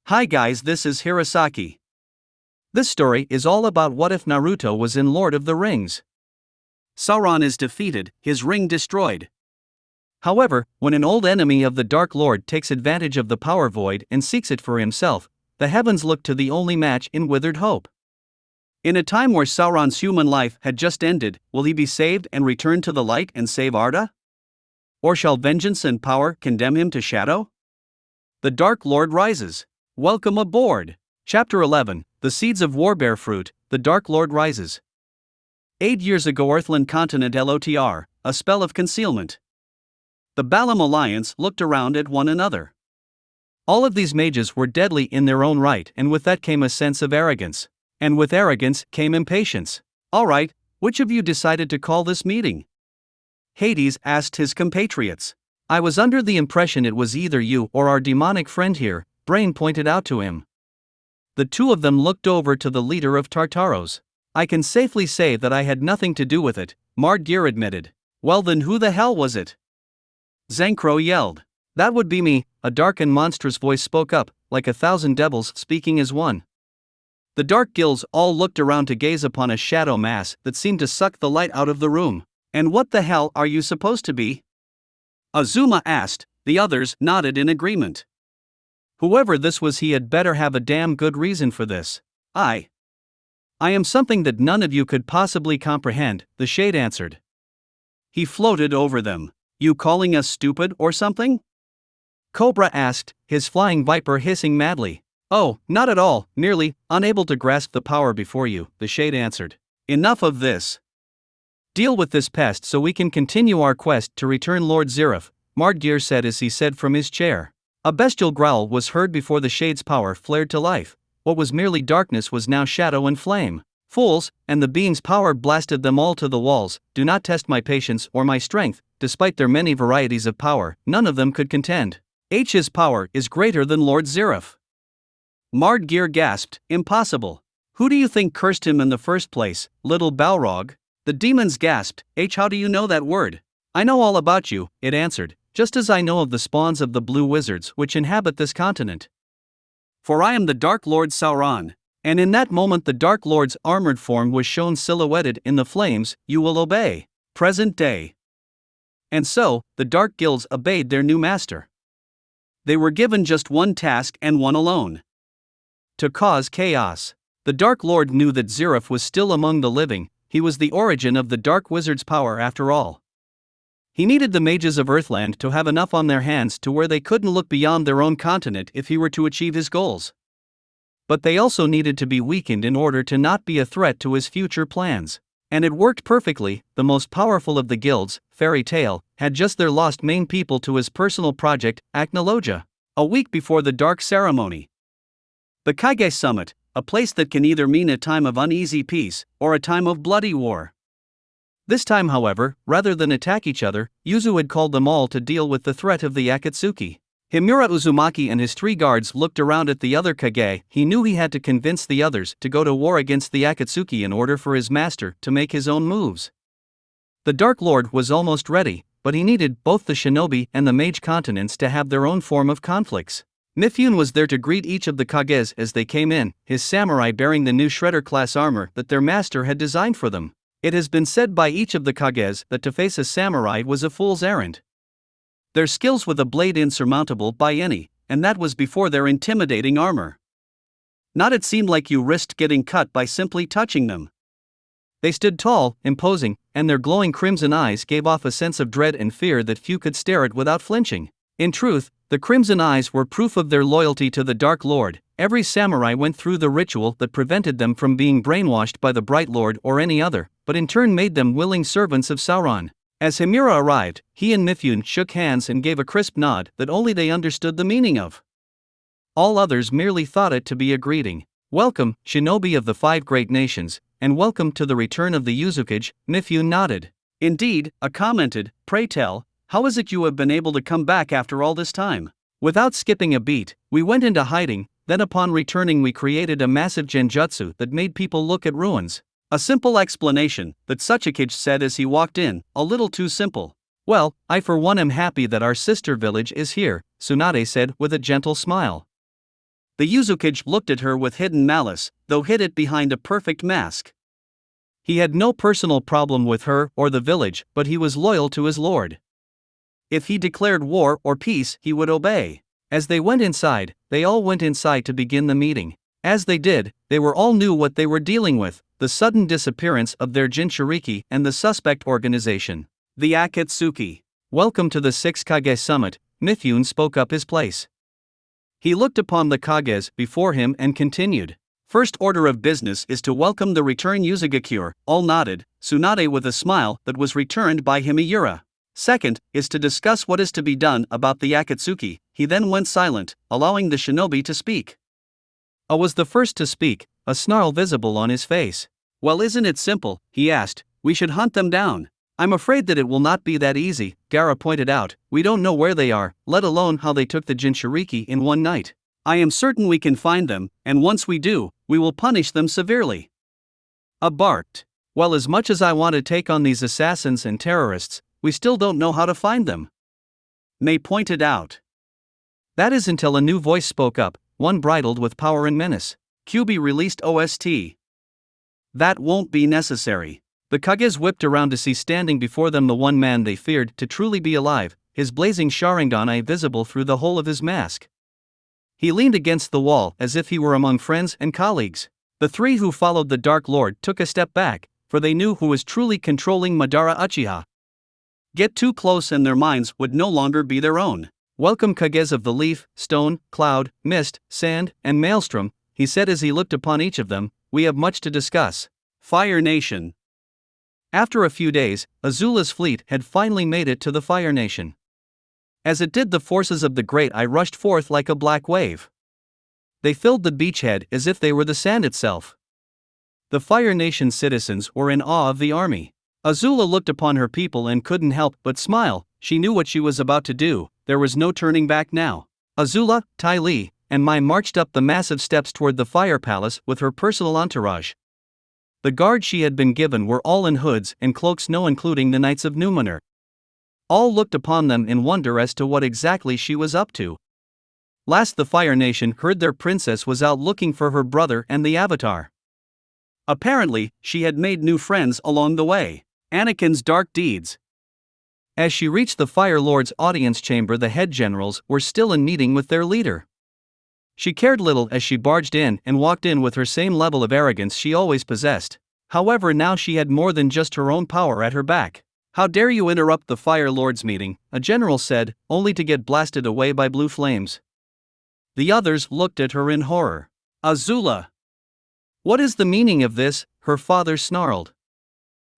Hi guys, this is Hirosaki. This story is all about what if Naruto was in Lord of the Rings. Sauron is defeated, his ring destroyed. However, when an old enemy of the Dark Lord takes advantage of the power void and seeks it for himself, the heavens look to the only match in withered hope. In a time where Sauron's human life had just ended, will he be saved and return to the light and save Arda? Or shall vengeance and power condemn him to shadow? The Dark Lord rises. Welcome aboard! Chapter 11, The Seeds of War Bear Fruit, The Dark Lord Rises. 8 years ago Earthland Continent LOTR, a spell of concealment. The Balam Alliance looked around at one another. All of these mages were deadly in their own right, and with that came a sense of arrogance. And with arrogance came impatience. Alright, which of you decided to call this meeting? Hades asked his compatriots. I was under the impression it was either you or our demonic friend here, Brain pointed out to him. The two of them looked over to the leader of Tartaros. I can safely say that I had nothing to do with it, Mardgeir admitted. Well then who the hell was it? Zankro yelled. That would be me, a dark and monstrous voice spoke up, like 1,000 devils speaking as one. The dark guilds all looked around to gaze upon a shadow mass that seemed to suck the light out of the room. And what the hell are you supposed to be? Azuma asked, the others nodded in agreement. Whoever this was, he had better have a damn good reason for this. I am something that none of you could possibly comprehend, the Shade answered. He floated over them. You calling us stupid or something? Cobra asked, his flying viper hissing madly. Oh, not at all, merely unable to grasp the power before you, the Shade answered. Enough of this. Deal with this pest so we can continue our quest to return Lord Zirif, Mardgeir said as he said from his chair. A bestial growl was heard before the Shade's power flared to life. What was merely darkness was now shadow and flame. Fools, and the being's power blasted them all to the walls. Do not test my patience or my strength. Despite their many varieties of power, none of them could contend. H's power is greater than Lord Zirif. Mardgeir gasped, impossible. Who do you think cursed him in the first place, little Balrog? The demons gasped, how do you know that word? I know all about you, it answered, just as I know of the spawns of the blue wizards which inhabit this continent. For I am the Dark Lord Sauron. And in that moment the Dark Lord's armored form was shown silhouetted in the flames. You will obey. Present day. And so, the Dark Guilds obeyed their new master. They were given just one task and one alone. To cause chaos. The Dark Lord knew that Zirif was still among the living. He was the origin of the Dark Wizard's power after all. He needed the mages of Earthland to have enough on their hands to where they couldn't look beyond their own continent if he were to achieve his goals. But they also needed to be weakened in order to not be a threat to his future plans. And it worked perfectly. The most powerful of the guilds, Fairy Tail, had just their lost main people to his personal project, Acnologia, a week before the Dark Ceremony. The Kage Summit, a place that can either mean a time of uneasy peace or a time of bloody war. This time, however, rather than attack each other, Yuzu had called them all to deal with the threat of the Akatsuki. Himura Uzumaki and his 3 guards looked around at the other Kage. He knew he had to convince the others to go to war against the Akatsuki in order for his master to make his own moves. The Dark Lord was almost ready, but he needed both the shinobi and the mage continents to have their own form of conflicts. Mifune was there to greet each of the Kages as they came in, his samurai bearing the new Shredder-class armor that their master had designed for them. It has been said by each of the Kages that to face a samurai was a fool's errand. Their skills with a blade insurmountable by any, and that was before their intimidating armor. Not it seemed like you risked getting cut by simply touching them. They stood tall, imposing, and their glowing crimson eyes gave off a sense of dread and fear that few could stare at without flinching. In truth, the crimson eyes were proof of their loyalty to the Dark Lord. Every samurai went through the ritual that prevented them from being brainwashed by the Bright Lord or any other, but in turn made them willing servants of Sauron. As Himura arrived, he and Mifune shook hands and gave a crisp nod that only they understood the meaning of. All others merely thought it to be a greeting. Welcome, shinobi of the 5 great nations, and welcome to the return of the Yuzukage, Mifune nodded. Indeed, commented, pray tell, how is it you have been able to come back after all this time? Without skipping a beat, we went into hiding, then upon returning we created a massive genjutsu that made people look at ruins. A simple explanation, that Tsuchikage said as he walked in, a little too simple. Well, I for one am happy that our sister village is here, Tsunade said with a gentle smile. The Yuzukage looked at her with hidden malice, though hid it behind a perfect mask. He had no personal problem with her or the village, but he was loyal to his lord. If he declared war or peace, he would obey. As they went inside, they all went inside to begin the meeting. As they did, they were all knew what they were dealing with, the sudden disappearance of their Jinchuriki and the suspect organization, the Akatsuki. Welcome to the 6 Kage Summit, Mifune spoke up his place. He looked upon the Kages before him and continued. First order of business is to welcome the return Yuzugakure, all nodded, Tsunade with a smile that was returned by Himiura. Second, is to discuss what is to be done about the Akatsuki. He then went silent, allowing the shinobi to speak. A was the first to speak, a snarl visible on his face. Well, isn't it simple, he asked, we should hunt them down. I'm afraid that it will not be that easy, Gaara pointed out, we don't know where they are, let alone how they took the Jinchuriki in one night. I am certain we can find them, and once we do, we will punish them severely. A barked. Well, as much as I want to take on these assassins and terrorists, we still don't know how to find them. May pointed out. That is until a new voice spoke up, one bridled with power and menace. QB released OST. That won't be necessary. The Kages whipped around to see standing before them the one man they feared to truly be alive, his blazing Sharingan eye visible through the hole of his mask. He leaned against the wall as if he were among friends and colleagues. The three who followed the Dark Lord took a step back, for they knew who was truly controlling Madara Uchiha. Get too close and their minds would no longer be their own. Welcome Kages of the Leaf, Stone, Cloud, Mist, Sand, and Maelstrom, he said as he looked upon each of them, we have much to discuss. Fire Nation. After a few days, Azula's fleet had finally made it to the Fire Nation. As it did, the forces of the Great Eye rushed forth like a black wave. They filled the beachhead as if they were the sand itself. The Fire Nation citizens were in awe of the army. Azula looked upon her people and couldn't help but smile. She knew what she was about to do, there was no turning back now. Azula, Ty Lee, and Mai marched up the massive steps toward the Fire Palace with her personal entourage. The guards she had been given were all in hoods and cloaks, no including the Knights of Numenor. All looked upon them in wonder as to what exactly she was up to. Last the Fire Nation heard their princess was out looking for her brother and the Avatar. Apparently, she had made new friends along the way. Anakin's dark deeds. As she reached the Fire Lord's audience chamber, the head generals were still in meeting with their leader. She cared little as she barged in and walked in with her same level of arrogance she always possessed. However, now she had more than just her own power at her back. How dare you interrupt the Fire Lord's meeting, a general said, only to get blasted away by blue flames. The others looked at her in horror. Azula! What is the meaning of this? Her father snarled.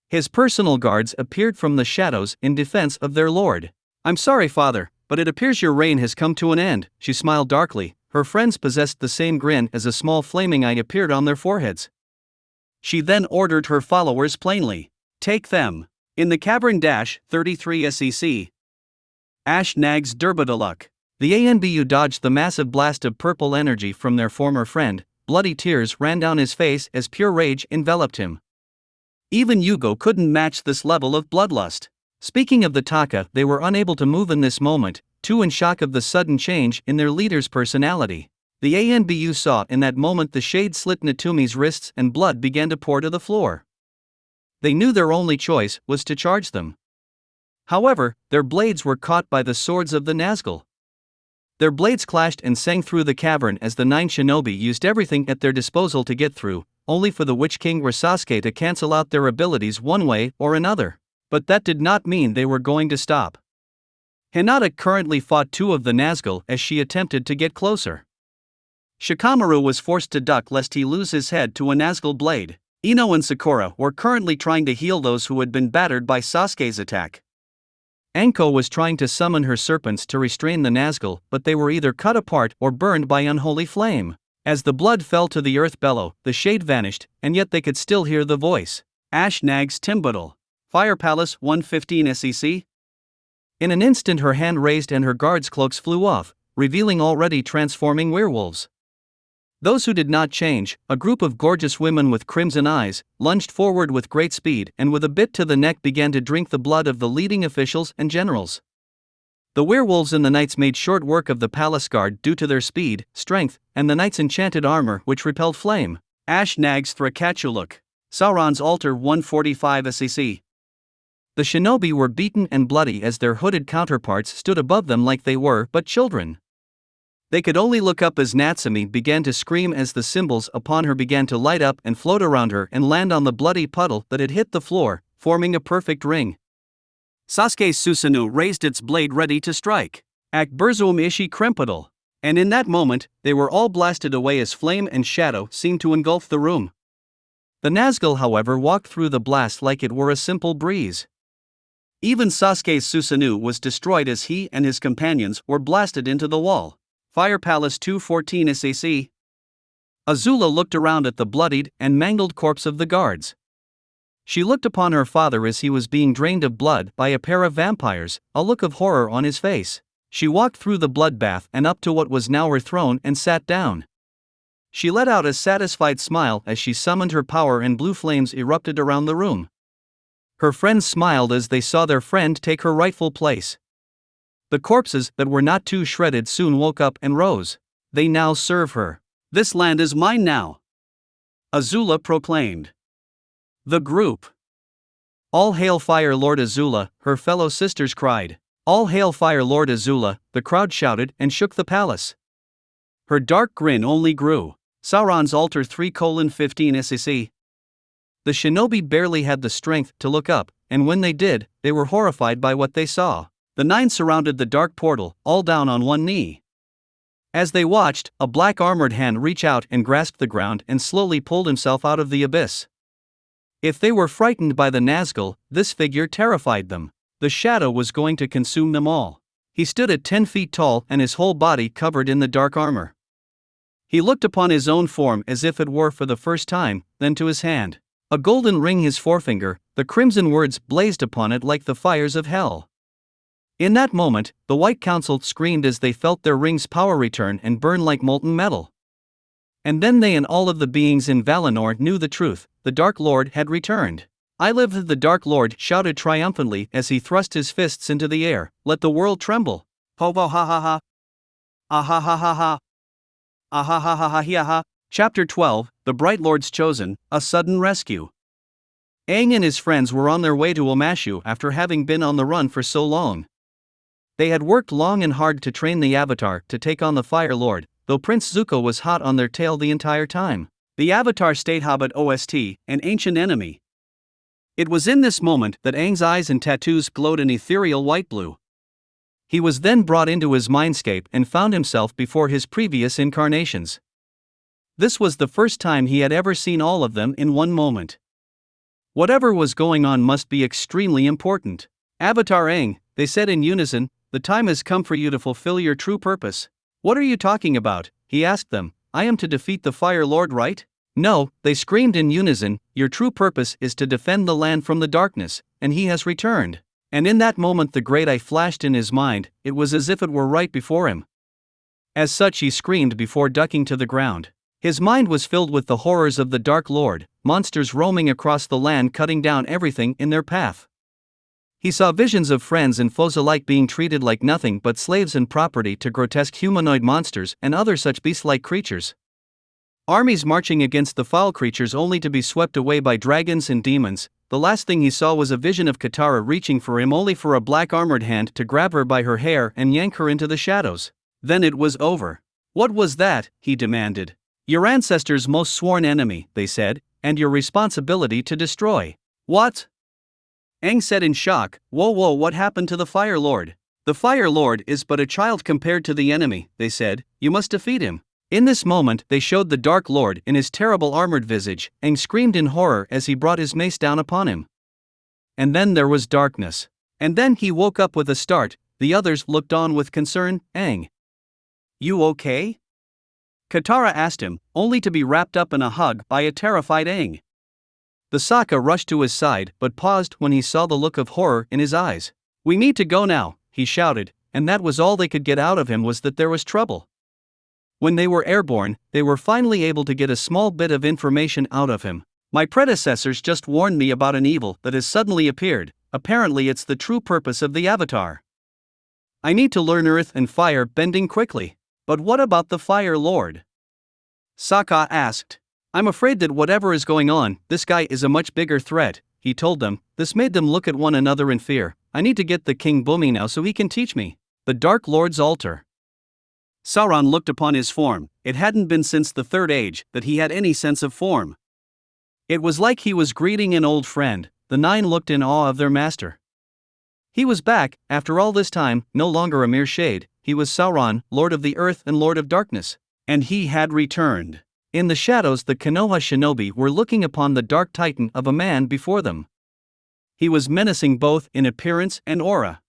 His personal guards appeared from the shadows in defense of their lord. I'm sorry, father, but it appears your reign has come to an end, she smiled darkly. Her friends possessed the same grin as a small flaming eye appeared on their foreheads. She then ordered her followers plainly. Take them. In the cavern 33 SEC. Ash Nag's Durbadaluk. The ANBU dodged the massive blast of purple energy from their former friend. Bloody tears ran down his face as pure rage enveloped him. Even Yugo couldn't match this level of bloodlust. Speaking of the Taka, they were unable to move in this moment, too in shock of the sudden change in their leader's personality. The ANBU saw in that moment the shade slit Natumi's wrists and blood began to pour to the floor. They knew their only choice was to charge them. However, their blades were caught by the swords of the Nazgul. Their blades clashed and sang through the cavern as the 9 shinobi used everything at their disposal to get through, only for the Witch King or Sasuke to cancel out their abilities one way or another. But that did not mean they were going to stop. Hinata currently fought 2 of the Nazgul as she attempted to get closer. Shikamaru was forced to duck lest he lose his head to a Nazgul blade. Ino and Sakura were currently trying to heal those who had been battered by Sasuke's attack. Anko was trying to summon her serpents to restrain the Nazgul, but they were either cut apart or burned by unholy flame. As the blood fell to the earth below, the shade vanished, and yet they could still hear the voice. Ash Nag's Timbudal. Fire Palace 115 SEC. In an instant her hand raised and her guards' cloaks flew off, revealing already transforming werewolves. Those who did not change, a group of gorgeous women with crimson eyes, lunged forward with great speed and with a bit to the neck began to drink the blood of the leading officials and generals. The werewolves and the knights made short work of the palace guard due to their speed, strength, and the knights' enchanted armor which repelled flame. Ash Nags Thrakatchuluk. Sauron's altar 145 SEC. The shinobi were beaten and bloody as their hooded counterparts stood above them like they were but children. They could only look up as Natsumi began to scream as the symbols upon her began to light up and float around her and land on the bloody puddle that had hit the floor, forming a perfect ring. Sasuke's Susanoo raised its blade ready to strike. Akburzum Ishi Krempidal. And in that moment, they were all blasted away as flame and shadow seemed to engulf the room. The Nazgul, however, walked through the blast like it were a simple breeze. Even Sasuke's Susanoo was destroyed as he and his companions were blasted into the wall. Fire Palace 214 SAC. Azula looked around at the bloodied and mangled corpse of the guards. She looked upon her father as he was being drained of blood by a pair of vampires, a look of horror on his face. She walked through the bloodbath and up to what was now her throne and sat down. She let out a satisfied smile as she summoned her power and blue flames erupted around the room. Her friends smiled as they saw their friend take her rightful place. The corpses that were not too shredded soon woke up and rose. They now serve her. This land is mine now, Azula proclaimed. The group. All hail Fire Lord Azula, her fellow sisters cried. All hail Fire Lord Azula, the crowd shouted and shook the palace. Her dark grin only grew. Sauron's altar 3:15 SEC. The shinobi barely had the strength to look up, and when they did, they were horrified by what they saw. The nine surrounded the dark portal, all down on one knee. As they watched, a black armored hand reached out and grasped the ground and slowly pulled himself out of the abyss. If they were frightened by the Nazgul, this figure terrified them. The shadow was going to consume them all. He stood at 10 feet tall and his whole body covered in the dark armor. He looked upon his own form as if it were for the first time, then to his hand. A golden ring his forefinger, the crimson words blazed upon it like the fires of hell. In that moment, the White Council screamed as they felt their ring's power return and burn like molten metal. And then they and all of the beings in Valinor knew the truth, the Dark Lord had returned. I live, the Dark Lord shouted triumphantly as he thrust his fists into the air. Let the world tremble. Ho ho ha ha ha. Ah ha ha ha ha. Ah ha ha ha ha ha ha. Chapter 12, The Bright Lord's Chosen, A Sudden Rescue. Aang and his friends were on their way to Omashu after having been on the run for so long. They had worked long and hard to train the Avatar to take on the Fire Lord, though Prince Zuko was hot on their tail the entire time. The Avatar State Hobbit OST, an ancient enemy. It was in this moment that Aang's eyes and tattoos glowed an ethereal white-blue. He was then brought into his mindscape and found himself before his previous incarnations. This was the first time he had ever seen all of them in one moment. Whatever was going on must be extremely important. Avatar Aang, they said in unison, the time has come for you to fulfill your true purpose. What are you talking about? He asked them. I am to defeat the Fire Lord, right? No, they screamed in unison, your true purpose is to defend the land from the darkness, and he has returned. And in that moment the great eye flashed in his mind, it was as if it were right before him. As such he screamed before ducking to the ground. His mind was filled with the horrors of the Dark Lord, monsters roaming across the land cutting down everything in their path. He saw visions of friends and foes alike being treated like nothing but slaves and property to grotesque humanoid monsters and other such beast-like creatures. Armies marching against the foul creatures only to be swept away by dragons and demons. The last thing he saw was a vision of Katara reaching for him only for a black armored hand to grab her by her hair and yank her into the shadows. Then it was over. What was that? He demanded. Your ancestors' most sworn enemy, they said, and your responsibility to destroy. What? Aang said in shock, whoa, what happened to the Fire Lord? The Fire Lord is but a child compared to the enemy, they said, you must defeat him. In this moment they showed the Dark Lord in his terrible armored visage. Aang screamed in horror as he brought his mace down upon him. And then there was darkness. And then he woke up with a start. The others looked on with concern. Aang. You okay? Katara asked him, only to be wrapped up in a hug by a terrified Aang. The Sokka rushed to his side but paused when he saw the look of horror in his eyes. We need to go now, he shouted, and that was all they could get out of him was that there was trouble. When they were airborne, they were finally able to get a small bit of information out of him. My predecessors just warned me about an evil that has suddenly appeared. Apparently it's the true purpose of the Avatar. I need to learn earth and fire bending quickly. But what about the Fire Lord? Sokka asked. I'm afraid that whatever is going on, this guy is a much bigger threat, he told them. This made them look at one another in fear. I need to get the King Bumi now so he can teach me. The Dark Lord's altar. Sauron looked upon his form. It hadn't been since the Third Age that he had any sense of form. It was like he was greeting an old friend. The nine looked in awe of their master. He was back, after all this time, no longer a mere shade. He was Sauron, Lord of the Earth and Lord of Darkness. And he had returned. In the shadows, the Konoha shinobi were looking upon the dark titan of a man before them. He was menacing both in appearance and aura.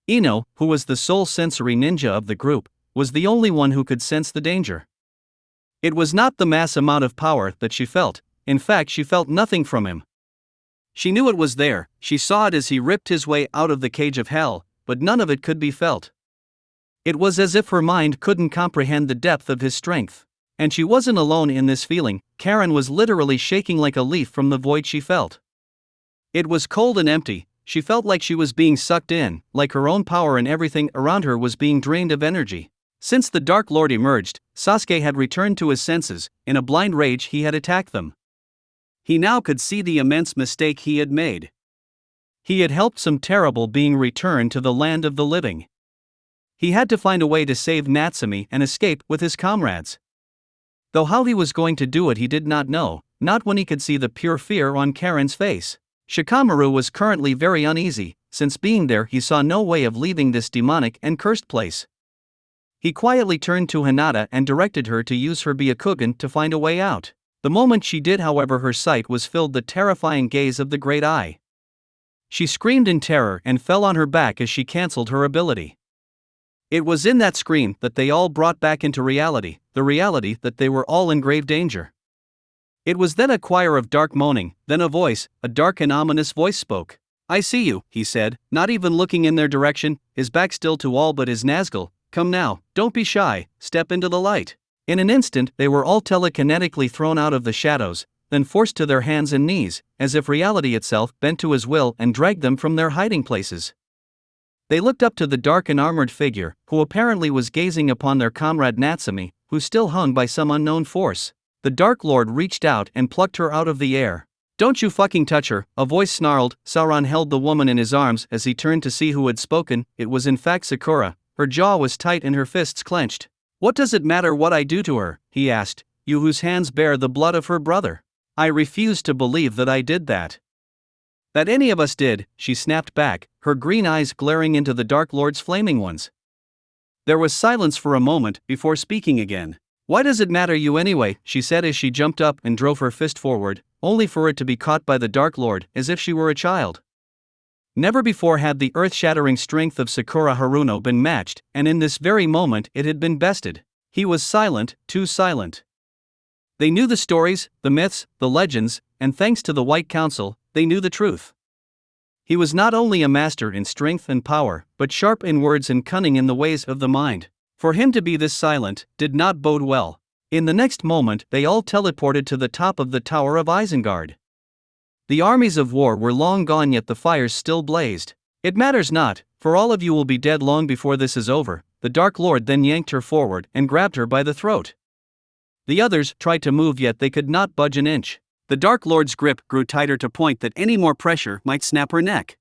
Ino, who was the sole sensory ninja of the group, was the only one who could sense the danger. It was not the mass amount of power that she felt. In fact, she felt nothing from him. She knew it was there, she saw it as he ripped his way out of the cage of hell, but none of it could be felt. It was as if her mind couldn't comprehend the depth of his strength. And she wasn't alone in this feeling. Karen was literally shaking like a leaf from the void she felt. It was cold and empty. She felt like she was being sucked in, like her own power and everything around her was being drained of energy. Since the Dark Lord emerged, Sasuke had returned to his senses. In a blind rage, he had attacked them. He now could see the immense mistake he had made. He had helped some terrible being return to the land of the living. He had to find a way to save Natsumi and escape with his comrades. Though how he was going to do it he did not know, not when he could see the pure fear on Karen's face. Shikamaru was currently very uneasy. Since being there he saw no way of leaving this demonic and cursed place. He quietly turned to Hinata and directed her to use her Byakugan to find a way out. The moment she did, however, her sight was filled the terrifying gaze of the Great Eye. She screamed in terror and fell on her back as she cancelled her ability. It was in that scream that they all brought back into reality, the reality that they were all in grave danger. It was then a choir of dark moaning, then a voice, a dark and ominous voice spoke. I see you, he said, not even looking in their direction, his back still to all but his Nazgul. Come now, don't be shy, step into the light. In an instant they were all telekinetically thrown out of the shadows, then forced to their hands and knees, as if reality itself bent to his will and dragged them from their hiding places. They looked up to the dark and armored figure, who apparently was gazing upon their comrade Natsumi, who still hung by some unknown force. The Dark Lord reached out and plucked her out of the air. Don't you fucking touch her, a voice snarled. Sauron held the woman in his arms as he turned to see who had spoken. It was in fact Sakura. Her jaw was tight and her fists clenched. What does it matter what I do to her, he asked, you whose hands bear the blood of her brother? I refuse to believe that I did that. That any of us did, she snapped back, her green eyes glaring into the Dark Lord's flaming ones. There was silence for a moment before speaking again. Why does it matter you anyway, she said as she jumped up and drove her fist forward, only for it to be caught by the Dark Lord, as if she were a child. Never before had the earth-shattering strength of Sakura Haruno been matched, and in this very moment it had been bested. He was silent, too silent. They knew the stories, the myths, the legends, and thanks to the White Council, they knew the truth. He was not only a master in strength and power, but sharp in words and cunning in the ways of the mind. For him to be this silent did not bode well. In the next moment, they all teleported to the top of the Tower of Isengard. The armies of war were long gone, yet the fires still blazed. It matters not, for all of you will be dead long before this is over. The Dark Lord then yanked her forward and grabbed her by the throat. The others tried to move, yet they could not budge an inch. The Dark Lord's grip grew tighter to point that any more pressure might snap her neck.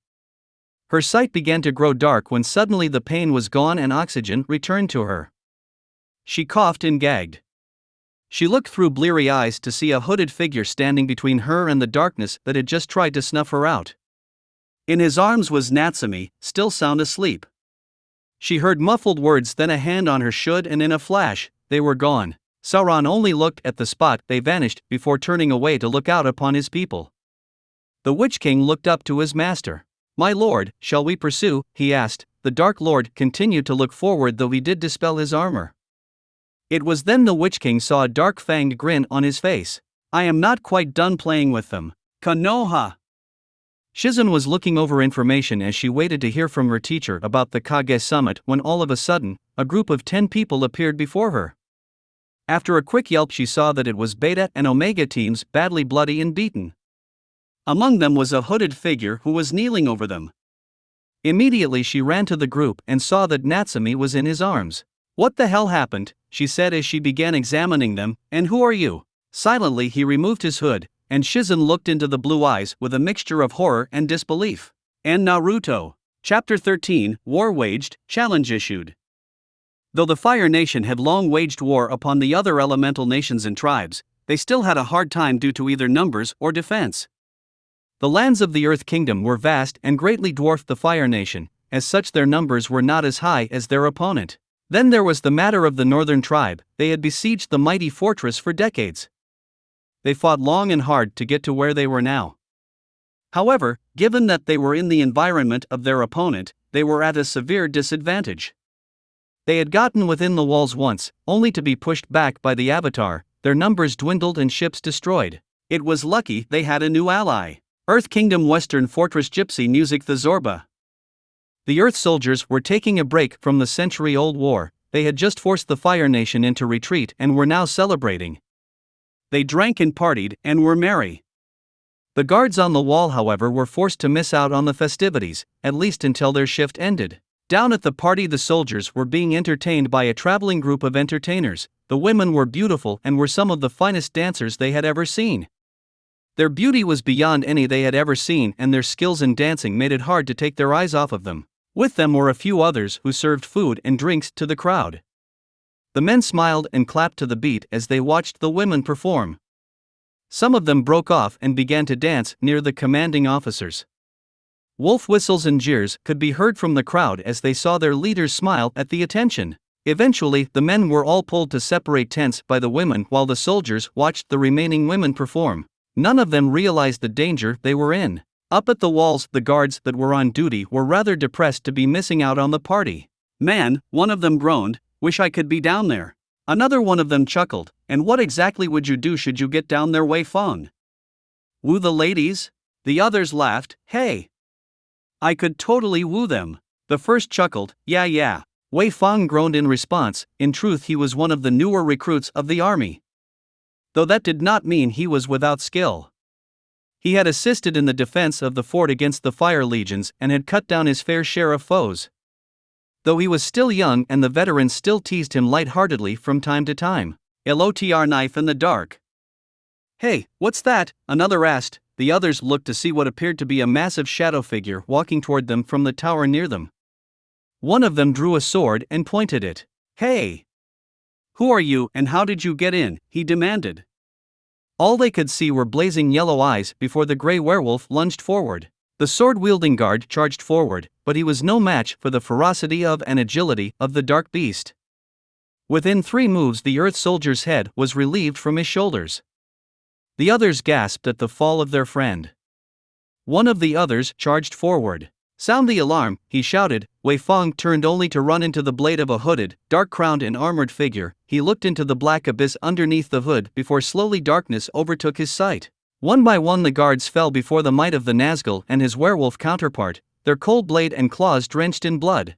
Her sight began to grow dark when suddenly the pain was gone and oxygen returned to her. She coughed and gagged. She looked through bleary eyes to see a hooded figure standing between her and the darkness that had just tried to snuff her out. In his arms was Natsumi, still sound asleep. She heard muffled words, then a hand on her should, and in a flash, they were gone. Sauron only looked at the spot they vanished before turning away to look out upon his people. The Witch King looked up to his master. My lord, shall we pursue? He asked. The Dark Lord continued to look forward, though he did dispel his armor. It was then the Witch King saw a dark-fanged grin on his face. I am not quite done playing with them. Konoha! Shizune was looking over information as she waited to hear from her teacher about the Kage Summit when all of a sudden, a group of 10 people appeared before her. After a quick yelp, she saw that it was Beta and Omega teams, badly bloody and beaten. Among them was a hooded figure who was kneeling over them. Immediately she ran to the group and saw that Natsumi was in his arms. "What the hell happened?" she said as she began examining them, "and who are you?" Silently he removed his hood, and Shizen looked into the blue eyes with a mixture of horror and disbelief. And Naruto. Chapter 13, War Waged, Challenge Issued. Though the Fire Nation had long waged war upon the other elemental nations and tribes, they still had a hard time due to either numbers or defense. The lands of the Earth Kingdom were vast and greatly dwarfed the Fire Nation, as such their numbers were not as high as their opponent. Then there was the matter of the Northern Tribe. They had besieged the mighty fortress for decades. They fought long and hard to get to where they were now. However, given that they were in the environment of their opponent, they were at a severe disadvantage. They had gotten within the walls once, only to be pushed back by the Avatar, their numbers dwindled and ships destroyed. It was lucky they had a new ally. Earth Kingdom Western Fortress Gypsy Music, the Zorba. The Earth soldiers were taking a break from the century-old war. They had just forced the Fire Nation into retreat and were now celebrating. They drank and partied and were merry. The guards on the wall, however, were forced to miss out on the festivities, at least until their shift ended. Down at the party, the soldiers were being entertained by a traveling group of entertainers. The women were beautiful and were some of the finest dancers they had ever seen. Their beauty was beyond any they had ever seen, and their skills in dancing made it hard to take their eyes off of them. With them were a few others who served food and drinks to the crowd. The men smiled and clapped to the beat as they watched the women perform. Some of them broke off and began to dance near the commanding officers. Wolf whistles and jeers could be heard from the crowd as they saw their leaders smile at the attention. Eventually, the men were all pulled to separate tents by the women while the soldiers watched the remaining women perform. None of them realized the danger they were in. Up at the walls, the guards that were on duty were rather depressed to be missing out on the party. "Man," one of them groaned, "wish I could be down there." Another one of them chuckled, "And what exactly would you do should you get down there, Wei Feng? Woo the ladies?" The others laughed, "Hey, I could totally woo them." The first chuckled, Yeah. Wei Feng groaned in response. In truth, he was one of the newer recruits of the army. Though that did not mean he was without skill. He had assisted in the defense of the fort against the fire legions and had cut down his fair share of foes. Though he was still young and the veterans still teased him lightheartedly from time to time. LOTR knife in the dark. "Hey, what's that?" another asked. The others looked to see what appeared to be a massive shadow figure walking toward them from the tower near them. One of them drew a sword and pointed it. "Hey! Who are you and how did you get in?" he demanded. All they could see were blazing yellow eyes before the gray werewolf lunged forward. The sword-wielding guard charged forward, but he was no match for the ferocity of and agility of the dark beast. Within 3 moves, the Earth soldier's head was relieved from his shoulders. The others gasped at the fall of their friend. One of the others charged forward. "Sound the alarm," he shouted. Wei Feng turned only to run into the blade of a hooded, dark-crowned and armored figure. He looked into the black abyss underneath the hood before slowly darkness overtook his sight. One by one the guards fell before the might of the Nazgul and his werewolf counterpart, their cold blade and claws drenched in blood.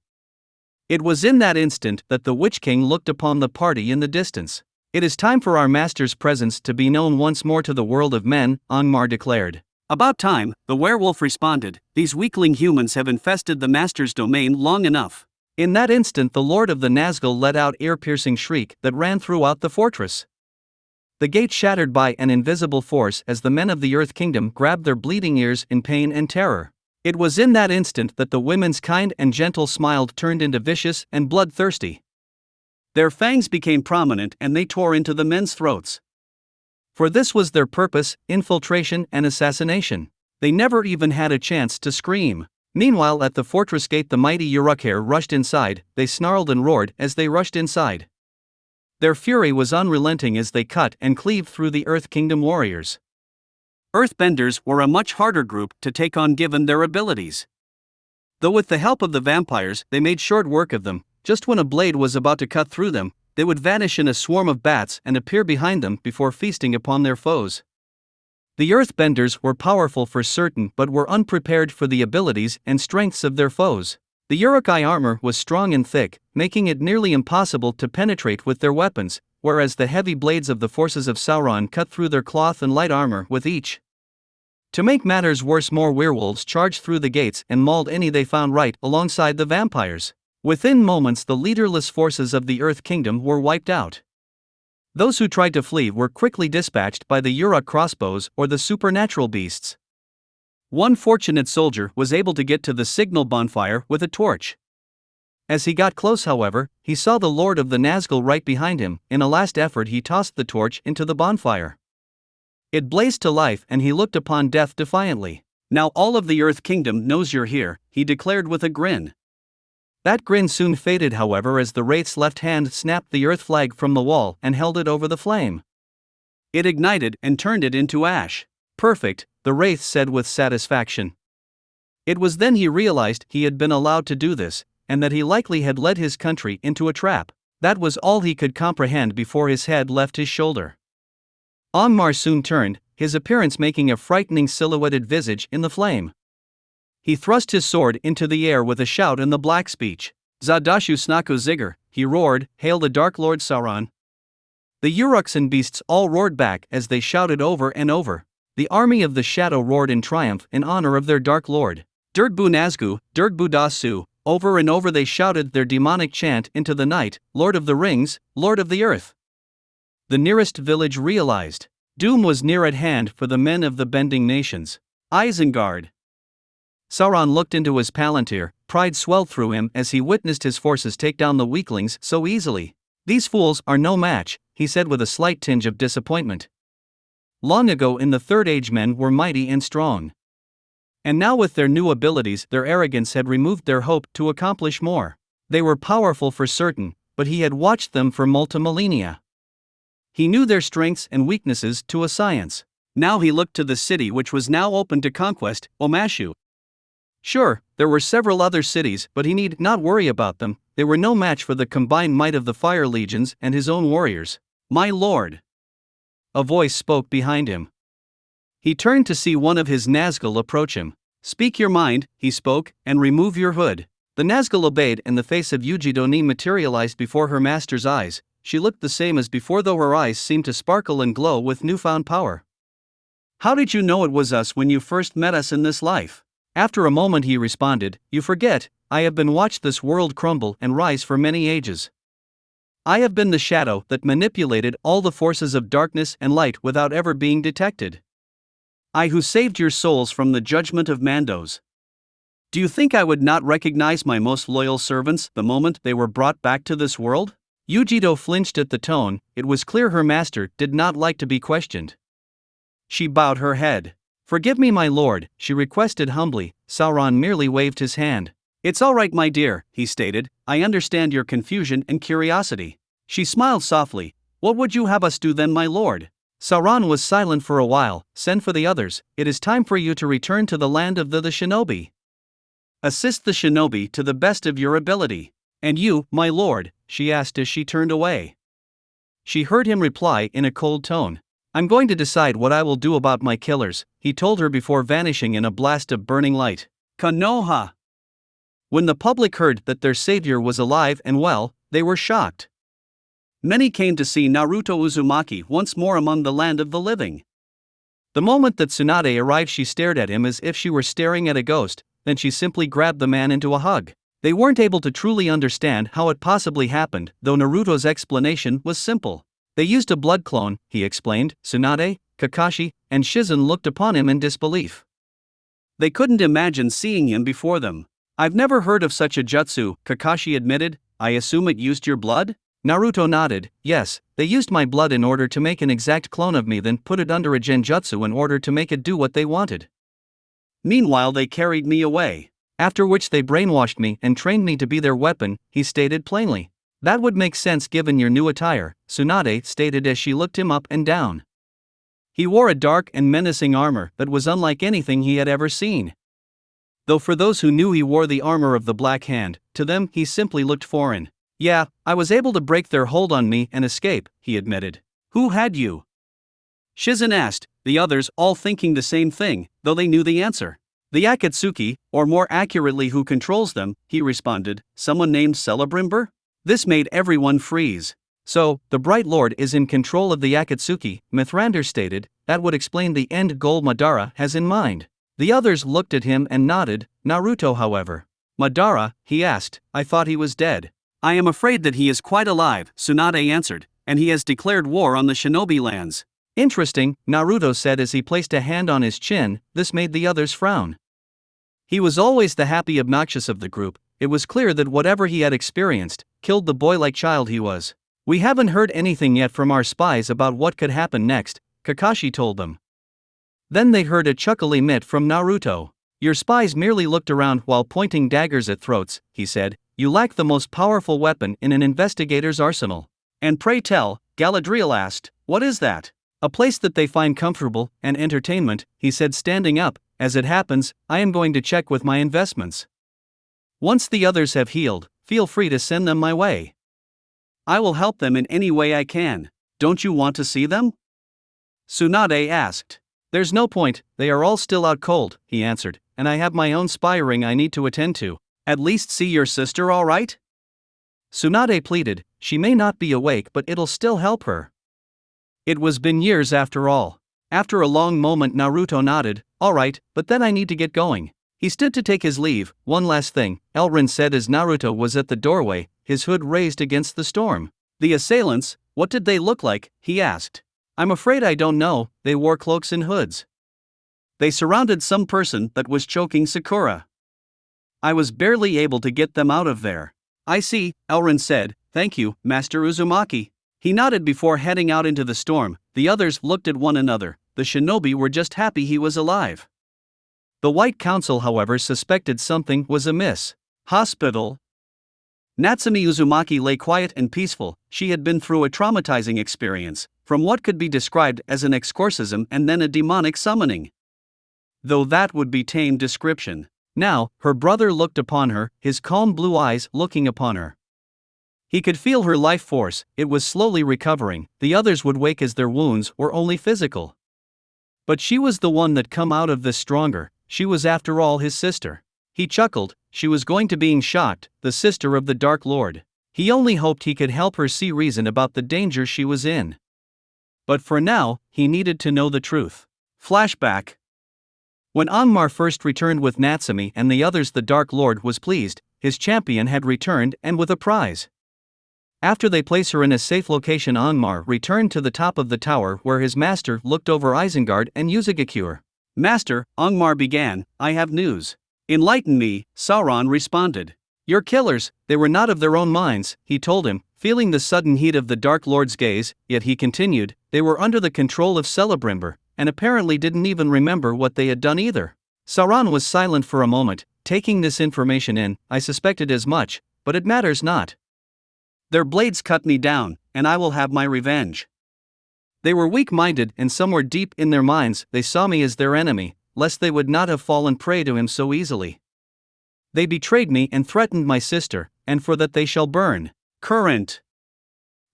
It was in that instant that the Witch King looked upon the party in the distance. "It is time for our master's presence to be known once more to the world of men," Angmar declared. "About time," the werewolf responded. "These weakling humans have infested the master's domain long enough." In that instant the Lord of the Nazgul let out ear-piercing shriek that ran throughout the fortress. The gate shattered by an invisible force as the men of the Earth Kingdom grabbed their bleeding ears in pain and terror. It was in that instant that the women's kind and gentle smile turned into vicious and bloodthirsty. Their fangs became prominent and they tore into the men's throats. For this was their purpose: infiltration and assassination. They never even had a chance to scream. Meanwhile, at the fortress gate, the mighty Uruk-hai rushed inside. They snarled and roared as they rushed inside. Their fury was unrelenting as they cut and cleaved through the Earth Kingdom warriors. Earthbenders were a much harder group to take on given their abilities. Though with the help of the vampires they made short work of them, just when a blade was about to cut through them, they would vanish in a swarm of bats and appear behind them before feasting upon their foes. The Earthbenders were powerful for certain but were unprepared for the abilities and strengths of their foes. The Uruk-hai armor was strong and thick, making it nearly impossible to penetrate with their weapons, whereas the heavy blades of the forces of Sauron cut through their cloth and light armor with each. To make matters worse, more werewolves charged through the gates and mauled any they found right alongside the vampires. Within moments, the leaderless forces of the Earth Kingdom were wiped out. Those who tried to flee were quickly dispatched by the Uruk crossbows or the supernatural beasts. One fortunate soldier was able to get to the signal bonfire with a torch. As he got close, however, he saw the Lord of the Nazgul right behind him. In a last effort, he tossed the torch into the bonfire. It blazed to life and he looked upon death defiantly. "Now all of the Earth Kingdom knows you're here," he declared with a grin. That grin soon faded, however, as the Wraith's left hand snapped the Earth flag from the wall and held it over the flame. It ignited and turned it into ash. "Perfect," the Wraith said with satisfaction. It was then he realized he had been allowed to do this, and that he likely had led his country into a trap. That was all he could comprehend before his head left his shoulder. Angmar soon turned, his appearance making a frightening silhouetted visage in the flame. He thrust his sword into the air with a shout in the black speech. "Zadashu Snaku Zigger," he roared, "hail the Dark Lord Sauron." The Uruks and beasts all roared back as they shouted over and over. The army of the shadow roared in triumph in honor of their Dark Lord. "Dirtbu Nazgûl, Dirtbu Dasu," over and over they shouted their demonic chant into the night, "Lord of the Rings, Lord of the Earth." The nearest village realized. Doom was near at hand for the men of the Bending Nations. Isengard. Sauron looked into his palantir, pride swelled through him as he witnessed his forces take down the weaklings so easily. "These fools are no match," he said with a slight tinge of disappointment. Long ago in the Third Age men were mighty and strong. And now with their new abilities their arrogance had removed their hope to accomplish more. They were powerful for certain, but he had watched them for multimillennia. He knew their strengths and weaknesses to a science. Now he looked to the city which was now open to conquest, Omashu. Sure, there were several other cities, but he need not worry about them. They were no match for the combined might of the Fire Legions and his own warriors. "My lord!" A voice spoke behind him. He turned to see one of his Nazgûl approach him. "Speak your mind," he spoke, "and remove your hood." The Nazgûl obeyed and the face of Yujidoni materialized before her master's eyes. She looked the same as before, though her eyes seemed to sparkle and glow with newfound power. "How did you know it was us when you first met us in this life?" After a moment he responded, "You forget, I have been watched this world crumble and rise for many ages. I have been the shadow that manipulated all the forces of darkness and light without ever being detected. I who saved your souls from the judgment of Mandos. Do you think I would not recognize my most loyal servants the moment they were brought back to this world?" Yujido flinched at the tone. It was clear her master did not like to be questioned. She bowed her head. "Forgive me, my lord," she requested humbly. Sauron merely waved his hand. "It's all right, my dear," he stated. "I understand your confusion and curiosity." She smiled softly. "What would you have us do then, my lord?" Sauron was silent for a while. "Send for the others. It is time for you to return to the land of the shinobi. Assist the shinobi to the best of your ability." "And you, my lord?" she asked as she turned away. She heard him reply in a cold tone. "I'm going to decide what I will do about my killers," he told her before vanishing in a blast of burning light. Konoha! When the public heard that their savior was alive and well, they were shocked. Many came to see Naruto Uzumaki once more among the land of the living. The moment that Tsunade arrived, she stared at him as if she were staring at a ghost, then she simply grabbed the man into a hug. They weren't able to truly understand how it possibly happened, though Naruto's explanation was simple. "They used a blood clone," he explained. Tsunade, Kakashi, and Shizen looked upon him in disbelief. They couldn't imagine seeing him before them. "I've never heard of such a jutsu," Kakashi admitted. "I assume it used your blood?" Naruto nodded. "Yes, they used my blood in order to make an exact clone of me, then put it under a genjutsu in order to make it do what they wanted. Meanwhile they carried me away. After which they brainwashed me and trained me to be their weapon," he stated plainly. "That would make sense given your new attire," Tsunade stated as she looked him up and down. He wore a dark and menacing armor that was unlike anything he had ever seen. Though for those who knew he wore the armor of the Black Hand, to them he simply looked foreign. "Yeah, I was able to break their hold on me and escape," he admitted. "Who had you?" Shizen asked, the others all thinking the same thing, though they knew the answer. "The Akatsuki, or more accurately who controls them," he responded. "Someone named Celebrimber?" This made everyone freeze. So, the Bright Lord is in control of the Akatsuki, Mithrandir stated. That would explain the end goal Madara has in mind. The others looked at him and nodded. Naruto, however. Madara, he asked, I thought he was dead. I am afraid that he is quite alive, Tsunade answered, and he has declared war on the shinobi lands. Interesting, Naruto said as he placed a hand on his chin. This made the others frown. He was always the happy obnoxious of the group. It was clear that whatever he had experienced killed the boy-like child he was. We haven't heard anything yet from our spies about what could happen next, Kakashi told them. Then they heard a chuckle emit from Naruto. Your spies merely looked around while pointing daggers at throats, he said. You lack the most powerful weapon in an investigator's arsenal. And pray tell, Galadriel asked, what is that? A place that they find comfortable and entertainment, he said, standing up. As it happens, I am going to check with my investments. Once the others have healed, feel free to send them my way. I will help them in any way I can. Don't you want to see them? Tsunade asked. There's no point, they are all still out cold, he answered, and I have my own spy ring I need to attend to. At least see your sister, all right? Tsunade pleaded. She may not be awake, but it'll still help her. It was been years after all. After a long moment, Naruto nodded. All right, but then I need to get going. He stood to take his leave. One last thing, Elrin said as Naruto was at the doorway, his hood raised against the storm. The assailants, what did they look like? He asked. I'm afraid I don't know. They wore cloaks and hoods. They surrounded some person that was choking Sakura. I was barely able to get them out of there. I see, Elrin said. Thank you, Master Uzumaki. He nodded before heading out into the storm. The others looked at one another. The shinobi were just happy he was alive. The White Council, however, suspected something was amiss. Hospital. Natsumi Uzumaki lay quiet and peaceful. She had been through a traumatizing experience, from what could be described as an exorcism and then a demonic summoning. Though that would be tame description. Now, her brother looked upon her, his calm blue eyes looking upon her. He could feel her life force. It was slowly recovering. The others would wake as their wounds were only physical. But she was the one that come out of this stronger. She was after all his sister. He chuckled. She was going to being shocked, the sister of the Dark Lord. He only hoped he could help her see reason about the danger she was in. But for now, he needed to know the truth. Flashback. When Angmar first returned with Natsumi and the others, the Dark Lord was pleased. His champion had returned, and with a prize. After they place her in a safe location, Angmar returned to the top of the tower where his master looked over Isengard and Uzumaki. Master, Angmar began, I have news. Enlighten me, Sauron responded. Your killers, they were not of their own minds, he told him, feeling the sudden heat of the Dark Lord's gaze, yet he continued, they were under the control of Celebrimbor, and apparently didn't even remember what they had done either. Sauron was silent for a moment, taking this information in. I suspected as much, but it matters not. Their blades cut me down, and I will have my revenge. They were weak-minded, and somewhere deep in their minds they saw me as their enemy, lest they would not have fallen prey to him so easily. They betrayed me and threatened my sister, and for that they shall burn. Current.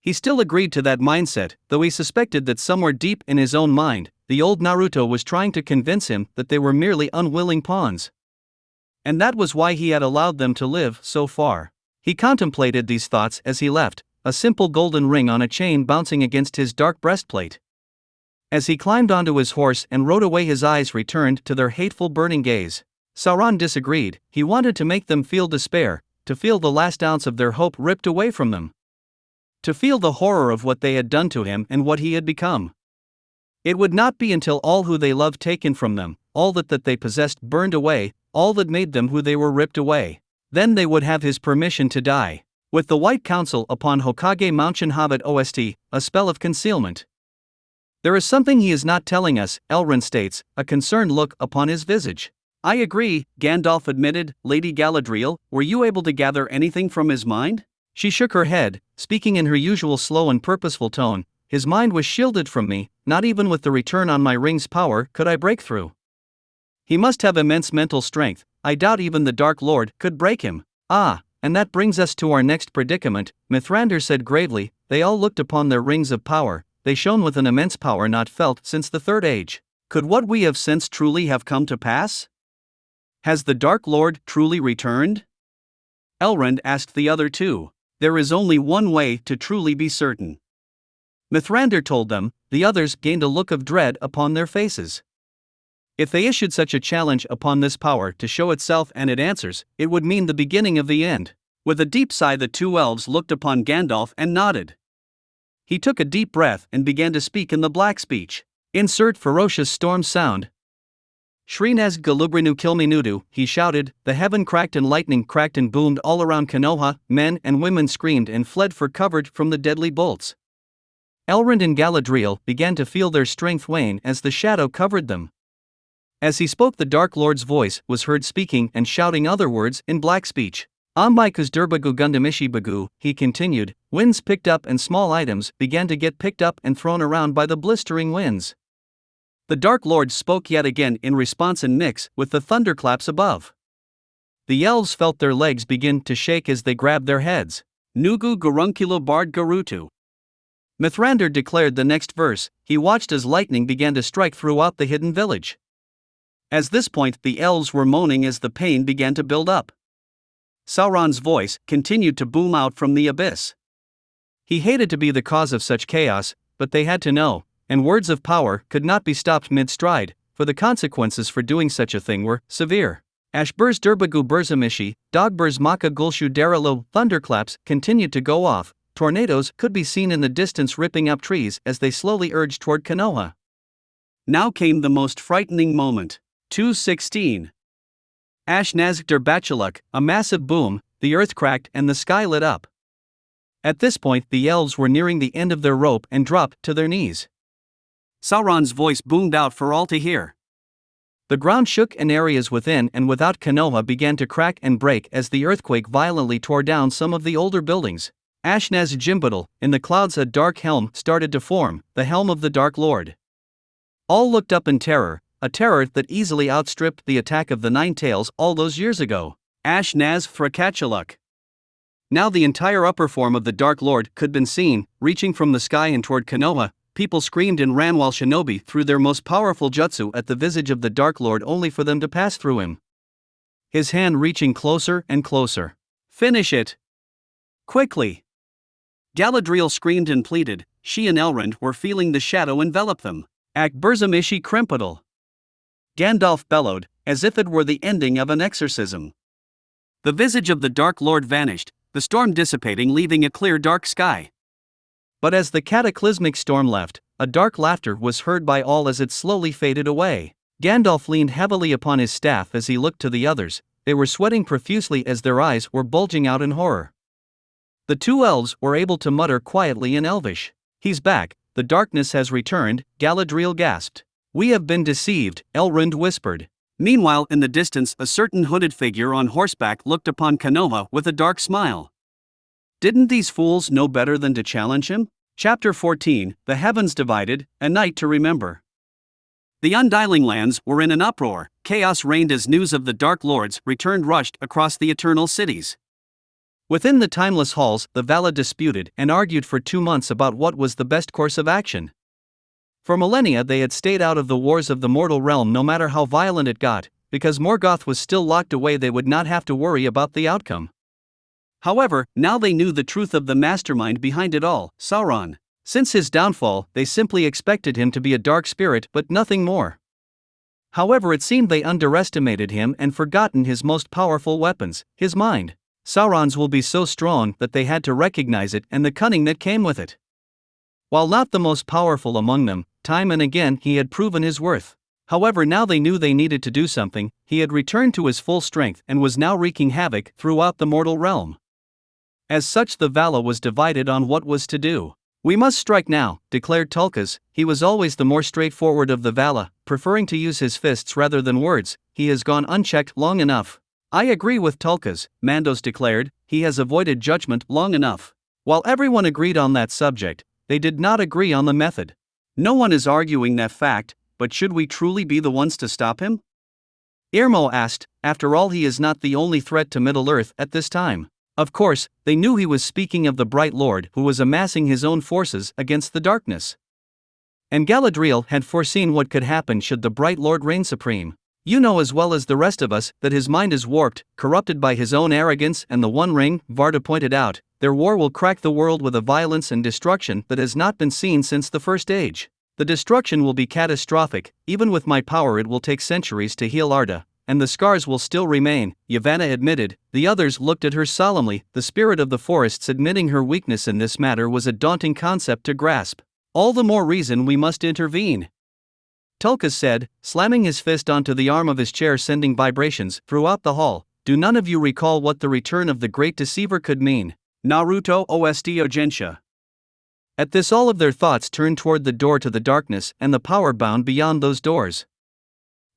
He still agreed to that mindset, though he suspected that somewhere deep in his own mind, the old Naruto was trying to convince him that they were merely unwilling pawns. And that was why he had allowed them to live so far. He contemplated these thoughts as he left, a simple golden ring on a chain bouncing against his dark breastplate. As he climbed onto his horse and rode away, his eyes returned to their hateful burning gaze. Sauron disagreed. He wanted to make them feel despair, to feel the last ounce of their hope ripped away from them. To feel the horror of what they had done to him and what he had become. It would not be until all who they loved taken from them, all that they possessed burned away, all that made them who they were ripped away. Then they would have his permission to die. With the White Council upon Hokage Mountain Hobbit OST, a spell of concealment. There is something he is not telling us, Elrin states, a concerned look upon his visage. I agree, Gandalf admitted. Lady Galadriel, were you able to gather anything from his mind? She shook her head, speaking in her usual slow and purposeful tone. His mind was shielded from me, not even with the return on my ring's power could I break through. He must have immense mental strength. I doubt even the Dark Lord could break him. Ah, and that brings us to our next predicament, Mithrandir said gravely. They all looked upon their rings of power. They shone with an immense power not felt since the Third Age. Could what we have sensed truly have come to pass? Has the Dark Lord truly returned? Elrond asked the other two. There is only one way to truly be certain. Mithrandir told them. The others gained a look of dread upon their faces. If they issued such a challenge upon this power to show itself and its answers, it would mean the beginning of the end. With a deep sigh, the two elves looked upon Gandalf and nodded. He took a deep breath and began to speak in the black speech. Insert ferocious storm sound. Shreenaz Galubrinu Kilminudu, he shouted. The heaven cracked and lightning cracked and boomed all around Konoha. Men and women screamed and fled for cover from the deadly bolts. Elrond and Galadriel began to feel their strength wane as the shadow covered them. As he spoke, the Dark Lord's voice was heard speaking and shouting other words in black speech. Ambaikus Durbagu Gundamishi Bagu, he continued. Winds picked up and small items began to get picked up and thrown around by the blistering winds. The Dark Lord spoke yet again in response and mix with the thunderclaps above. The elves felt their legs begin to shake as they grabbed their heads. Nugu Gurunkilo Bard Garutu. Mithrandir declared the next verse. He watched as lightning began to strike throughout the hidden village. At this point, the elves were moaning as the pain began to build up. Sauron's voice continued to boom out from the abyss. He hated to be the cause of such chaos, but they had to know, and words of power could not be stopped mid-stride, for the consequences for doing such a thing were severe. Ashburs Durbagu Burzamishi, Dogburs Maka Gulshu Daralo, thunderclaps continued to go off. Tornadoes could be seen in the distance ripping up trees as they slowly urged toward Konoha. Now came the most frightening moment. 2:16. Ashnazgdar Bachaluk, a massive boom, the earth cracked and the sky lit up. At this point, the elves were nearing the end of their rope and dropped to their knees. Sauron's voice boomed out for all to hear. The ground shook and areas within and without Konoha began to crack and break as the earthquake violently tore down some of the older buildings. Ashnaz Jimbadal, in the clouds a dark helm started to form, the helm of the Dark Lord. All looked up in terror, a terror that easily outstripped the attack of the Nine Tails all those years ago. Ashnaz Frakachaluk. Now the entire upper form of the Dark Lord could be seen, reaching from the sky and toward Konoha. People screamed and ran while shinobi threw their most powerful jutsu at the visage of the Dark Lord only for them to pass through him. His hand reaching closer and closer. Finish it! Quickly! Galadriel screamed and pleaded. She and Elrond were feeling the shadow envelop them. Akburzamishi Krempadal. Gandalf bellowed, as if it were the ending of an exorcism. The visage of the Dark Lord vanished, the storm dissipating, leaving a clear dark sky. But as the cataclysmic storm left, a dark laughter was heard by all as it slowly faded away. Gandalf leaned heavily upon his staff as he looked to the others. They were sweating profusely as their eyes were bulging out in horror. The two elves were able to mutter quietly in Elvish. He's back, the darkness has returned, Galadriel gasped. We have been deceived, Elrond whispered. Meanwhile, in the distance, a certain hooded figure on horseback looked upon Konoha with a dark smile. Didn't these fools know better than to challenge him? Chapter 14, The Heavens Divided, A Night to Remember. The Undying Lands were in an uproar. Chaos reigned as news of the Dark Lords returned rushed across the Eternal Cities. Within the timeless halls, the Vala disputed and argued for 2 months about what was the best course of action. For millennia they had stayed out of the wars of the mortal realm no matter how violent it got, because Morgoth was still locked away. They would not have to worry about the outcome. However, now they knew the truth of the mastermind behind it all, Sauron. Since his downfall, they simply expected him to be a dark spirit but nothing more. However, it seemed they underestimated him and forgotten his most powerful weapons, his mind. Sauron's will be so strong that they had to recognize it and the cunning that came with it. While not the most powerful among them, time and again he had proven his worth. However, now they knew they needed to do something. He had returned to his full strength and was now wreaking havoc throughout the mortal realm. As such, the Vala was divided on what was to do. We must strike now, declared Tulkas. He was always the more straightforward of the Vala, preferring to use his fists rather than words. He has gone unchecked long enough. I agree with Tulkas, Mandos declared. He has avoided judgment long enough. While everyone agreed on that subject, they did not agree on the method. No one is arguing that fact, but should we truly be the ones to stop him? Irmo asked. After all, he is not the only threat to Middle-earth at this time. Of course, they knew he was speaking of the Bright Lord who was amassing his own forces against the darkness. And Galadriel had foreseen what could happen should the Bright Lord reign supreme. You know as well as the rest of us that his mind is warped, corrupted by his own arrogance and the One Ring, Varda pointed out. Their war will crack the world with a violence and destruction that has not been seen since the First Age. The destruction will be catastrophic. Even with my power it will take centuries to heal Arda, and the scars will still remain, Yavanna admitted. The others looked at her solemnly. The spirit of the forests admitting her weakness in this matter was a daunting concept to grasp. All the more reason we must intervene, Tulkas said, slamming his fist onto the arm of his chair, sending vibrations throughout the hall. Do none of you recall what the return of the Great Deceiver could mean? Naruto Ost Ogensha. At this all of their thoughts turned toward the door to the darkness and the power bound beyond those doors.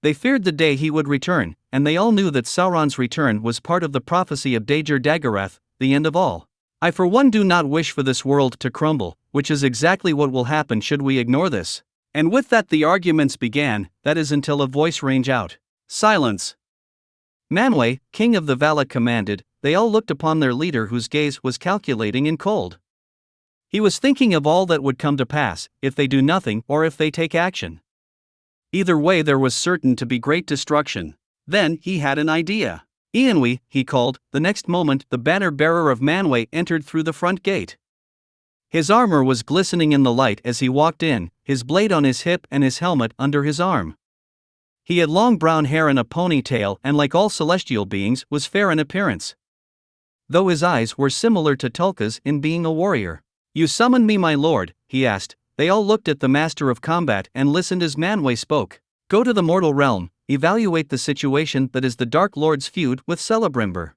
They feared the day he would return, and they all knew that Sauron's return was part of the prophecy of Dajir Dagarath, the end of all. I for one do not wish for this world to crumble, which is exactly what will happen should we ignore this. And with that the arguments began, that is until a voice rang out. Silence! Manwë, king of the Vala, commanded. They all looked upon their leader, whose gaze was calculating and cold. He was thinking of all that would come to pass, if they do nothing or if they take action. Either way there was certain to be great destruction. Then he had an idea. Ianwi, he called. The next moment the banner-bearer of Manwë entered through the front gate. His armor was glistening in the light as he walked in, his blade on his hip and his helmet under his arm. He had long brown hair and a ponytail, and like all celestial beings was fair in appearance, though his eyes were similar to Tulkas in being a warrior. You summoned me, my lord, he asked. They all looked at the master of combat and listened as Manwë spoke. Go to the mortal realm, evaluate the situation that is the Dark Lord's feud with Celebrimbor.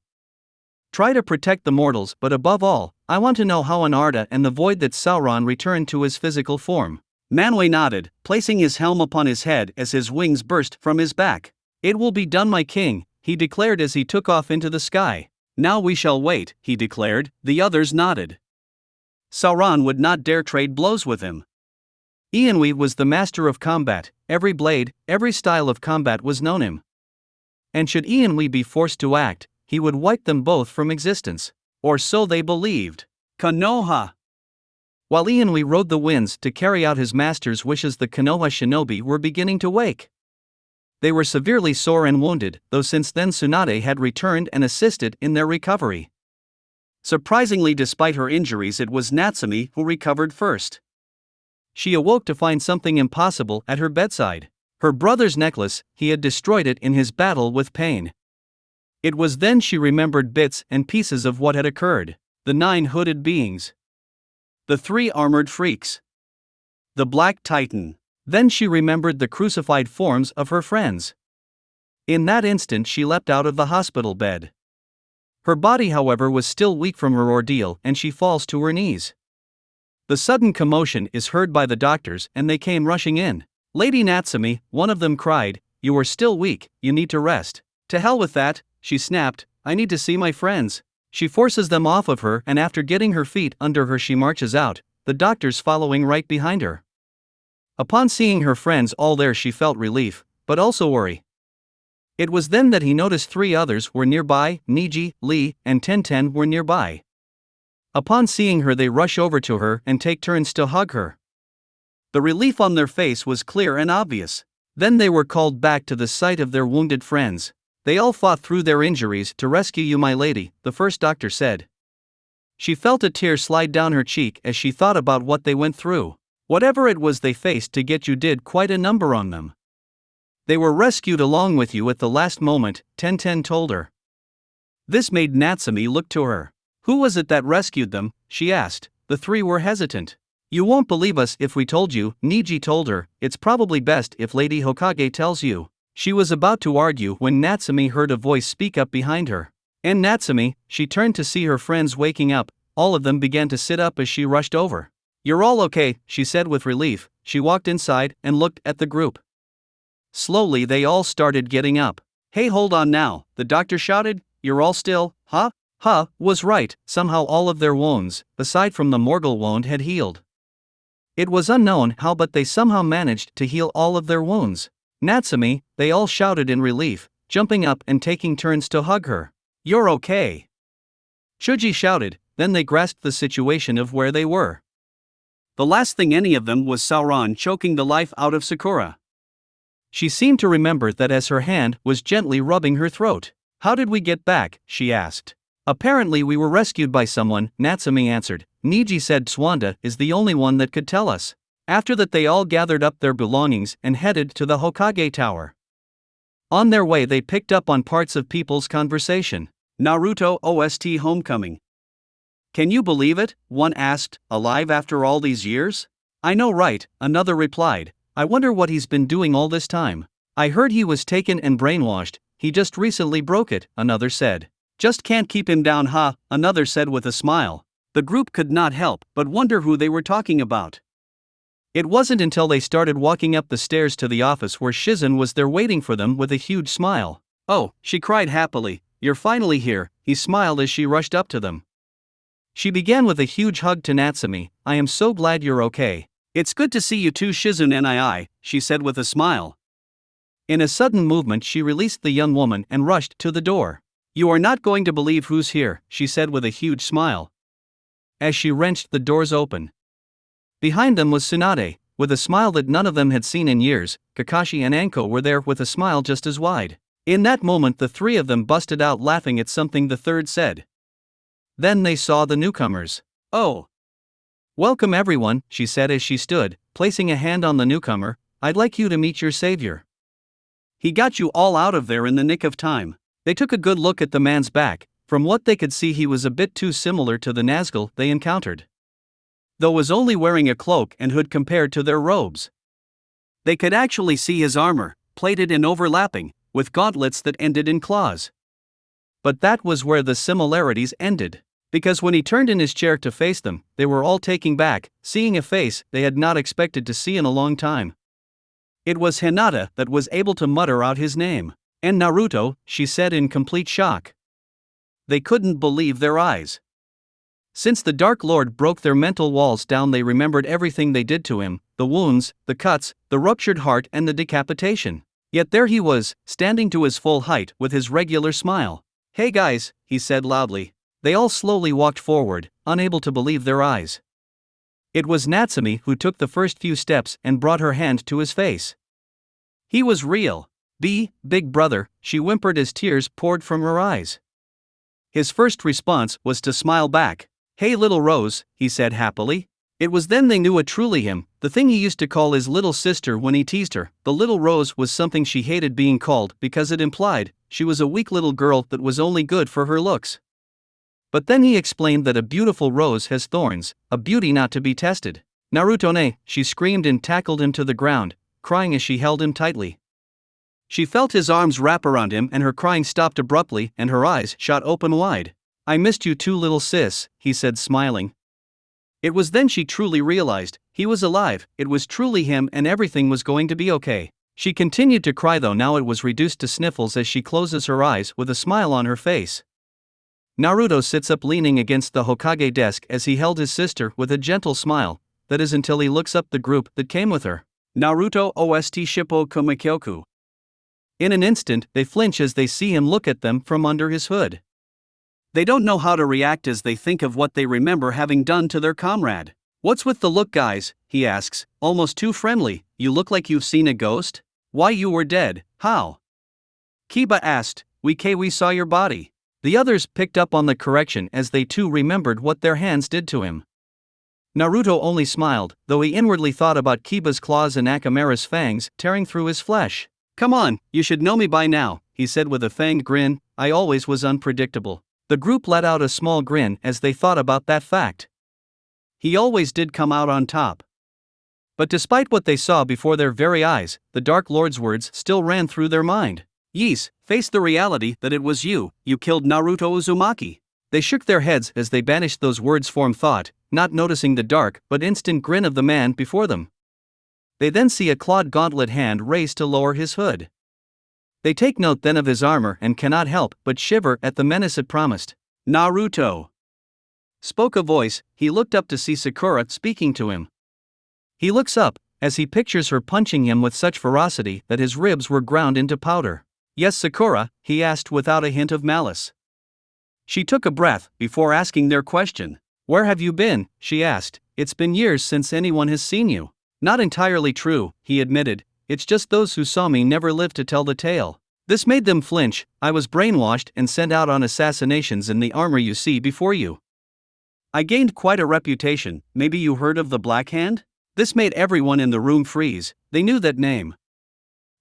Try to protect the mortals, but above all, I want to know how Arda and the void that Sauron returned to his physical form. Manwë nodded, placing his helm upon his head as his wings burst from his back. It will be done, my king, he declared as he took off into the sky. Now we shall wait, he declared. The others nodded. Sauron would not dare trade blows with him. Ianwi was the master of combat. Every blade, every style of combat was known him. And should Ianwi be forced to act, he would wipe them both from existence. Or so they believed. Konoha! While Ianwi rode the winds to carry out his master's wishes, the Konoha shinobi were beginning to wake. They were severely sore and wounded, though since then Tsunade had returned and assisted in their recovery. Surprisingly, despite her injuries, it was Natsumi who recovered first. She awoke to find something impossible at her bedside. Her brother's necklace, he had destroyed it in his battle with pain. It was then she remembered bits and pieces of what had occurred. The 9 hooded beings. The 3 armored freaks. The Black Titan. Then she remembered the crucified forms of her friends. In that instant she leapt out of the hospital bed. Her body, however, was still weak from her ordeal, and she falls to her knees. The sudden commotion is heard by the doctors, and they came rushing in. Lady Natsumi, one of them cried, you are still weak, you need to rest. To hell with that, she snapped, I need to see my friends. She forces them off of her, and after getting her feet under her she marches out, the doctors following right behind her. Upon seeing her friends all there she felt relief, but also worry. It was then that he noticed 3 others were nearby. Niji, Lee, and Tenten were nearby. Upon seeing her they rush over to her and take turns to hug her. The relief on their face was clear and obvious. Then they were called back to the sight of their wounded friends. They all fought through their injuries to rescue you, my lady, the first doctor said. She felt a tear slide down her cheek as she thought about what they went through. Whatever it was they faced to get you did quite a number on them. They were rescued along with you at the last moment, Tenten told her. This made Natsumi look to her. Who was it that rescued them? She asked. The 3 were hesitant. You won't believe us if we told you, Niji told her. It's probably best if Lady Hokage tells you. She was about to argue when Natsumi heard a voice speak up behind her. And Natsumi, she turned to see her friends waking up. All of them began to sit up as she rushed over. You're all okay, she said with relief. She walked inside and looked at the group. Slowly they all started getting up. Hey, hold on now, the doctor shouted. You're all still, huh? Was right, somehow all of their wounds, aside from the Morgul wound, had healed. It was unknown how, but they somehow managed to heal all of their wounds. Natsumi, they all shouted in relief, jumping up and taking turns to hug her. You're okay. Chuji shouted, then they grasped the situation of where they were. The last thing any of them was Sauron choking the life out of Sakura. She seemed to remember that as her hand was gently rubbing her throat. How did we get back? She asked. Apparently we were rescued by someone, Natsumi answered. Niji said Swanda is the only one that could tell us. After that they all gathered up their belongings and headed to the Hokage Tower. On their way they picked up on parts of people's conversation. Naruto OST Homecoming. Can you believe it? One asked, alive after all these years? I know right, another replied. I wonder what he's been doing all this time. I heard he was taken and brainwashed, he just recently broke it, another said. Just can't keep him down, huh? Another said with a smile. The group could not help but wonder who they were talking about. It wasn't until they started walking up the stairs to the office where Shizen was there waiting for them with a huge smile. Oh, she cried happily, you're finally here, he smiled as she rushed up to them. She began with a huge hug to Natsumi. I am so glad you're okay. It's good to see you too, Shizen and she said with a smile. In a sudden movement she released the young woman and rushed to the door. You are not going to believe who's here, she said with a huge smile, as she wrenched the doors open. Behind them was Tsunade, with a smile that none of them had seen in years. Kakashi and Anko were there with a smile just as wide. In that moment the three of them busted out laughing at something the third said. Then they saw the newcomers. Oh! Welcome everyone, she said as she stood, placing a hand on the newcomer. I'd like you to meet your savior. He got you all out of there in the nick of time. They took a good look at the man's back. From what they could see he was a bit too similar to the Nazgul they encountered, though was only wearing a cloak and hood compared to their robes. They could actually see his armor, plated and overlapping, with gauntlets that ended in claws. But that was where the similarities ended, because when he turned in his chair to face them, they were all taken back, seeing a face they had not expected to see in a long time. It was Hinata that was able to mutter out his name. And Naruto, she said in complete shock. They couldn't believe their eyes. Since the Dark Lord broke their mental walls down, they remembered everything they did to him, the wounds, the cuts, the ruptured heart and the decapitation. Yet there he was, standing to his full height with his regular smile. Hey guys, he said loudly. They all slowly walked forward, unable to believe their eyes. It was Natsumi who took the first few steps and brought her hand to his face. He was real. Big brother, she whimpered as tears poured from her eyes. His first response was to smile back. Hey little Rose, he said happily. It was then they knew it truly him, the thing he used to call his little sister when he teased her. The little Rose was something she hated being called because it implied she was a weak little girl that was only good for her looks. But then he explained that a beautiful rose has thorns, a beauty not to be tested. Naruto-ne, she screamed and tackled him to the ground, crying as she held him tightly. She felt his arms wrap around him and her crying stopped abruptly and her eyes shot open wide. I missed you too little sis, he said smiling. It was then she truly realized, he was alive, it was truly him and everything was going to be okay. She continued to cry though now it was reduced to sniffles as she closes her eyes with a smile on her face. Naruto sits up leaning against the Hokage desk as he held his sister with a gentle smile, that is until he looks up the group that came with her. Naruto OST Shippo Kumikyoku. In an instant, they flinch as they see him look at them from under his hood. They don't know how to react as they think of what they remember having done to their comrade. What's with the look guys, he asks, almost too friendly, you look like you've seen a ghost? Why you were dead, how? Kiba asked, we saw your body. The others picked up on the correction as they too remembered what their hands did to him. Naruto only smiled, though he inwardly thought about Kiba's claws and Akamaru's fangs tearing through his flesh. Come on, you should know me by now, he said with a fanged grin, I always was unpredictable. The group let out a small grin as they thought about that fact. He always did come out on top. But despite what they saw before their very eyes, the Dark Lord's words still ran through their mind. Yes, face the reality that it was you killed Naruto Uzumaki. They shook their heads as they banished those words from thought, not noticing the dark but instant grin of the man before them. They then see a clawed gauntlet hand raised to lower his hood. They take note then of his armor and cannot help but shiver at the menace it promised. Naruto! Spoke a voice. He looked up to see Sakura speaking to him. He looks up, as he pictures her punching him with such ferocity that his ribs were ground into powder. Yes Sakura, he asked without a hint of malice. She took a breath before asking their question. Where have you been, she asked, it's been years since anyone has seen you. Not entirely true, he admitted, it's just those who saw me never lived to tell the tale. This made them flinch. I was brainwashed and sent out on assassinations in the armor you see before you. I gained quite a reputation. Maybe you heard of the Black Hand? This made everyone in the room freeze. They knew that name.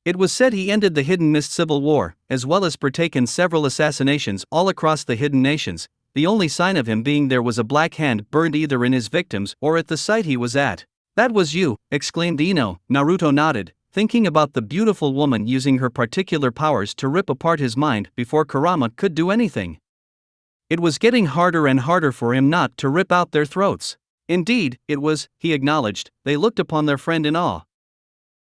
It was said he ended the Hidden Mist Civil War, as well as partaken several assassinations all across the Hidden Nations. The only sign of him being there was a black hand burned either in his victims or at the site he was at. That was you, exclaimed Ino. Naruto nodded, thinking about the beautiful woman using her particular powers to rip apart his mind before Kurama could do anything. It was getting harder and harder for him not to rip out their throats. Indeed, it was, he acknowledged. They looked upon their friend in awe.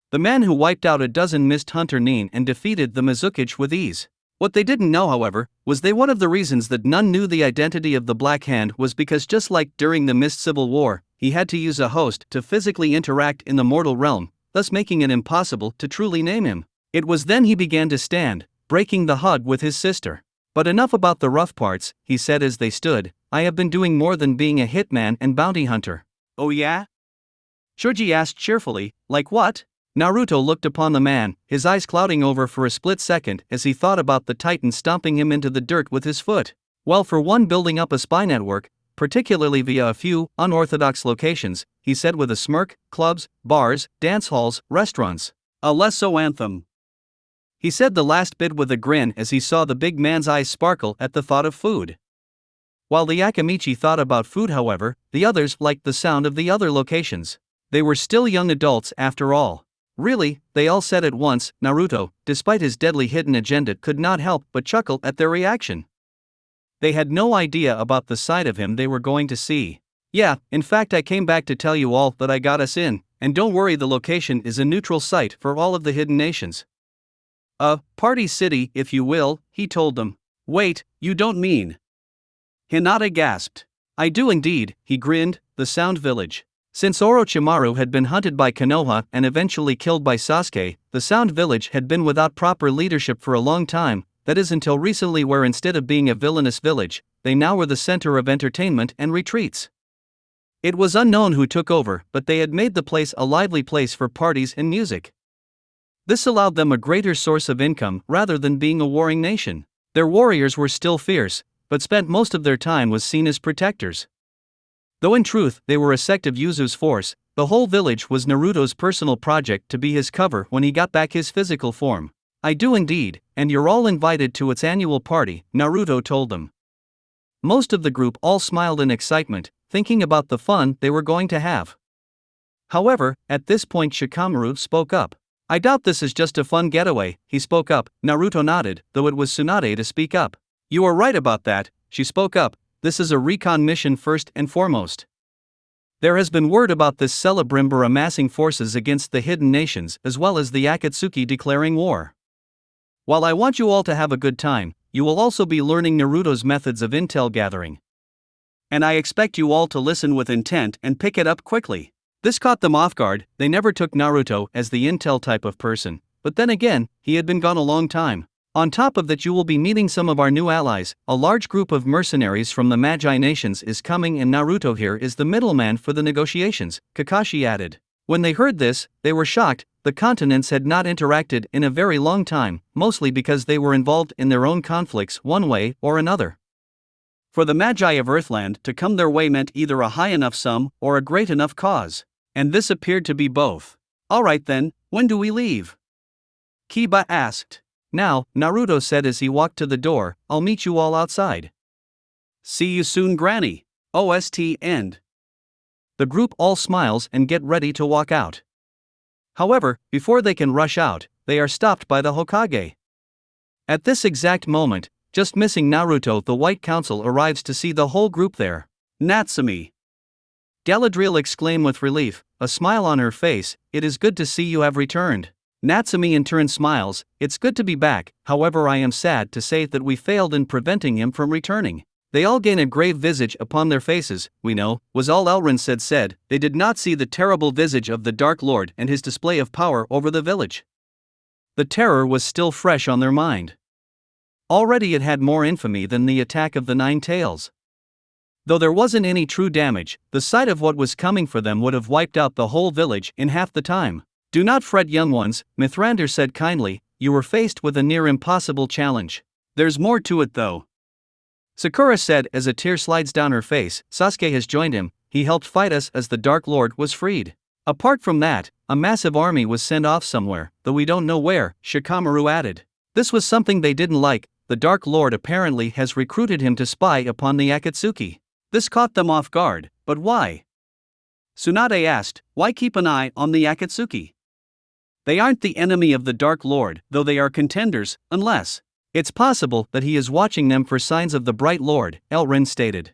The man who wiped out a dozen Mist Hunter Nin and defeated the Mizukage with ease. What they didn't know, however, was that one of the reasons that none knew the identity of the Black Hand was because just like during the Mist Civil War, he had to use a host to physically interact in the mortal realm, thus making it impossible to truly name him. It was then he began to stand, breaking the hug with his sister. But enough about the rough parts, he said as they stood. I have been doing more than being a hitman and bounty hunter. Oh yeah? Shoji asked cheerfully, like what? Naruto looked upon the man, his eyes clouding over for a split second as he thought about the Titan stomping him into the dirt with his foot. Well, for one, building up a spy network, particularly via a few unorthodox locations, he said with a smirk, clubs, bars, dance halls, restaurants. A Lesso anthem. He said the last bit with a grin as he saw the big man's eyes sparkle at the thought of food. While the Akamichi thought about food, however, the others liked the sound of the other locations. They were still young adults after all. Really, they all said at once. Naruto, despite his deadly hidden agenda, could not help but chuckle at their reaction. They had no idea about the side of him they were going to see. Yeah, in fact I came back to tell you all that I got us in, and don't worry, the location is a neutral site for all of the hidden nations. A party city, if you will, he told them. Wait, you don't mean? Hinata gasped. I do indeed, he grinned, the Sound Village. Since Orochimaru had been hunted by Konoha and eventually killed by Sasuke, the Sound Village had been without proper leadership for a long time, that is until recently, where instead of being a villainous village, they now were the center of entertainment and retreats. It was unknown who took over, but they had made the place a lively place for parties and music. This allowed them a greater source of income rather than being a warring nation. Their warriors were still fierce, but spent most of their time was seen as protectors. Though in truth they were a sect of Yuzu's force, the whole village was Naruto's personal project to be his cover when he got back his physical form. I do indeed, and you're all invited to its annual party, Naruto told them. Most of the group all smiled in excitement, thinking about the fun they were going to have. However, at this point Shikamaru spoke up. I doubt this is just a fun getaway, he spoke up. Naruto nodded, though it was Tsunade to speak up. You are right about that, she spoke up. This is a recon mission first and foremost. There has been word about this Celebrimbor amassing forces against the hidden nations as well as the Akatsuki declaring war. While I want you all to have a good time, you will also be learning Naruto's methods of intel gathering. And I expect you all to listen with intent and pick it up quickly. This caught them off guard. They never took Naruto as the intel type of person, but then again, he had been gone a long time. On top of that, you will be meeting some of our new allies. A large group of mercenaries from the Magi nations is coming, and Naruto here is the middleman for the negotiations, Kakashi added. When they heard this, they were shocked. The continents had not interacted in a very long time, mostly because they were involved in their own conflicts one way or another. For the Magi of Earthland to come their way meant either a high enough sum or a great enough cause. And this appeared to be both. Alright then, when do we leave? Kiba asked. Now, Naruto said as he walked to the door, I'll meet you all outside. See you soon, Granny. OST end. The group all smiles and get ready to walk out. However, before they can rush out, they are stopped by the Hokage. At this exact moment, just missing Naruto, the White Council arrives to see the whole group there. Natsumi. Galadriel exclaimed with relief, a smile on her face, it is good to see you have returned. Natsumi in turn smiles, it's good to be back, however I am sad to say that we failed in preventing him from returning. They all gain a grave visage upon their faces, we know, was all Elrond said. They did not see the terrible visage of the Dark Lord and his display of power over the village. The terror was still fresh on their mind. Already it had more infamy than the attack of the Nine Tails. Though there wasn't any true damage, the sight of what was coming for them would have wiped out the whole village in half the time. Do not fret, young ones, Mithrandir said kindly, you were faced with a near impossible challenge. There's more to it though. Sakura said as a tear slides down her face. Sasuke has joined him, he helped fight us as the Dark Lord was freed. Apart from that, a massive army was sent off somewhere, though we don't know where, Shikamaru added. This was something they didn't like, the Dark Lord apparently has recruited him to spy upon the Akatsuki. This caught them off guard, but why? Tsunade asked, why keep an eye on the Akatsuki? They aren't the enemy of the Dark Lord, though they are contenders, unless it's possible that he is watching them for signs of the Bright Lord, Elrin stated.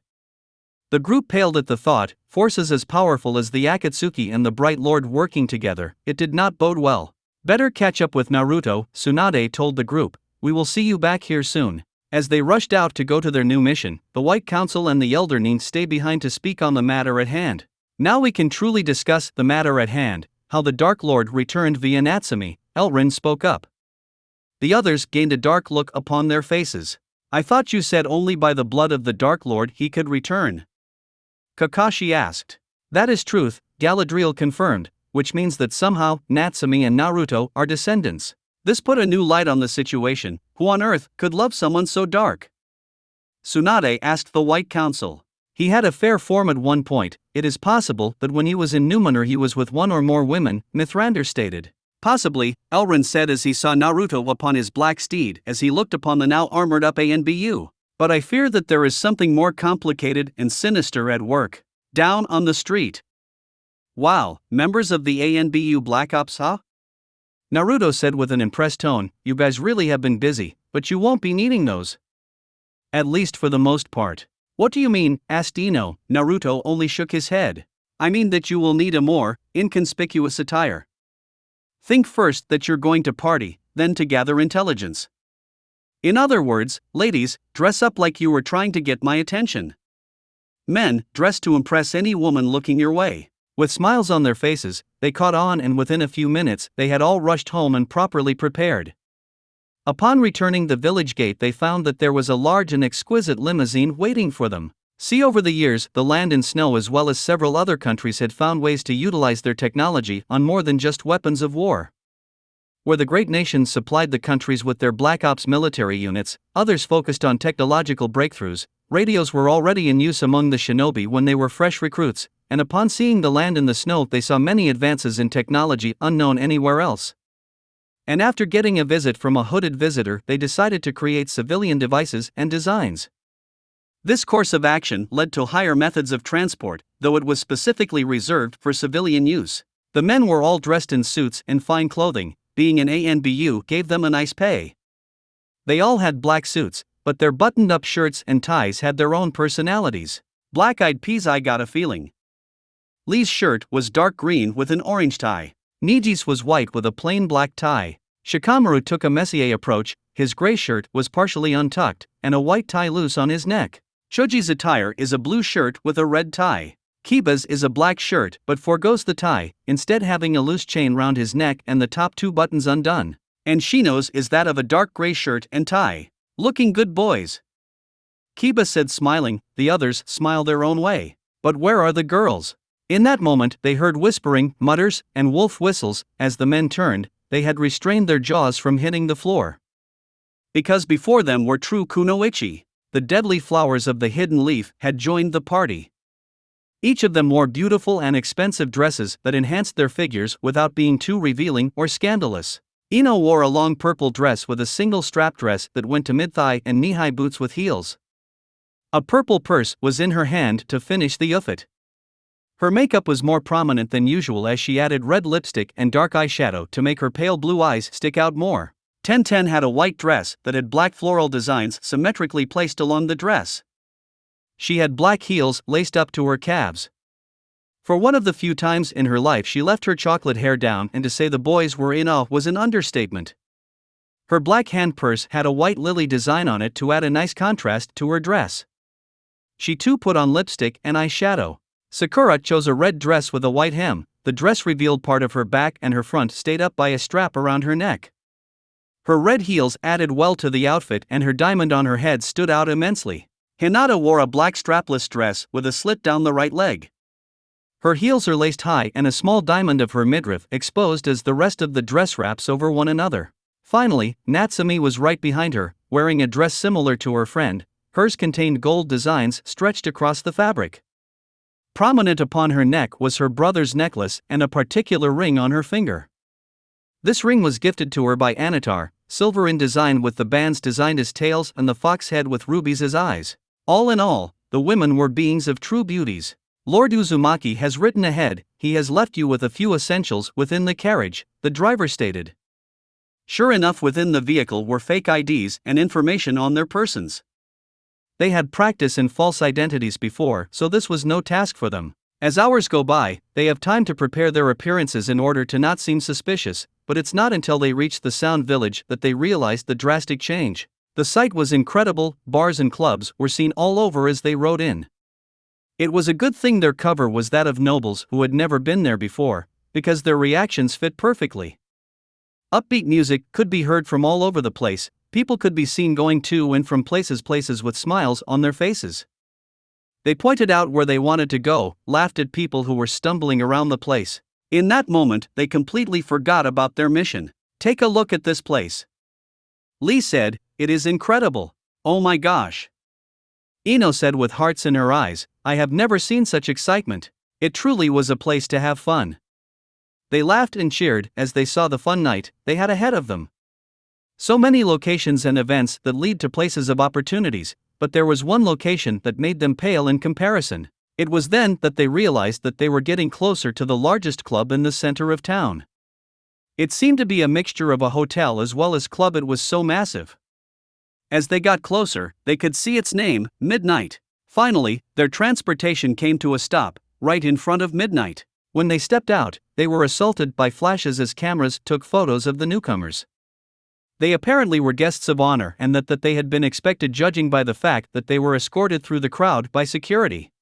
The group paled at the thought, forces as powerful as the Akatsuki and the Bright Lord working together, it did not bode well. Better catch up with Naruto, Tsunade told the group, we will see you back here soon. As they rushed out to go to their new mission, the White Council and the Elder Nin stay behind to speak on the matter at hand. Now we can truly discuss the matter at hand, how the Dark Lord returned via Natsumi, Elrin spoke up. The others gained a dark look upon their faces. I thought you said only by the blood of the Dark Lord he could return. Kakashi asked. That is truth, Galadriel confirmed, which means that somehow Natsumi and Naruto are descendants. This put a new light on the situation. Who on earth could love someone so dark? Tsunade asked the White Council. He had a fair form at one point. It is possible that when he was in Numenor he was with one or more women, Mithrandir stated. Possibly, Elrin said as he saw Naruto upon his black steed as he looked upon the now armored up ANBU. But I fear that there is something more complicated and sinister at work. Down on the street. Wow, members of the ANBU Black Ops, huh? Naruto said with an impressed tone, you guys really have been busy, but you won't be needing those. At least for the most part. What do you mean? Asked Ino. Naruto only shook his head. I mean that you will need a more inconspicuous attire. Think first that you're going to party, then to gather intelligence. In other words, ladies, dress up like you were trying to get my attention. Men, dress to impress any woman looking your way. With smiles on their faces, they caught on and within a few minutes they had all rushed home and properly prepared. Upon returning the village gate they found that there was a large and exquisite limousine waiting for them. See, over the years, the land and snow as well as several other countries had found ways to utilize their technology on more than just weapons of war. Where the great nations supplied the countries with their Black Ops military units, others focused on technological breakthroughs. Radios were already in use among the shinobi when they were fresh recruits, and upon seeing the land and the snow they saw many advances in technology unknown anywhere else. And after getting a visit from a hooded visitor they decided to create civilian devices and designs. This course of action led to higher methods of transport, though it was specifically reserved for civilian use. The men were all dressed in suits and fine clothing, being an ANBU gave them a nice pay. They all had black suits, but their buttoned-up shirts and ties had their own personalities. Black-Eyed Peas, I got a feeling. Lee's shirt was dark green with an orange tie. Niji's was white with a plain black tie. Shikamaru took a Messier approach, his gray shirt was partially untucked, and a white tie loose on his neck. Choji's attire is a blue shirt with a red tie. Kiba's is a black shirt but forgoes the tie, instead having a loose chain round his neck and the top two buttons undone. And Shino's is that of a dark gray shirt and tie. Looking good, boys. Kiba said, smiling. The others smile their own way. But where are the girls? In that moment they heard whispering, mutters, and wolf whistles. As the men turned, they had restrained their jaws from hitting the floor. Because before them were true kunoichi. The deadly flowers of the hidden leaf had joined the party. Each of them wore beautiful and expensive dresses that enhanced their figures without being too revealing or scandalous. Ino wore a long purple dress with a single strap dress that went to mid-thigh and knee-high boots with heels. A purple purse was in her hand to finish the outfit. Her makeup was more prominent than usual as she added red lipstick and dark eyeshadow to make her pale blue eyes stick out more. Tenten had a white dress that had black floral designs symmetrically placed along the dress. She had black heels laced up to her calves. For one of the few times in her life she left her chocolate hair down, and to say the boys were in awe was an understatement. Her black hand purse had a white lily design on it to add a nice contrast to her dress. She too put on lipstick and eyeshadow. Sakura chose a red dress with a white hem. The dress revealed part of her back and her front stayed up by a strap around her neck. Her red heels added well to the outfit and her diamond on her head stood out immensely. Hinata wore a black strapless dress with a slit down the right leg. Her heels are laced high and a small diamond of her midriff exposed as the rest of the dress wraps over one another. Finally, Natsumi was right behind her, wearing a dress similar to her friend. Hers contained gold designs stretched across the fabric. Prominent upon her neck was her brother's necklace and a particular ring on her finger. This ring was gifted to her by Anatar, silver in design with the bands designed as tails and the fox head with rubies as eyes. All in all, the women were beings of true beauties. Lord Uzumaki has ridden ahead, he has left you with a few essentials within the carriage, the driver stated. Sure enough, within the vehicle were fake IDs and information on their persons. They had practice in false identities before, so this was no task for them. As hours go by, they have time to prepare their appearances in order to not seem suspicious, but it's not until they reach the Sound Village that they realize the drastic change. The sight was incredible, bars and clubs were seen all over as they rode in. It was a good thing their cover was that of nobles who had never been there before, because their reactions fit perfectly. Upbeat music could be heard from all over the place, people could be seen going to and from places with smiles on their faces. They pointed out where they wanted to go, laughed at people who were stumbling around the place. In that moment, they completely forgot about their mission. Take a look at this place. Lee said, "It is incredible. Oh my gosh." Ino said with hearts in her eyes, "I have never seen such excitement. It truly was a place to have fun." They laughed and cheered as they saw the fun night they had ahead of them. So many locations and events that lead to places of opportunities, but there was one location that made them pale in comparison. It was then that they realized that they were getting closer to the largest club in the center of town. It seemed to be a mixture of a hotel as well as club, it was so massive. As they got closer, they could see its name, Midnight. Finally, their transportation came to a stop, right in front of Midnight. When they stepped out, they were assaulted by flashes as cameras took photos of the newcomers. They apparently were guests of honor and that they had been expected, judging by the fact that they were escorted through the crowd by security.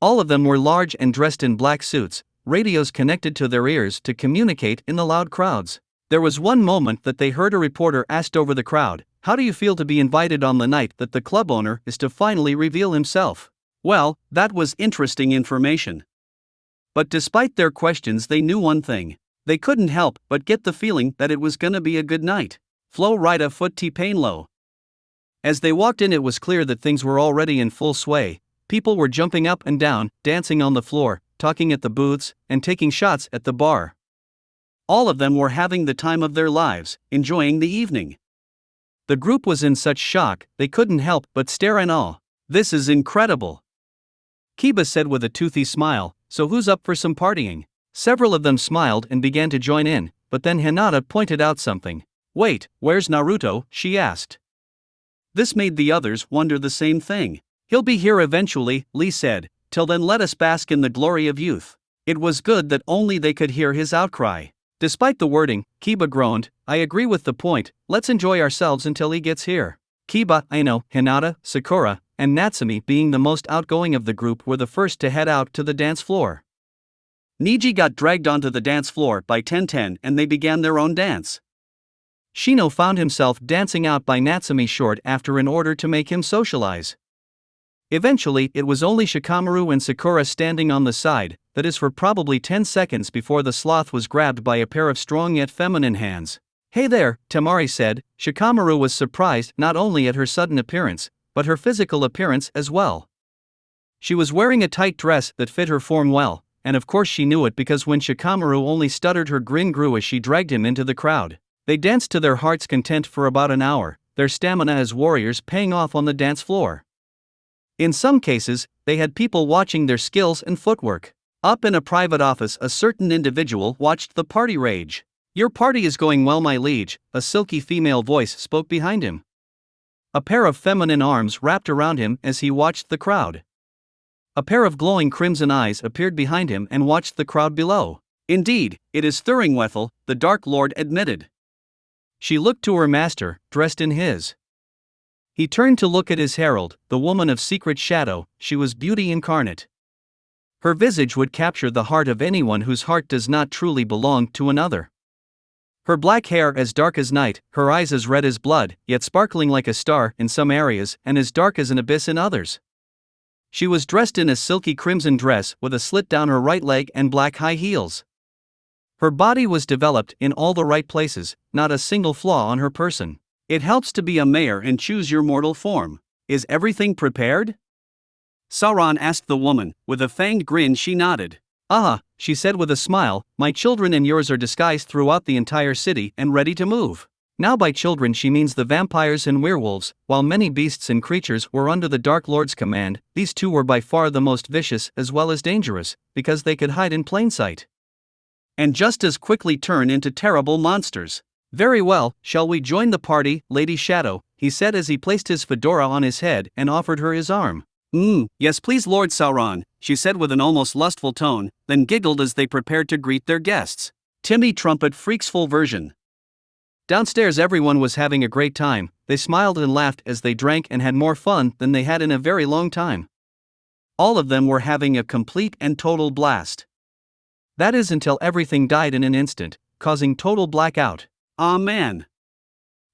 All of them were large and dressed in black suits, radios connected to their ears to communicate in the loud crowds. There was one moment that they heard a reporter asked over the crowd, "How do you feel to be invited on the night that the club owner is to finally reveal himself?" Well, that was interesting information. But despite their questions, they knew one thing. They couldn't help but get the feeling that it was gonna be a good night. Flow right a foot T-Pain low. As they walked in, it was clear that things were already in full sway. People were jumping up and down, dancing on the floor, talking at the booths, and taking shots at the bar. All of them were having the time of their lives, enjoying the evening. The group was in such shock, they couldn't help but stare in awe. "This is incredible," Kiba said with a toothy smile. "So who's up for some partying?" Several of them smiled and began to join in, but then Hinata pointed out something. "Wait, where's Naruto?" she asked. This made the others wonder the same thing. "He'll be here eventually," Lee said. "Till then, let us bask in the glory of youth." It was good that only they could hear his outcry. Despite the wording, Kiba groaned, "I agree with the point, let's enjoy ourselves until he gets here." Kiba, Ino, Hinata, Sakura, and Natsumi, being the most outgoing of the group, were the first to head out to the dance floor. Niji got dragged onto the dance floor by Tenten and they began their own dance. Shino found himself dancing out by Natsumi short after in order to make him socialize. Eventually, it was only Shikamaru and Sakura standing on the side, that is for probably 10 seconds before the sloth was grabbed by a pair of strong yet feminine hands. "Hey there," Tamari said. Shikamaru was surprised not only at her sudden appearance, but her physical appearance as well. She was wearing a tight dress that fit her form well, and of course she knew it because when Shikamaru only stuttered, her grin grew as she dragged him into the crowd. They danced to their heart's content for about an hour, their stamina as warriors paying off on the dance floor. In some cases, they had people watching their skills and footwork. Up in a private office, a certain individual watched the party rage. "Your party is going well, my liege," a silky female voice spoke behind him. A pair of feminine arms wrapped around him as he watched the crowd. A pair of glowing crimson eyes appeared behind him and watched the crowd below. "Indeed, it is Thuringwethel," the Dark Lord admitted. She looked to her master, dressed in his. He turned to look at his herald, the woman of secret shadow. She was beauty incarnate. Her visage would capture the heart of anyone whose heart does not truly belong to another. Her black hair as dark as night, her eyes as red as blood, yet sparkling like a star in some areas and as dark as an abyss in others. She was dressed in a silky crimson dress with a slit down her right leg and black high heels. Her body was developed in all the right places, not a single flaw on her person. It helps to be a mayor and choose your mortal form. Is everything prepared? Sauron asked the woman. With a fanged grin she nodded. Ah, she said with a smile, my children and yours are disguised throughout the entire city and ready to move. Now by children she means the vampires and werewolves. While many beasts and creatures were under the Dark Lord's command, these two were by far the most vicious as well as dangerous, because they could hide in plain sight and just as quickly turn into terrible monsters. Very well, shall we join the party, Lady Shadow? He said as he placed his fedora on his head and offered her his arm. Yes please Lord Sauron, she said with an almost lustful tone, then giggled as they prepared to greet their guests. Timmy Trumpet Freaks full version. Downstairs everyone was having a great time. They smiled and laughed as they drank and had more fun than they had in a very long time. All of them were having a complete and total blast. That is until everything died in an instant, causing total blackout. Ah man.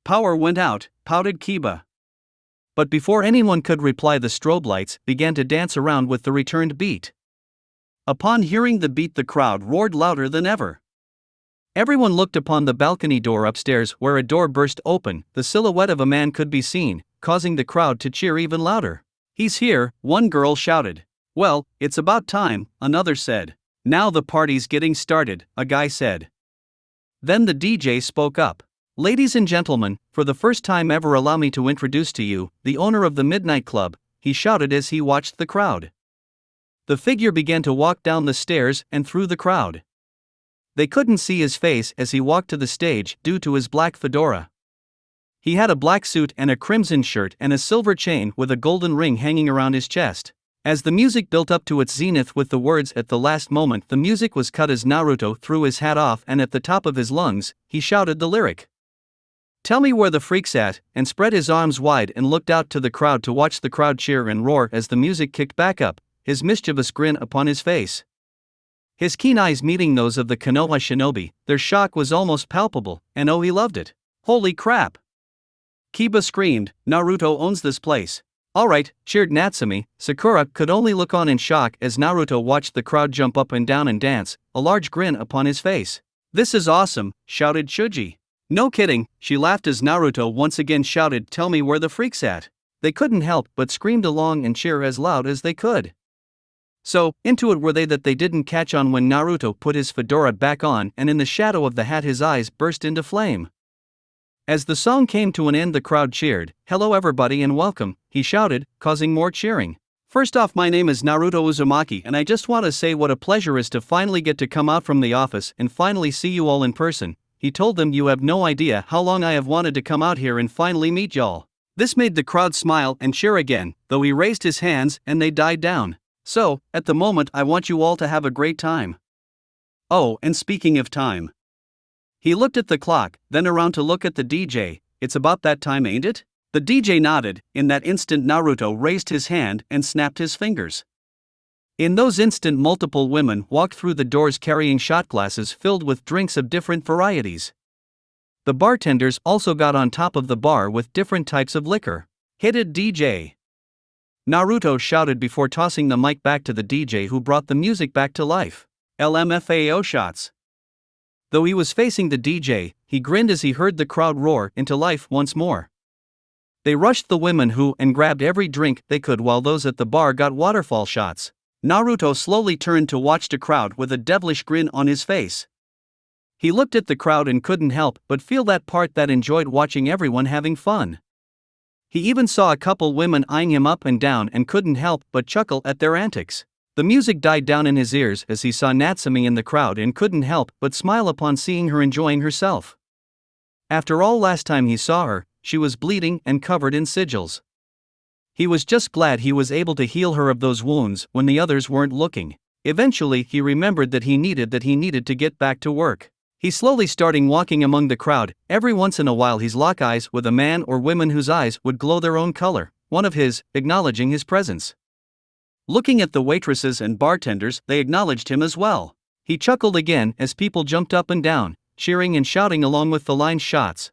Power went out, pouted Kiba. But before anyone could reply the strobe lights began to dance around with the returned beat. Upon hearing the beat the crowd roared louder than ever. Everyone looked upon the balcony door upstairs where a door burst open. The silhouette of a man could be seen, causing the crowd to cheer even louder. He's here, one girl shouted. Well, it's about time, another said. Now the party's getting started, a guy said. Then the DJ spoke up. Ladies and gentlemen, for the first time ever allow me to introduce to you, the owner of the Midnight Club, he shouted as he watched the crowd. The figure began to walk down the stairs and through the crowd. They couldn't see his face as he walked to the stage due to his black fedora. He had a black suit and a crimson shirt and a silver chain with a golden ring hanging around his chest. As the music built up to its zenith with the words at the last moment, the music was cut as Naruto threw his hat off and at the top of his lungs, he shouted the lyric. Tell me where the freak's at, and spread his arms wide and looked out to the crowd to watch the crowd cheer and roar as the music kicked back up, his mischievous grin upon his face. His keen eyes meeting those of the Konoha shinobi, their shock was almost palpable, and oh he loved it. Holy crap! Kiba screamed, Naruto owns this place. Alright, cheered Natsumi. Sakura could only look on in shock as Naruto watched the crowd jump up and down and dance, a large grin upon his face. This is awesome, shouted Shuji. No kidding, she laughed as Naruto once again shouted, tell me where the freak's at. They couldn't help but screamed along and cheer as loud as they could. So, into it were they that they didn't catch on when Naruto put his fedora back on and in the shadow of the hat his eyes burst into flame. As the song came to an end the crowd cheered, hello everybody and welcome, he shouted, causing more cheering. First off, my name is Naruto Uzumaki and I just want to say what a pleasure is to finally get to come out from the office and finally see you all in person. He told them you have no idea how long I have wanted to come out here and finally meet y'all. This made the crowd smile and cheer again, though he raised his hands and they died down. So, at the moment I want you all to have a great time. Oh, and speaking of time. He looked at the clock, then around to look at the DJ. It's about that time, ain't it? The DJ nodded. In that instant Naruto raised his hand and snapped his fingers. In those instant multiple women walked through the doors carrying shot glasses filled with drinks of different varieties. The bartenders also got on top of the bar with different types of liquor. Hit it DJ! Naruto shouted before tossing the mic back to the DJ who brought the music back to life. LMFAO shots. Though he was facing the DJ, he grinned as he heard the crowd roar into life once more. They rushed the women who and grabbed every drink they could while those at the bar got waterfall shots. Naruto slowly turned to watch the crowd with a devilish grin on his face. He looked at the crowd and couldn't help but feel that part that enjoyed watching everyone having fun. He even saw a couple women eyeing him up and down and couldn't help but chuckle at their antics. The music died down in his ears as he saw Natsumi in the crowd and couldn't help but smile upon seeing her enjoying herself. After all, last time he saw her, she was bleeding and covered in sigils. He was just glad he was able to heal her of those wounds when the others weren't looking. Eventually he remembered that he needed to get back to work. He slowly starting walking among the crowd. Every once in a while he's lock eyes with a man or women whose eyes would glow their own color, one of his, acknowledging his presence. Looking at the waitresses and bartenders, they acknowledged him as well. He chuckled again as people jumped up and down, cheering and shouting along with the line shots.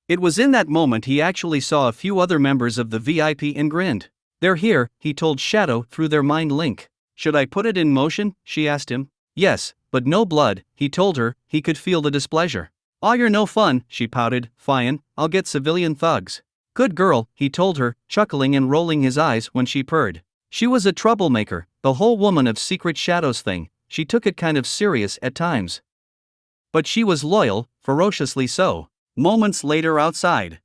It was in that moment he actually saw a few other members of the VIP and grinned. They're here, he told Shadow through their mind link. Should I put it in motion? She asked him. Yes, but no blood, he told her. He could feel the displeasure. "Aw, you're no fun," she pouted. "Fine, I'll get civilian thugs." "Good girl," he told her, chuckling and rolling his eyes when she purred. She was a troublemaker, the whole woman of secret shadows thing. She took it kind of serious at times. But she was loyal, ferociously so. Moments later outside.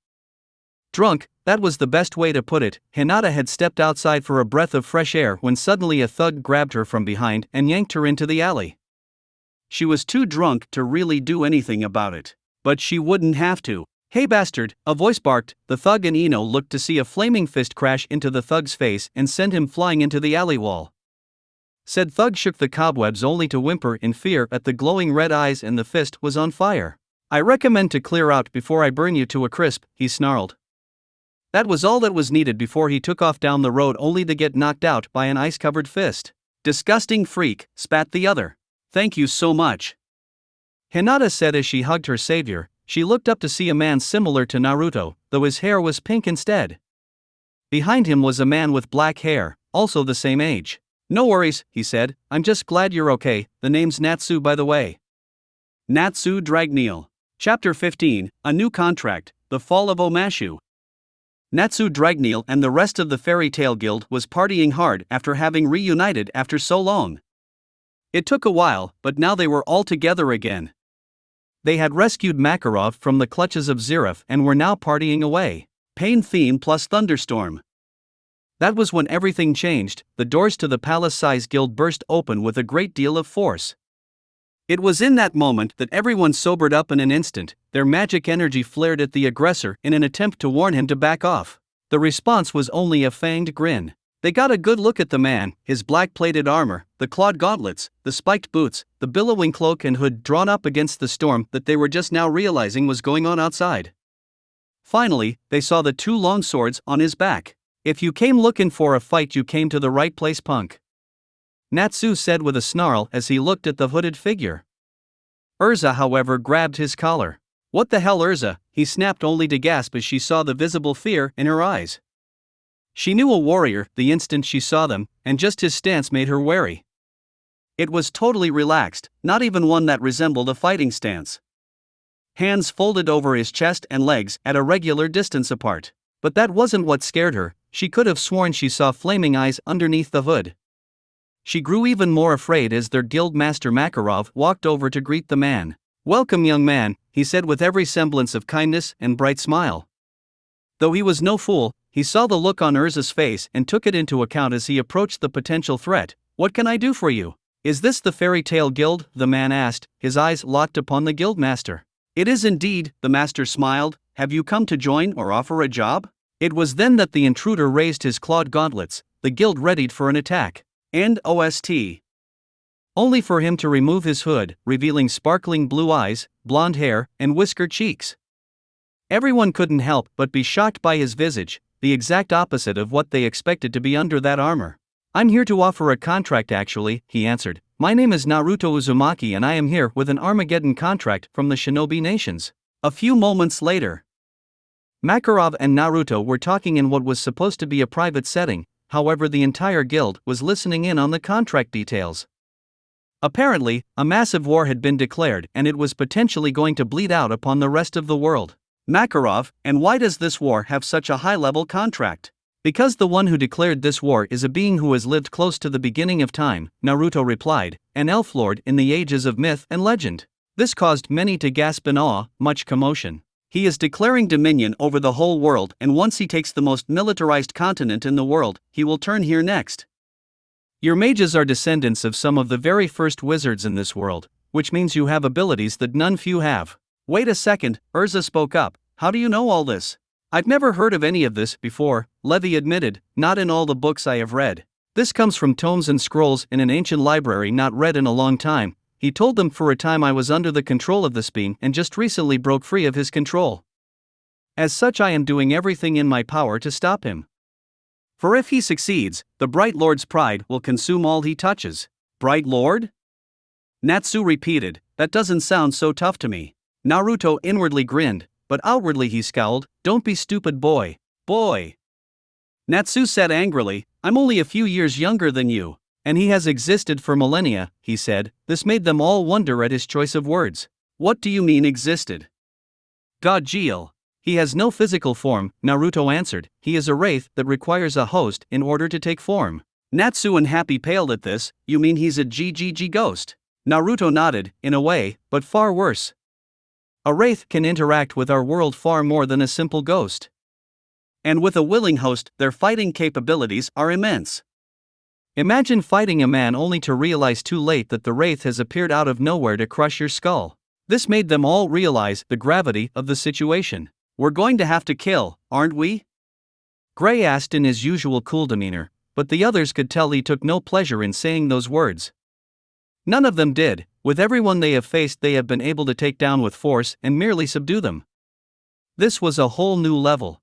Drunk, that was the best way to put it. Hinata had stepped outside for a breath of fresh air when suddenly a thug grabbed her from behind and yanked her into the alley. She was too drunk to really do anything about it. But she wouldn't have to. "Hey bastard," a voice barked. The thug and Ino looked to see a flaming fist crash into the thug's face and send him flying into the alley wall. Said thug shook the cobwebs only to whimper in fear at the glowing red eyes and the fist was on fire. "I recommend to clear out before I burn you to a crisp," he snarled. That was all that was needed before he took off down the road only to get knocked out by an ice-covered fist. "Disgusting freak," spat the other. "Thank you so much," Hinata said as she hugged her savior. She looked up to see a man similar to Naruto, though his hair was pink instead. Behind him was a man with black hair, also the same age. "No worries," he said, "I'm just glad you're okay. The name's Natsu, by the way." Natsu Dragneel. Chapter 15, A New Contract, The Fall of Omashu. Natsu Dragneel and the rest of the Fairy Tail Guild was partying hard after having reunited after so long. It took a while, but now they were all together again. They had rescued Makarov from the clutches of Zeref and were now partying away. Pain theme plus thunderstorm. That was when everything changed. The doors to the palace-size guild burst open with a great deal of force. It was in that moment that everyone sobered up in an instant. Their magic energy flared at the aggressor in an attempt to warn him to back off. The response was only a fanged grin. They got a good look at the man, his black-plated armor, the clawed gauntlets, the spiked boots, the billowing cloak and hood drawn up against the storm that they were just now realizing was going on outside. Finally, they saw the two long swords on his back. "If you came looking for a fight, you came to the right place, punk," Natsu said with a snarl as he looked at the hooded figure. Urza, however, grabbed his collar. "What the hell, Urza?" he snapped only to gasp as she saw the visible fear in her eyes. She knew a warrior the instant she saw them, and just his stance made her wary. It was totally relaxed, not even one that resembled a fighting stance. Hands folded over his chest and legs at a regular distance apart. But that wasn't what scared her. She could have sworn she saw flaming eyes underneath the hood. She grew even more afraid as their guild master Makarov walked over to greet the man. "Welcome, young man," he said with every semblance of kindness and bright smile. Though he was no fool, he saw the look on Urza's face and took it into account as he approached the potential threat. "What can I do for you?" "Is this the Fairy Tail Guild?" the man asked, his eyes locked upon the guildmaster. "It is indeed," the master smiled. "Have you come to join or offer a job?" It was then that the intruder raised his clawed gauntlets, the guild readied for an attack. And OST. Only for him to remove his hood, revealing sparkling blue eyes, blonde hair, and whiskered cheeks. Everyone couldn't help but be shocked by his visage, the exact opposite of what they expected to be under that armor. "I'm here to offer a contract actually," he answered. "My name is Naruto Uzumaki and I am here with an Armageddon contract from the Shinobi Nations." A few moments later, Makarov and Naruto were talking in what was supposed to be a private setting, however the entire guild was listening in on the contract details. Apparently, a massive war had been declared and it was potentially going to bleed out upon the rest of the world. "Makarov, and why does this war have such a high-level contract?" "Because the one who declared this war is a being who has lived close to the beginning of time," Naruto replied, "an elf lord in the ages of myth and legend." This caused many to gasp in awe, much commotion. "He is declaring dominion over the whole world, and once he takes the most militarized continent in the world, he will turn here next. Your mages are descendants of some of the very first wizards in this world, which means you have abilities that none few have." "Wait a second," Urza spoke up. "How do you know all this?" "I've never heard of any of this before," Levi admitted, "not in all the books I have read. This comes from tomes and scrolls in an ancient library not read in a long time." He told them, "For a time I was under the control of this being and just recently broke free of his control. As such I am doing everything in my power to stop him. For if he succeeds, the Bright Lord's pride will consume all he touches." "Bright Lord?" Natsu repeated. "That doesn't sound so tough to me." Naruto inwardly grinned, but outwardly he scowled. "Don't be stupid, boy." "Boy," Natsu said angrily, "I'm only a few years younger than you. And he has existed for millennia, he said. This made them all wonder at his choice of words. What do you mean existed? God Gil. He has no physical form, Naruto answered. He is a wraith that requires a host in order to take form. Natsu and Happy paled at this. You mean he's a GGG ghost? Naruto nodded, in a way, but far worse. A wraith can interact with our world far more than a simple ghost. And with a willing host, their fighting capabilities are immense. Imagine fighting a man only to realize too late that the wraith has appeared out of nowhere to crush your skull. This made them all realize the gravity of the situation. We're going to have to kill, aren't we? Gray asked in his usual cool demeanor, but the others could tell he took no pleasure in saying those words. None of them did. With everyone they have faced, they have been able to take down with force and merely subdue them. This was a whole new level.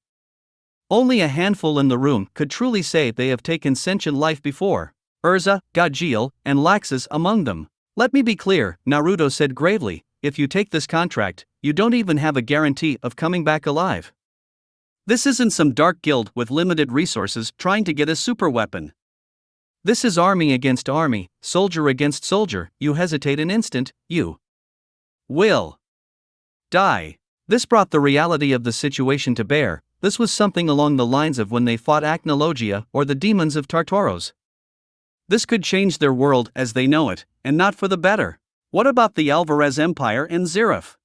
Only a handful in the room could truly say they have taken sentient life before. Urza, Gajeel, and Laxus among them. Let me be clear, Naruto said gravely, if you take this contract, you don't even have a guarantee of coming back alive. This isn't some dark guild with limited resources trying to get a super weapon. This is army against army, soldier against soldier. You hesitate an instant, you will die. This brought the reality of the situation to bear. This was something along the lines of when they fought Acnologia or the demons of Tartaros. This could change their world as they know it, and not for the better. What about the Alvarez Empire and Zirif?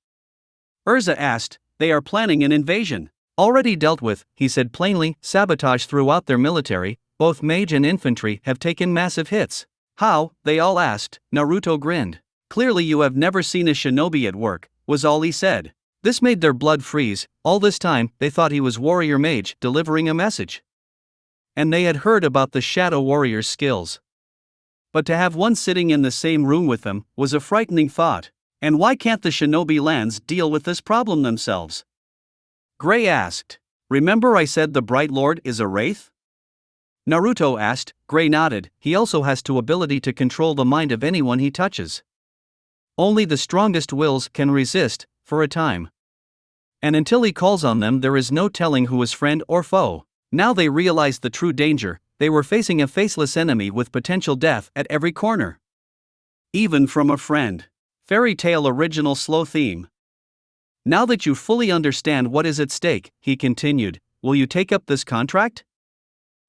Urza asked. They are planning an invasion. Already dealt with, he said plainly. Sabotage throughout their military. Both mage and infantry have taken massive hits. How? They all asked. Naruto grinned. Clearly you have never seen a shinobi at work, was all he said. This made their blood freeze. All this time, they thought he was warrior mage delivering a message. And they had heard about the shadow warrior's skills. But to have one sitting in the same room with them was a frightening thought. And why can't the shinobi lands deal with this problem themselves? Gray asked. Remember I said the Bright Lord is a wraith? Naruto asked. Gray nodded. He also has the ability to control the mind of anyone he touches. Only the strongest wills can resist, for a time. And until he calls on them, there is no telling who is friend or foe. Now they realized the true danger. They were facing a faceless enemy with potential death at every corner. Even from a friend. Fairy tale original slow theme. Now that you fully understand what is at stake, he continued, will you take up this contract?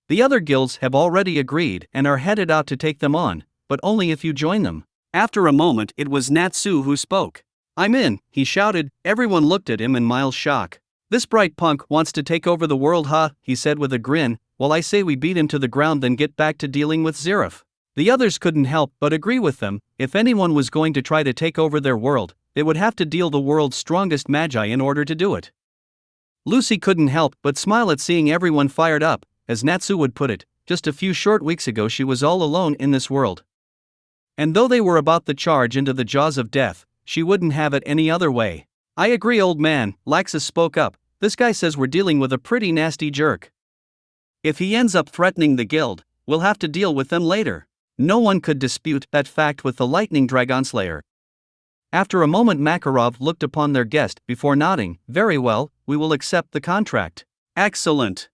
The other guilds have already agreed and are headed out to take them on, but only if you join them. After a moment, it was Natsu who spoke. I'm in, he shouted. Everyone looked at him in mild shock. This bright punk wants to take over the world, huh? He said with a grin. Well, I say we beat him to the ground, then get back to dealing with Zirif. The others couldn't help but agree with them. If anyone was going to try to take over their world, they would have to deal the world's strongest magi in order to do it. Lucy couldn't help but smile at seeing everyone fired up. As Natsu would put it, just a few short weeks ago she was all alone in this world. And though they were about to charge into the jaws of death, she wouldn't have it any other way. I agree, old man, Laxus spoke up. This guy says we're dealing with a pretty nasty jerk. If he ends up threatening the guild, we'll have to deal with them later. No one could dispute that fact with the Lightning Dragon Slayer. After a moment, Makarov looked upon their guest before nodding. Very well, we will accept the contract. Excellent.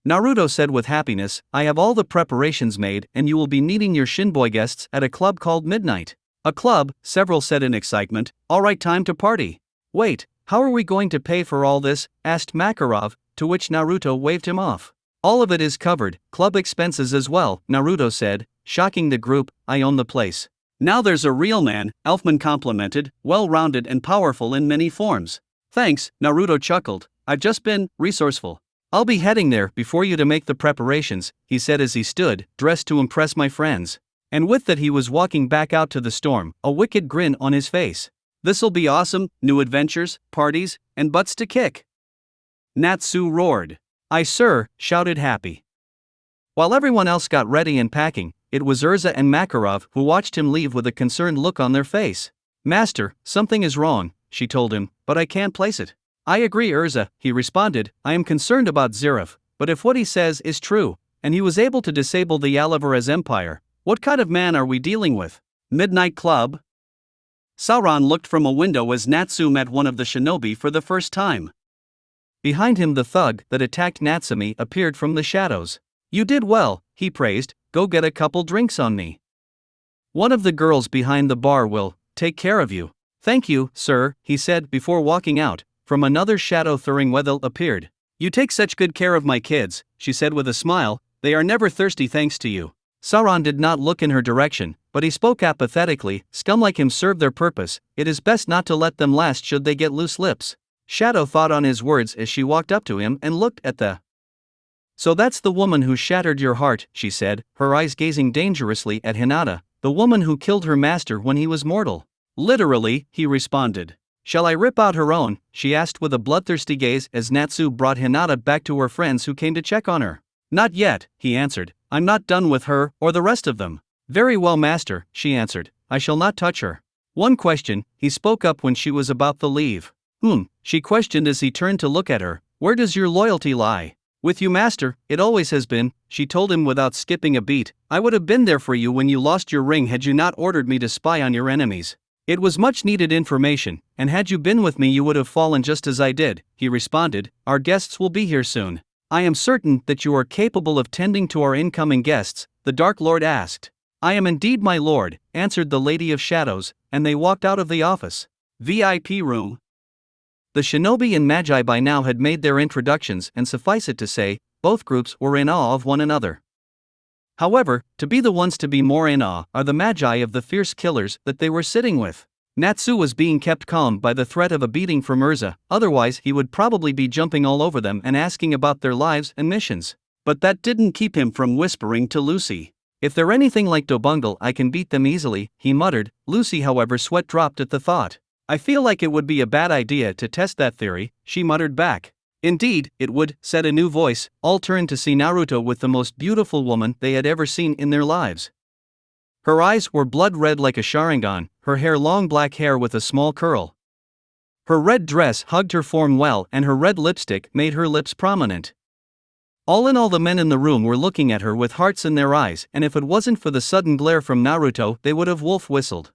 Naruto said with happiness, I have all the preparations made and you will be meeting your Shinboy guests at a club called Midnight. A club, several said in excitement. Alright, time to party. Wait, how are we going to pay for all this? Asked Makarov, to which Naruto waved him off. All of it is covered, club expenses as well, Naruto said, shocking the group. I own the place. Now there's a real man, Elfman complimented, well-rounded and powerful in many forms. Thanks, Naruto chuckled. I've just been resourceful. I'll be heading there before you to make the preparations, he said as he stood, dressed to impress my friends. And with that he was walking back out to the storm, a wicked grin on his face. This'll be awesome, new adventures, parties, and butts to kick. Natsu roared. Aye sir, shouted Happy. While everyone else got ready and packing, it was Urza and Makarov who watched him leave with a concerned look on their face. Master, something is wrong, she told him, but I can't place it. I agree, Urza, he responded. I am concerned about Zirif, but if what he says is true, and he was able to disable the Alvarez Empire, what kind of man are we dealing with? Midnight Club? Sauron looked from a window as Natsu met one of the shinobi for the first time. Behind him the thug that attacked Natsumi appeared from the shadows. You did well, he praised, go get a couple drinks on me. One of the girls behind the bar will take care of you. Thank you, sir, he said before walking out. From another shadow Thuringwethil appeared. You take such good care of my kids, she said with a smile, they are never thirsty thanks to you. Sauron did not look in her direction, but he spoke apathetically, scum like him serve their purpose, it is best not to let them last should they get loose lips. Shadow thought on his words as she walked up to him and looked at the. So that's the woman who shattered your heart, she said, her eyes gazing dangerously at Hinata, the woman who killed her master when he was mortal. Literally, he responded. Shall I rip out her own? She asked with a bloodthirsty gaze as Natsu brought Hinata back to her friends who came to check on her. Not yet, he answered, I'm not done with her, or the rest of them. Very well master, she answered, I shall not touch her. One question, he spoke up when she was about to leave. She questioned as he turned to look at her, where does your loyalty lie? With you master, it always has been, she told him without skipping a beat, I would have been there for you when you lost your ring had you not ordered me to spy on your enemies. It was much needed information, and had you been with me you would have fallen just as I did, he responded, our guests will be here soon. I am certain that you are capable of tending to our incoming guests, the Dark Lord asked. I am indeed my lord, answered the Lady of Shadows, and they walked out of the office. VIP room. The shinobi and magi by now had made their introductions and suffice it to say, both groups were in awe of one another. However, to be the ones to be more in awe are the magi of the fierce killers that they were sitting with. Natsu was being kept calm by the threat of a beating from Urza, otherwise he would probably be jumping all over them and asking about their lives and missions. But that didn't keep him from whispering to Lucy. If they're anything like Dobungal I can beat them easily, he muttered. Lucy however sweat dropped at the thought. I feel like it would be a bad idea to test that theory, she muttered back. Indeed, it would, said a new voice. All turned to see Naruto with the most beautiful woman they had ever seen in their lives. Her eyes were blood red like a Sharingan, her hair long black hair with a small curl. Her red dress hugged her form well and her red lipstick made her lips prominent. All in all the men in the room were looking at her with hearts in their eyes and if it wasn't for the sudden glare from Naruto they would have wolf whistled.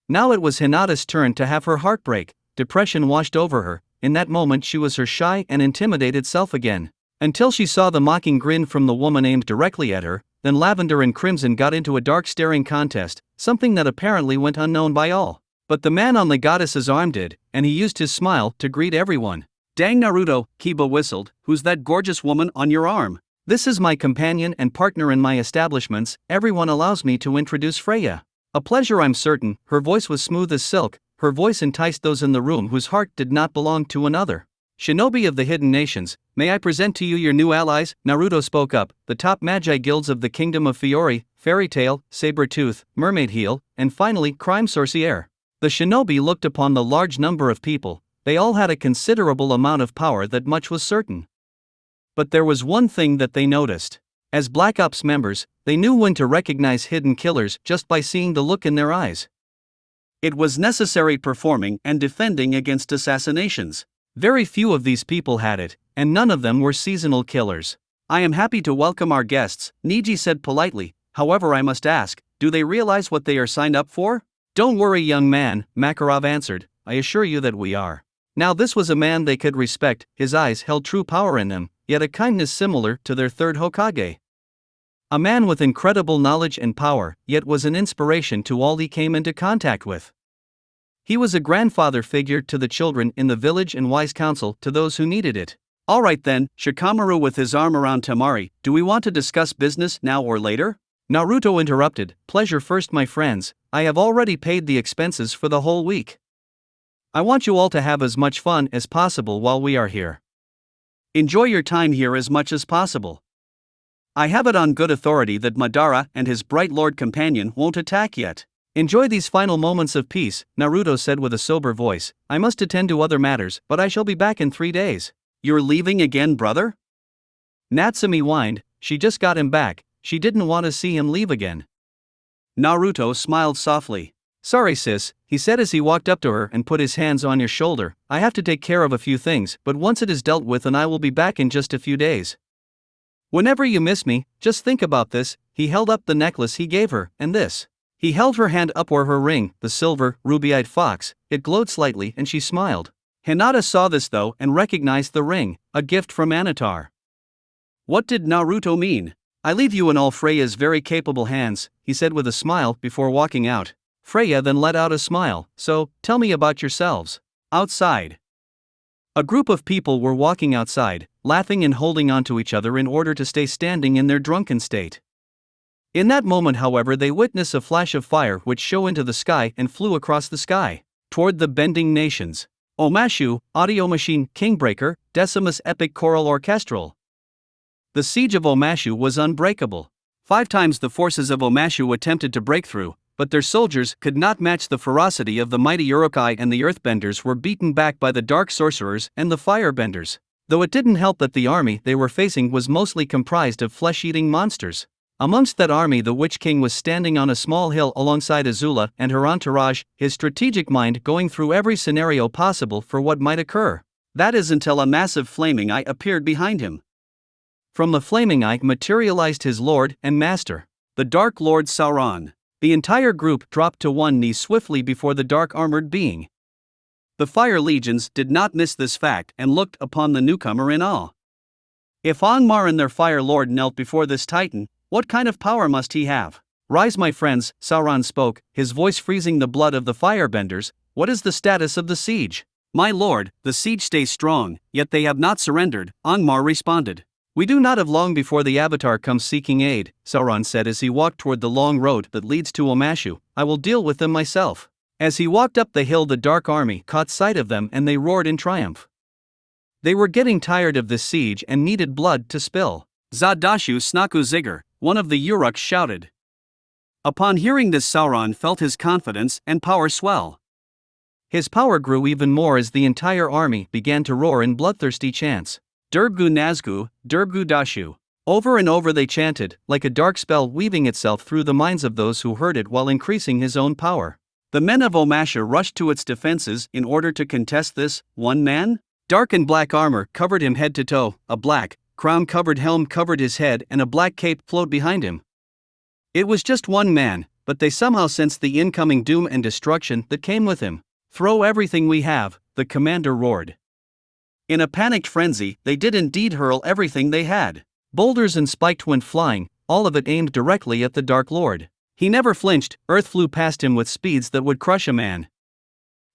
Now it was Hinata's turn to have her heart break. Depression washed over her. In that moment she was her shy and intimidated self again. Until she saw the mocking grin from the woman aimed directly at her, then Lavender and Crimson got into a dark staring contest, something that apparently went unknown by all. But the man on the goddess's arm did, and he used his smile to greet everyone. Dang Naruto, Kiba whistled, who's that gorgeous woman on your arm? This is my companion and partner in my establishments, everyone allows me to introduce Freya. A pleasure I'm certain, her voice was smooth as silk, her voice enticed those in the room whose heart did not belong to another. Shinobi of the Hidden Nations, may I present to you your new allies? Naruto spoke up, the top magi guilds of the Kingdom of Fiori, Fairy Tail, Saber-Tooth, Mermaid Heel, and finally Crime Sorcière. The shinobi looked upon the large number of people, they all had a considerable amount of power that much was certain. But there was one thing that they noticed. As Black Ops members, they knew when to recognize hidden killers just by seeing the look in their eyes. It was necessary performing and defending against assassinations. Very few of these people had it, and none of them were seasonal killers. I am happy to welcome our guests, Niji said politely, however I must ask, do they realize what they are signed up for? Don't worry young man, Makarov answered, I assure you that we are. Now this was a man they could respect, his eyes held true power in them, yet a kindness similar to their third Hokage. A man with incredible knowledge and power, yet was an inspiration to all he came into contact with. He was a grandfather figure to the children in the village and wise counsel to those who needed it. Alright then, Shikamaru with his arm around Tamari, do we want to discuss business now or later? Naruto interrupted, pleasure first my friends, I have already paid the expenses for the whole week. I want you all to have as much fun as possible while we are here. Enjoy your time here as much as possible. I have it on good authority that Madara and his bright lord companion won't attack yet. Enjoy these final moments of peace, Naruto said with a sober voice. I must attend to other matters, but I shall be back in 3 days. You're leaving again, brother? Natsumi whined, she just got him back, she didn't want to see him leave again. Naruto smiled softly. Sorry sis, he said as he walked up to her and put his hands on your shoulder. I have to take care of a few things, but once it is dealt with and I will be back in just a few days. Whenever you miss me, just think about this. He held up the necklace he gave her, and this. He held her hand up where her ring, the silver, ruby-eyed fox, it glowed slightly and she smiled. Hinata saw this though and recognized the ring, a gift from Anatar. What did Naruto mean? I leave you in all Freya's very capable hands, he said with a smile before walking out. Freya then let out a smile. So, tell me about yourselves. Outside. A group of people were walking outside, laughing and holding onto each other in order to stay standing in their drunken state. In that moment, however, they witnessed a flash of fire which shone into the sky and flew across the sky, toward the bending nations. Omashu, Audio Machine, Kingbreaker, Decimus Epic Choral Orchestral. The siege of Omashu was unbreakable. 5 times the forces of Omashu attempted to break through, but their soldiers could not match the ferocity of the mighty Uruk-hai, and the Earthbenders were beaten back by the Dark Sorcerers and the Firebenders. Though it didn't help that the army they were facing was mostly comprised of flesh-eating monsters. Amongst that army, the Witch King was standing on a small hill alongside Azula and her entourage, his strategic mind going through every scenario possible for what might occur. That is until a massive flaming eye appeared behind him. From the flaming eye materialized his lord and master, the Dark Lord Sauron. The entire group dropped to one knee swiftly before the dark armored being. The Fire Legions did not miss this fact and looked upon the newcomer in awe. If Angmar and their Fire Lord knelt before this titan, what kind of power must he have? Rise, my friends, Sauron spoke, his voice freezing the blood of the Firebenders. What is the status of the siege? My lord, the siege stays strong, yet they have not surrendered, Angmar responded. We do not have long before the Avatar comes seeking aid, Sauron said as he walked toward the long road that leads to Omashu. I will deal with them myself. As he walked up the hill, the Dark Army caught sight of them and they roared in triumph. They were getting tired of this siege and needed blood to spill. Zadashu Snaku Ziggur, one of the Uruks shouted. Upon hearing this, Sauron felt his confidence and power swell. His power grew even more as the entire army began to roar in bloodthirsty chants. Derbgu Nazgu, Derbgu Dashu. Over and over they chanted, like a dark spell weaving itself through the minds of those who heard it while increasing his own power. The men of Omashu rushed to its defenses in order to contest this one man. Dark and black armor covered him head to toe, a black, crown-covered helm covered his head and a black cape flowed behind him. It was just one man, but they somehow sensed the incoming doom and destruction that came with him. Throw everything we have, the commander roared. In a panicked frenzy, they did indeed hurl everything they had. Boulders and spiked went flying, all of it aimed directly at the Dark Lord. He never flinched, earth flew past him with speeds that would crush a man.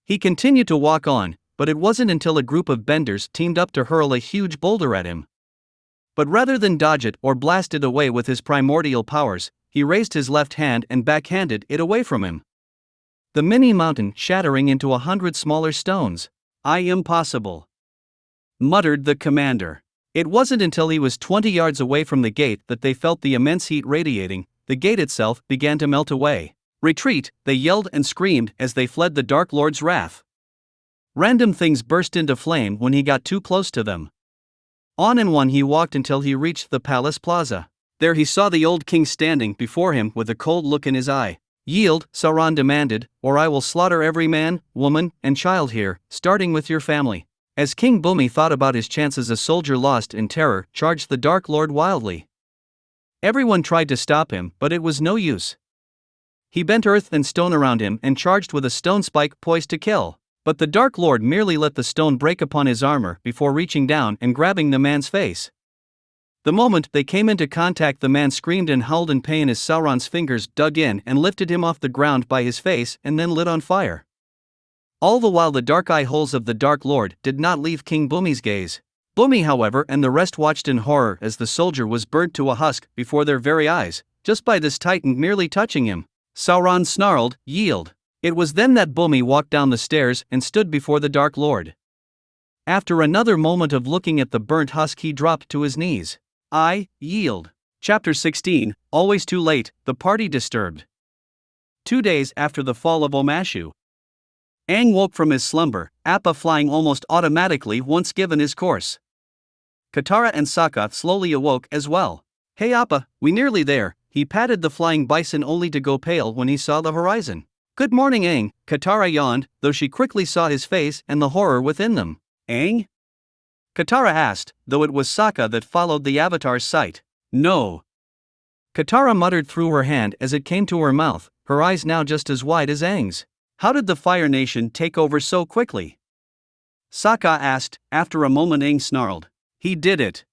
He continued to walk on, but it wasn't until a group of benders teamed up to hurl a huge boulder at him. But rather than dodge it or blast it away with his primordial powers, he raised his left hand and backhanded it away from him. The mini mountain shattering into 100 smaller stones. Impossible, muttered the commander. It wasn't until he was 20 yards away from the gate that they felt the immense heat radiating. The gate itself began to melt away. Retreat, they yelled and screamed as they fled the Dark Lord's wrath. Random things burst into flame when he got too close to them. On and on he walked until he reached the palace plaza. There he saw the old king standing before him with a cold look in his eye. Yield, Sauron demanded, or I will slaughter every man, woman, and child here, starting with your family. As King Bumi thought about his chances, a soldier lost in terror charged the Dark Lord wildly. Everyone tried to stop him, but it was no use. He bent earth and stone around him and charged with a stone spike poised to kill. But the Dark Lord merely let the stone break upon his armor before reaching down and grabbing the man's face. The moment they came into contact, the man screamed and howled in pain as Sauron's fingers dug in and lifted him off the ground by his face and then lit on fire. All the while the dark eye holes of the Dark Lord did not leave King Bumi's gaze. Bumi, however, and the rest watched in horror as the soldier was burnt to a husk before their very eyes, just by this titan merely touching him. Sauron snarled, "Yield." It was then that Bumi walked down the stairs and stood before the Dark Lord. After another moment of looking at the burnt husk, he dropped to his knees. I yield. Chapter 16, Always Too Late, the party disturbed. 2 days after the fall of Omashu, Aang woke from his slumber, Appa flying almost automatically once given his course. Katara and Sokka slowly awoke as well. Hey Appa, we nearly there, he patted the flying bison only to go pale when he saw the horizon. Good morning Aang, Katara yawned, though she quickly saw his face and the horror within them. Aang? Katara asked, though it was Sokka that followed the Avatar's sight. No. Katara muttered through her hand as it came to her mouth, her eyes now just as wide as Aang's. How did the Fire Nation take over so quickly? Sokka asked. After a moment Aang snarled. He did it.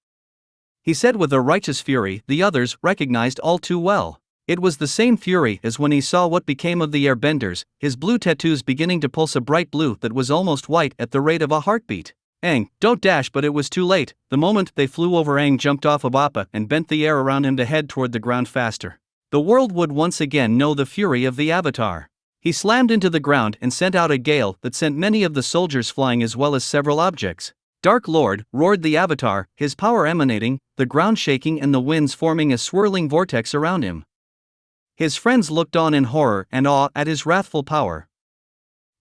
he said with a righteous fury the others recognized all too well. It was the same fury as when he saw what became of the airbenders, his blue tattoos beginning to pulse a bright blue that was almost white at the rate of a heartbeat. Aang, don't dash, but it was too late. The moment they flew over, Aang jumped off of Appa and bent the air around him to head toward the ground faster. The world would once again know the fury of the Avatar. He slammed into the ground and sent out a gale that sent many of the soldiers flying as well as several objects. Dark Lord, roared the Avatar, his power emanating, the ground shaking and the winds forming a swirling vortex around him. His friends looked on in horror and awe at his wrathful power.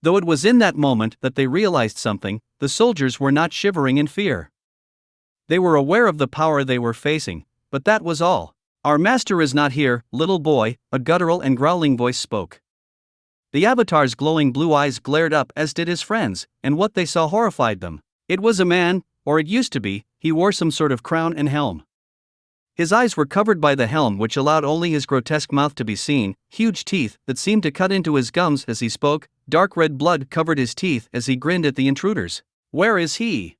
Though it was in that moment that they realized something, the soldiers were not shivering in fear. They were aware of the power they were facing, but that was all. Our master is not here, little boy, a guttural and growling voice spoke. The Avatar's glowing blue eyes glared up, as did his friends, and what they saw horrified them. It was a man, or it used to be. He wore some sort of crown and helm. His eyes were covered by the helm, which allowed only his grotesque mouth to be seen, huge teeth that seemed to cut into his gums as he spoke, dark red blood covered his teeth as he grinned at the intruders. Where is he?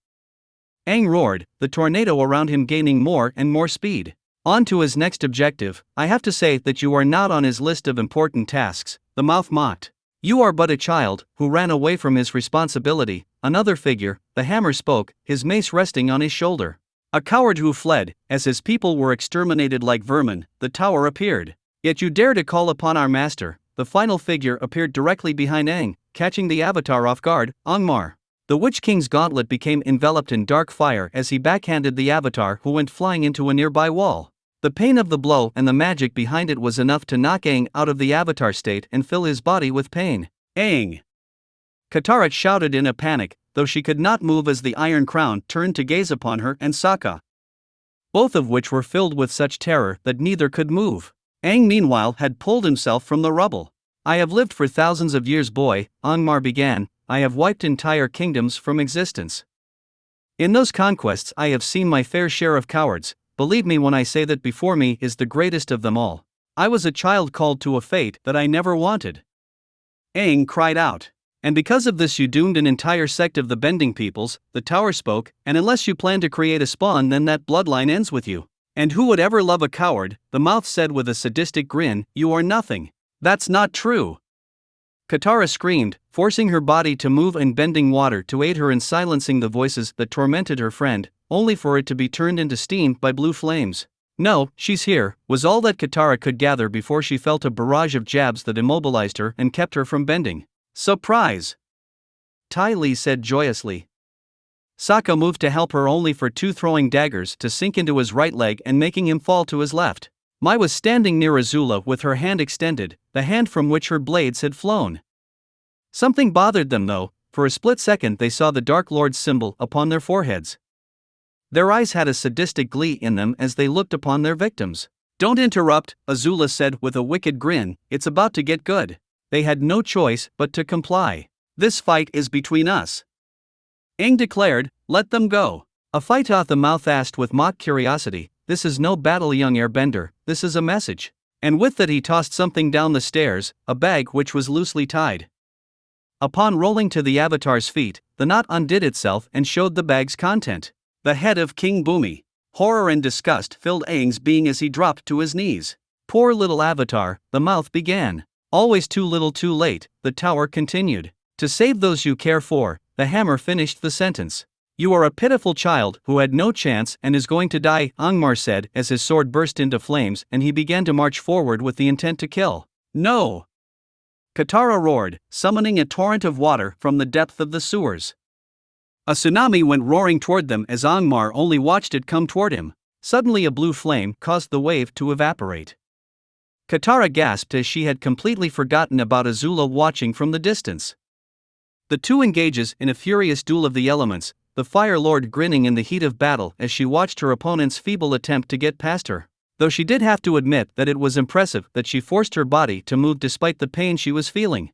Aang roared, the tornado around him gaining more and more speed. On to his next objective. I have to say that you are not on his list of important tasks, the mouth mocked. You are but a child, who ran away from his responsibility. Another figure, the hammer spoke, his mace resting on his shoulder. A coward who fled, as his people were exterminated like vermin. The tower appeared. Yet you dare to call upon our master. The final figure appeared directly behind Aang, catching the Avatar off guard. Angmar. The Witch King's gauntlet became enveloped in dark fire as he backhanded the Avatar, who went flying into a nearby wall. The pain of the blow and the magic behind it was enough to knock Aang out of the Avatar state and fill his body with pain. Aang! Katara shouted in a panic, though she could not move as the Iron Crown turned to gaze upon her and Sokka, both of which were filled with such terror that neither could move. Aang meanwhile had pulled himself from the rubble. I have lived for thousands of years, boy, Angmar began. I have wiped entire kingdoms from existence. In those conquests I have seen my fair share of cowards. Believe me when I say that before me is the greatest of them all. I was a child called to a fate that I never wanted. Aang cried out. And because of this you doomed an entire sect of the Bending peoples, the tower spoke, and unless you plan to create a spawn then that bloodline ends with you. And who would ever love a coward? The mouth said with a sadistic grin, you are nothing. That's not true. Katara screamed, forcing her body to move and bending water to aid her in silencing the voices that tormented her friend, only for it to be turned into steam by blue flames. No, she's here, was all that Katara could gather before she felt a barrage of jabs that immobilized her and kept her from bending. Surprise! Ty Lee said joyously. Sokka moved to help her only for two throwing daggers to sink into his right leg and making him fall to his left. Mai was standing near Azula with her hand extended, the hand from which her blades had flown. Something bothered them though. For a split second they saw the Dark Lord's symbol upon their foreheads. Their eyes had a sadistic glee in them as they looked upon their victims. Don't interrupt, Azula said with a wicked grin, it's about to get good. They had no choice but to comply. This fight is between us. Aang declared, let them go. A fight? The mouth asked with mock curiosity. This is no battle, young airbender, this is a message. And with that he tossed something down the stairs, a bag which was loosely tied. Upon rolling to the Avatar's feet, the knot undid itself and showed the bag's content. The head of King Bumi. Horror and disgust filled Aang's being as he dropped to his knees. Poor little Avatar, the mouth began. Always too little too late, the tower continued. To save those you care for, the hammer finished the sentence. You are a pitiful child who had no chance and is going to die, Angmar said as his sword burst into flames and he began to march forward with the intent to kill. No! Katara roared, summoning a torrent of water from the depth of the sewers. A tsunami went roaring toward them as Angmar only watched it come toward him. Suddenly a blue flame caused the wave to evaporate. Katara gasped as she had completely forgotten about Azula watching from the distance. The two engages in a furious duel of the elements, the Fire Lord grinning in the heat of battle as she watched her opponent's feeble attempt to get past her. Though she did have to admit that it was impressive that she forced her body to move despite the pain she was feeling.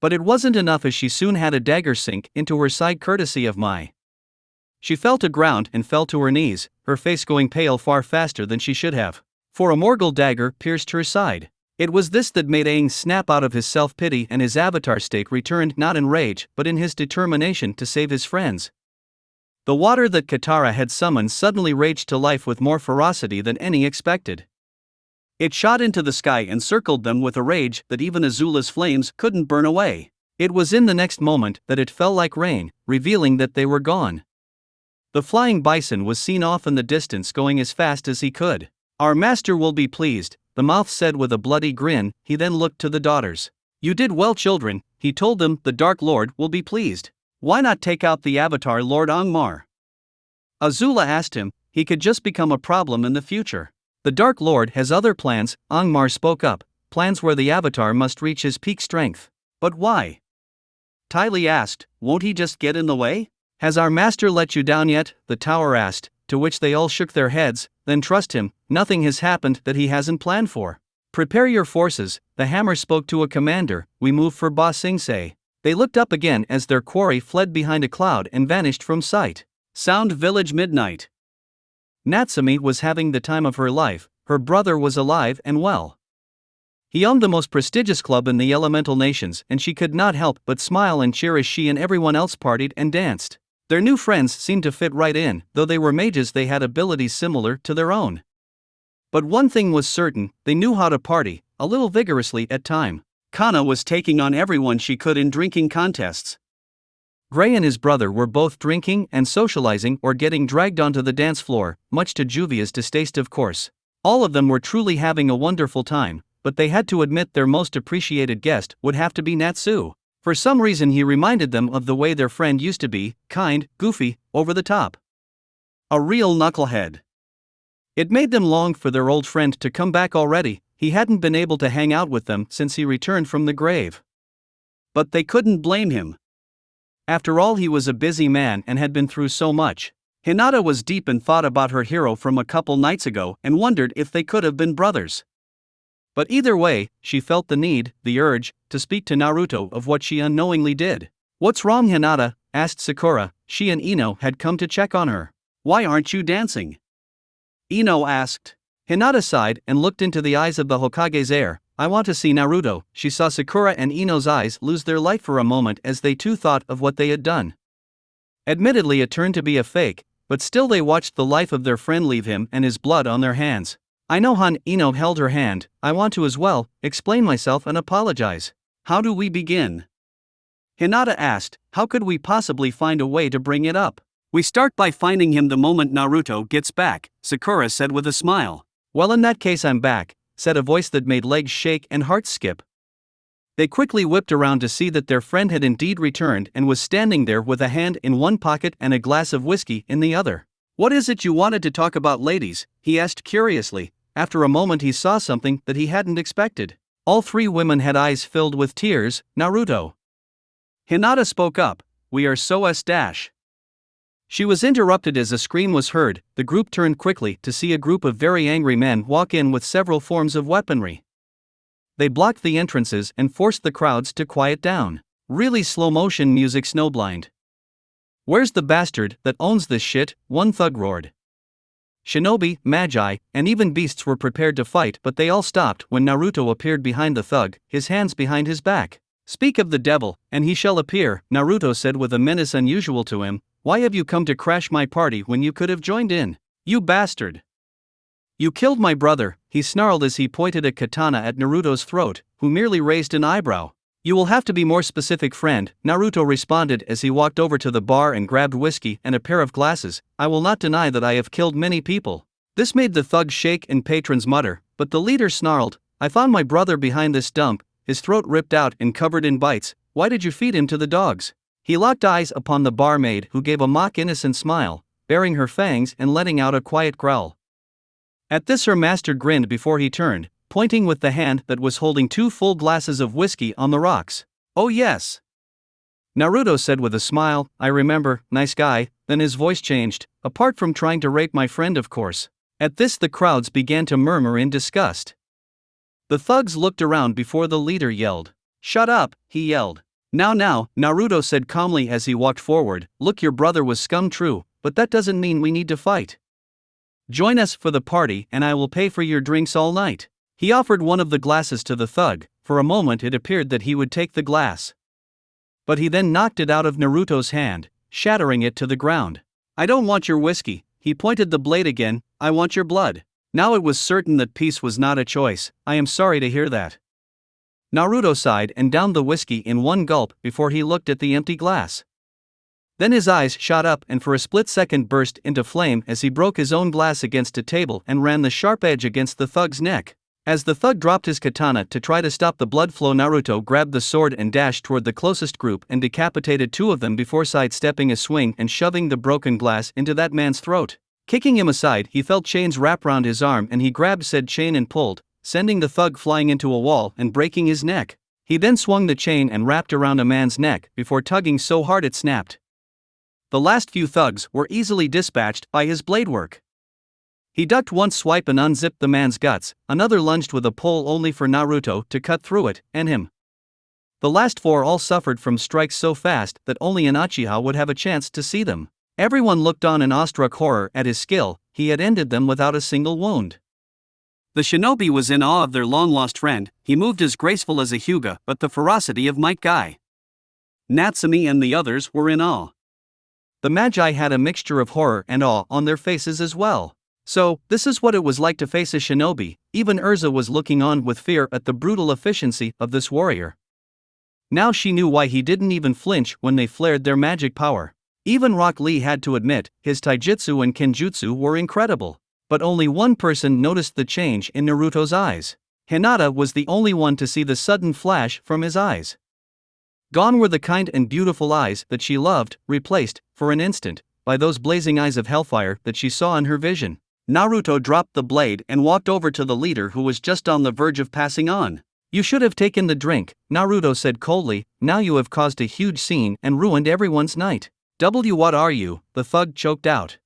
But it wasn't enough as she soon had a dagger sink into her side courtesy of Mai. She fell to ground and fell to her knees, her face going pale far faster than she should have. For a Morgul dagger pierced her side. It was this that made Aang snap out of his self-pity and his Avatar state returned not in rage but in his determination to save his friends. The water that Katara had summoned suddenly raged to life with more ferocity than any expected. It shot into the sky and circled them with a rage that even Azula's flames couldn't burn away. It was in the next moment that it fell like rain, revealing that they were gone. The flying bison was seen off in the distance going as fast as he could. "Our master will be pleased," the mouth said with a bloody grin. He then looked to the daughters. "You did well, children," he told them. "The Dark Lord will be pleased. Why not take out the Avatar Lord Angmar?" Azula asked him. "He could just become a problem in the future." "The Dark Lord has other plans," Angmar spoke up, "plans where the Avatar must reach his peak strength." "But why?" Ty Lee asked. "Won't he just get in the way?" "Has our master let you down yet?" the tower asked, to which they all shook their heads. "Then trust him, nothing has happened that he hasn't planned for. Prepare your forces," the hammer spoke to a commander. "We move for Ba Sing Se." They looked up again as their quarry fled behind a cloud and vanished from sight. Sound Village midnight. Natsumi was having the time of her life. Her brother was alive and well. He owned the most prestigious club in the Elemental Nations, and she could not help but smile and cheer as she and everyone else partied and danced. Their new friends seemed to fit right in. Though they were mages, they had abilities similar to their own. But one thing was certain, they knew how to party, a little vigorously at time. Kana was taking on everyone she could in drinking contests. Gray and his brother were both drinking and socializing or getting dragged onto the dance floor, much to Juvia's distaste of course. All of them were truly having a wonderful time, but they had to admit their most appreciated guest would have to be Natsu. For some reason he reminded them of the way their friend used to be, kind, goofy, over the top. A real knucklehead. It made them long for their old friend to come back already. He hadn't been able to hang out with them since he returned from the grave. But they couldn't blame him. After all, he was a busy man and had been through so much. Hinata was deep in thought about her hero from a couple nights ago and wondered if they could have been brothers. But either way, she felt the need, the urge, to speak to Naruto of what she unknowingly did. "What's wrong, Hinata?" asked Sakura. She and Ino had come to check on her. "Why aren't you dancing?" Ino asked. Hinata sighed and looked into the eyes of the Hokage's heir. "I want to see Naruto." She saw Sakura and Ino's eyes lose their light for a moment as they too thought of what they had done. Admittedly, it turned to be a fake, but still they watched the life of their friend leave him and his blood on their hands. "I know, Han." Ino held her hand. "I want to as well, explain myself and apologize." "How do we begin?" Hinata asked. "How could we possibly find a way to bring it up?" "We start by finding him the moment Naruto gets back," Sakura said with a smile. "Well, in that case I'm back," said a voice that made legs shake and hearts skip. They quickly whipped around to see that their friend had indeed returned and was standing there with a hand in one pocket and a glass of whiskey in the other. "What is it you wanted to talk about, ladies?" he asked curiously. After a moment he saw something that he hadn't expected. All three women had eyes filled with tears. "Naruto." Hinata spoke up. "We are so s-." She was interrupted as a scream was heard. The group turned quickly to see a group of very angry men walk in with several forms of weaponry. They blocked the entrances and forced the crowds to quiet down. "Really slow motion music, snowblind. Where's the bastard that owns this shit?" one thug roared. Shinobi, magi, and even beasts were prepared to fight, but they all stopped when Naruto appeared behind the thug, his hands behind his back. "Speak of the devil, and he shall appear," Naruto said with a menace unusual to him. "Why have you come to crash my party when you could have joined in? You bastard! You killed my brother," he snarled as he pointed a katana at Naruto's throat, who merely raised an eyebrow. "You will have to be more specific, friend," Naruto responded as he walked over to the bar and grabbed whiskey and a pair of glasses. "I will not deny that I have killed many people." This made the thugs shake and patrons mutter, but the leader snarled, "I found my brother behind this dump, his throat ripped out and covered in bites. Why did you feed him to the dogs?" He locked eyes upon the barmaid, who gave a mock innocent smile, baring her fangs and letting out a quiet growl. At this her master grinned before he turned, pointing with the hand that was holding 2 full glasses of whiskey on the rocks. "Oh yes," Naruto said with a smile. "I remember, nice guy." Then his voice changed. "Apart from trying to rape my friend, of course." At this the crowds began to murmur in disgust. The thugs looked around before the leader yelled. "Shut up," he yelled. Now, Naruto said calmly as he walked forward. "Look, your brother was scum, true, but that doesn't mean we need to fight. Join us for the party and I will pay for your drinks all night." He offered one of the glasses to the thug. For a moment it appeared that he would take the glass. But he then knocked it out of Naruto's hand, shattering it to the ground. I don't want your whiskey, he pointed the blade again, I want your blood. Now it was certain that peace was not a choice. I am sorry to hear that. Naruto sighed and downed the whiskey in one gulp before he looked at the empty glass. Then his eyes shot up and for a split second burst into flame as he broke his own glass against a table and ran the sharp edge against the thug's neck. As the thug dropped his katana to try to stop the blood flow, Naruto grabbed the sword and dashed toward the closest group and decapitated two of them before sidestepping a swing and shoving the broken glass into that man's throat. Kicking him aside, he felt chains wrap round his arm and he grabbed said chain and pulled, sending the thug flying into a wall and breaking his neck. He then swung the chain and wrapped around a man's neck before tugging so hard it snapped. The last few thugs were easily dispatched by his blade work. He ducked one swipe and unzipped the man's guts, another lunged with a pole only for Naruto to cut through it, and him. The last four all suffered from strikes so fast that only an Uchiha would have a chance to see them. Everyone looked on in awestruck horror at his skill. He had ended them without a single wound. The shinobi was in awe of their long-lost friend. He moved as graceful as a hyuga, but the ferocity of Might Guy. Natsumi and the others were in awe. The magi had a mixture of horror and awe on their faces as well. So, this is what it was like to face a shinobi. Even Urza was looking on with fear at the brutal efficiency of this warrior. Now she knew why he didn't even flinch when they flared their magic power. Even Rock Lee had to admit, his taijutsu and kenjutsu were incredible. But only one person noticed the change in Naruto's eyes. Hinata was the only one to see the sudden flash from his eyes. Gone were the kind and beautiful eyes that she loved, replaced, for an instant, by those blazing eyes of hellfire that she saw in her vision. Naruto dropped the blade and walked over to the leader who was just on the verge of passing on. You should have taken the drink, Naruto said coldly. Now you have caused a huge scene and ruined everyone's night. What are you? The thug choked out.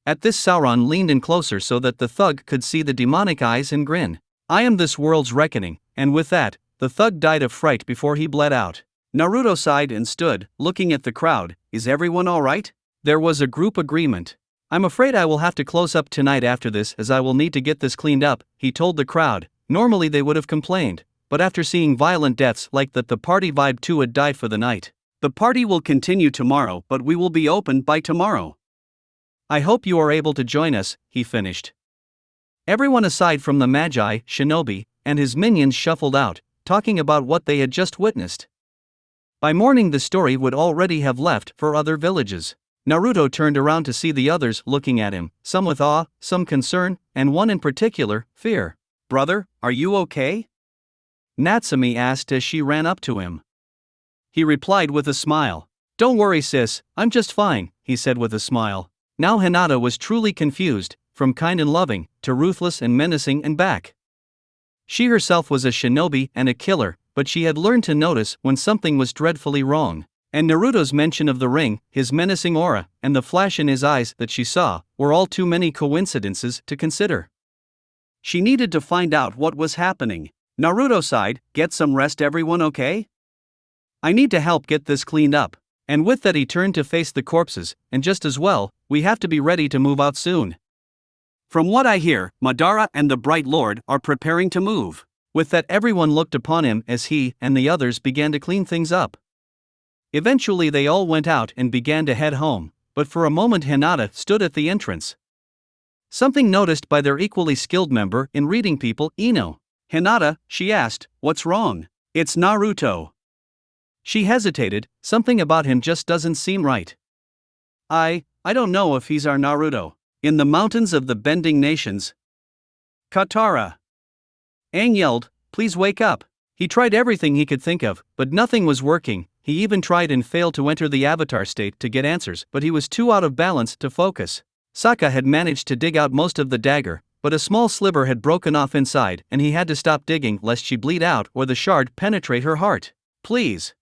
At this, Sauron leaned in closer so that the thug could see the demonic eyes and grin. I am this world's reckoning, and with that, the thug died of fright before he bled out. Naruto sighed and stood, looking at the crowd. Is everyone alright? There was a group agreement. I'm afraid I will have to close up tonight after this, as I will need to get this cleaned up, he told the crowd. Normally they would have complained, but after seeing violent deaths like that, the party vibe too had died for the night. The party will continue tomorrow, but we will be open by tomorrow. I hope you are able to join us, he finished. Everyone aside from the magi, shinobi, and his minions shuffled out, talking about what they had just witnessed. By morning the story would already have left for other villages. Naruto turned around to see the others looking at him, some with awe, some concern, and one in particular, fear. Brother, are you okay? Natsumi asked as she ran up to him. He replied with a smile. Don't worry sis, I'm just fine, he said with a smile. Now Hinata was truly confused, from kind and loving, to ruthless and menacing and back. She herself was a shinobi and a killer, but she had learned to notice when something was dreadfully wrong. And Naruto's mention of the ring, his menacing aura, and the flash in his eyes that she saw, were all too many coincidences to consider. She needed to find out what was happening. Naruto sighed, get some rest everyone, okay? I need to help get this cleaned up. And with that he turned to face the corpses, and just as well, we have to be ready to move out soon. From what I hear, Madara and the Bright Lord are preparing to move. With that everyone looked upon him as he and the others began to clean things up. Eventually they all went out and began to head home, but for a moment Hinata stood at the entrance. Something noticed by their equally skilled member in reading people, Ino. Hinata, she asked, what's wrong? It's Naruto. She hesitated, something about him just doesn't seem right. I don't know if he's our Naruto. In the mountains of the Bending Nations. Katara. Aang yelled, please wake up. He tried everything he could think of, but nothing was working. He even tried and failed to enter the avatar state to get answers, but he was too out of balance to focus. Sokka had managed to dig out most of the dagger, but a small sliver had broken off inside and he had to stop digging lest she bleed out or the shard penetrate her heart. Please.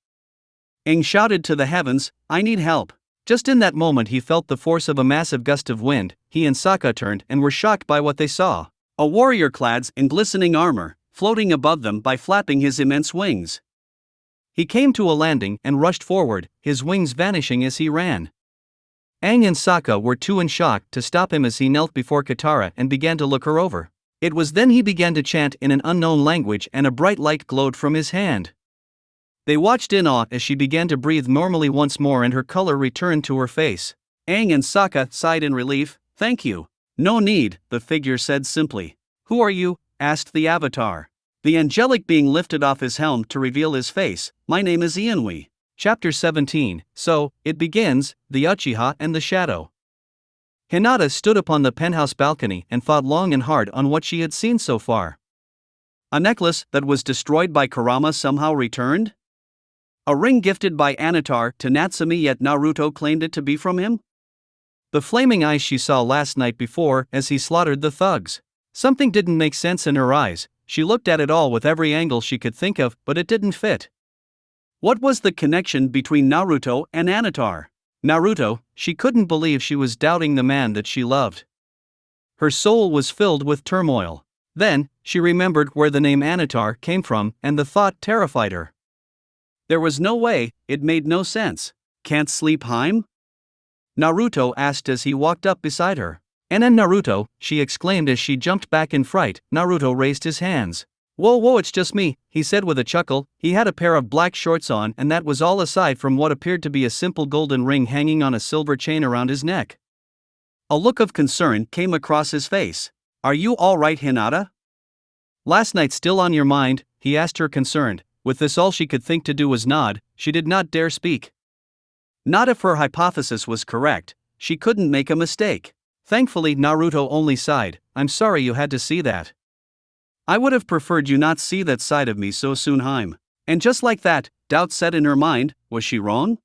Aang shouted to the heavens, I need help. Just in that moment he felt the force of a massive gust of wind. He and Sokka turned and were shocked by what they saw. A warrior clad in glistening armor, floating above them by flapping his immense wings. He came to a landing and rushed forward, his wings vanishing as he ran. Aang and Sokka were too in shock to stop him as he knelt before Katara and began to look her over. It was then he began to chant in an unknown language and a bright light glowed from his hand. They watched in awe as she began to breathe normally once more and her color returned to her face. Aang and Sokka sighed in relief. Thank you. No need, the figure said simply. Who are you? Asked the Avatar. The angelic being lifted off his helm to reveal his face. My name is Ianwi. Chapter 17. So, it begins, the Uchiha and the Shadow. Hinata stood upon the penthouse balcony and thought long and hard on what she had seen so far. A necklace that was destroyed by Kurama somehow returned? A ring gifted by Anatar to Natsumi yet Naruto claimed it to be from him? The flaming eyes she saw last night before as he slaughtered the thugs. Something didn't make sense in her eyes. She looked at it all with every angle she could think of, but it didn't fit. What was the connection between Naruto and Anatar? Naruto, she couldn't believe she was doubting the man that she loved. Her soul was filled with turmoil. Then, she remembered where the name Anatar came from, and the thought terrified her. There was no way, it made no sense. Can't sleep, Haim? Naruto asked as he walked up beside her. And Naruto, she exclaimed as she jumped back in fright. Naruto raised his hands. Whoa, it's just me, he said with a chuckle. He had a pair of black shorts on, and that was all aside from what appeared to be a simple golden ring hanging on a silver chain around his neck. A look of concern came across his face. Are you all right, Hinata? Last night still on your mind? He asked her concerned. With this all she could think to do was nod. She did not dare speak. Not if her hypothesis was correct. She couldn't make a mistake. Thankfully Naruto only sighed. I'm sorry you had to see that. I would have preferred you not see that side of me so soon, Haim. And just like that, doubt set in her mind. Was she wrong?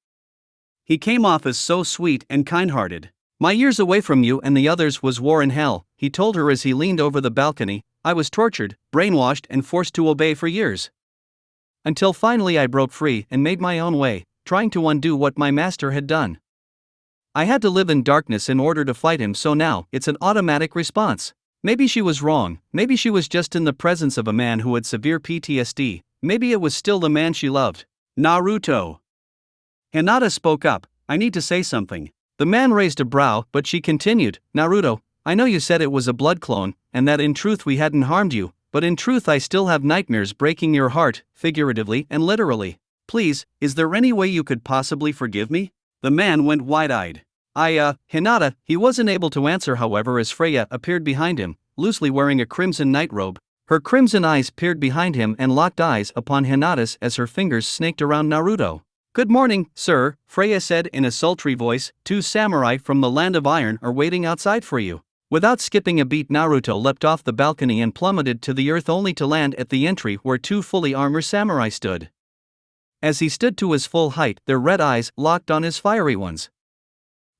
He came off as so sweet and kind-hearted. My years away from you and the others was war in hell, he told her as he leaned over the balcony. I was tortured, brainwashed and forced to obey for years. Until finally I broke free and made my own way, trying to undo what my master had done. I had to live in darkness in order to fight him, so now it's an automatic response. Maybe she was wrong, maybe she was just in the presence of a man who had severe PTSD, maybe it was still the man she loved. Naruto. Hinata spoke up. I need to say something. The man raised a brow, but she continued. Naruto, I know you said it was a blood clone, and that in truth we hadn't harmed you, but in truth I still have nightmares breaking your heart, figuratively and literally. Please, is there any way you could possibly forgive me? The man went wide-eyed. Hinata, he wasn't able to answer however as Freya appeared behind him, loosely wearing a crimson nightrobe. Her crimson eyes peered behind him and locked eyes upon Hinata's as her fingers snaked around Naruto. Good morning, sir, Freya said in a sultry voice. 2 samurai from the land of iron are waiting outside for you. Without skipping a beat, Naruto leapt off the balcony and plummeted to the earth only to land at the entry where 2 fully armored samurai stood. As he stood to his full height, their red eyes locked on his fiery ones.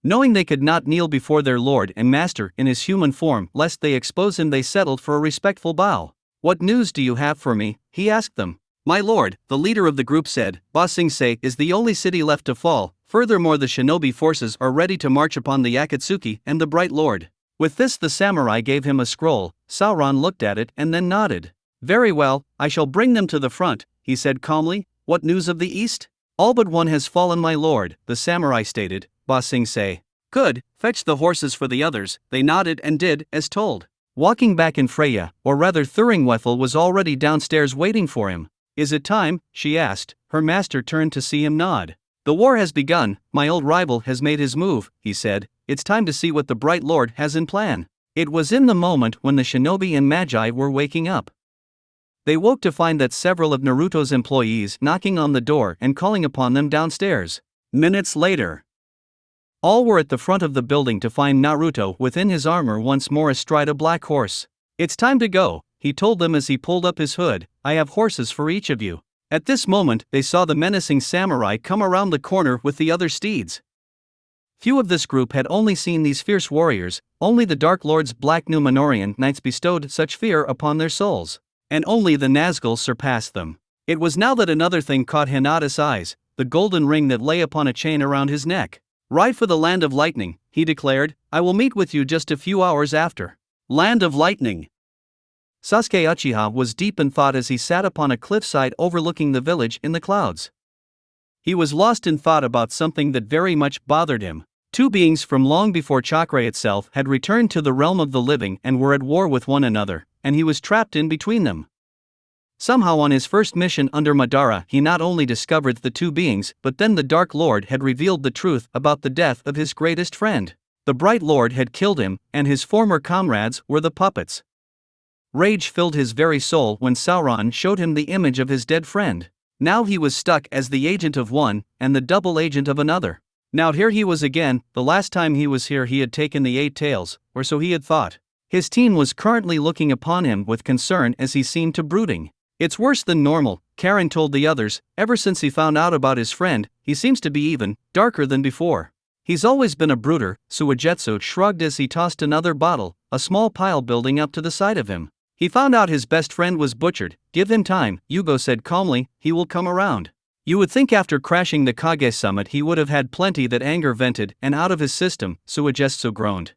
Knowing they could not kneel before their lord and master in his human form lest they expose him, they settled for a respectful bow. What news do you have for me? He asked them. My lord, the leader of the group said, Ba Sing Se is the only city left to fall. Furthermore, the shinobi forces are ready to march upon the Akatsuki and the Bright Lord. With this the samurai gave him a scroll. Sauron looked at it and then nodded. Very well, I shall bring them to the front, he said calmly. What news of the east? All but one has fallen, my lord, the samurai stated. Ba Sing Se. Good, fetch the horses for the others. They nodded and did as told. Walking back in, Freya, or rather Thuringwethel, was already downstairs waiting for him. Is it time? She asked. Her master turned to see him nod. The war has begun, my old rival has made his move, he said. It's time to see what the Bright Lord has in plan. It was in the moment when the shinobi and magi were waking up. They woke to find that several of Naruto's employees knocking on the door and calling upon them downstairs. Minutes later, all were at the front of the building to find Naruto within his armor once more astride a black horse. It's time to go, he told them as he pulled up his hood. I have horses for each of you. At this moment, they saw the menacing samurai come around the corner with the other steeds. Few of this group had only seen these fierce warriors, only the Dark Lord's black Numenorean knights bestowed such fear upon their souls. And only the Nazgul surpassed them. It was now that another thing caught Hinata's eyes, the golden ring that lay upon a chain around his neck. Ride for the Land of Lightning, he declared. I will meet with you just a few hours after. Land of Lightning. Sasuke Uchiha was deep in thought as he sat upon a cliffside overlooking the village in the clouds. He was lost in thought about something that very much bothered him. 2 beings from long before Chakra itself had returned to the realm of the living and were at war with one another, and he was trapped in between them. Somehow on his first mission under Madara he not only discovered the two beings but then the Dark Lord had revealed the truth about the death of his greatest friend. The Bright Lord had killed him, and his former comrades were the puppets. Rage filled his very soul when Sauron showed him the image of his dead friend. Now he was stuck as the agent of one, and the double agent of another. Now here he was again. The last time he was here he had taken the 8 tails, or so he had thought. His team was currently looking upon him with concern as he seemed to brooding. It's worse than normal, Karen told the others. Ever since he found out about his friend, he seems to be even darker than before. He's always been a brooder, Suigetsu shrugged as he tossed another bottle, a small pile building up to the side of him. He found out his best friend was butchered. Give him time, Yugo said calmly, he will come around. You would think after crashing the Kage summit he would have had plenty that anger vented and out of his system, Suigetsu groaned.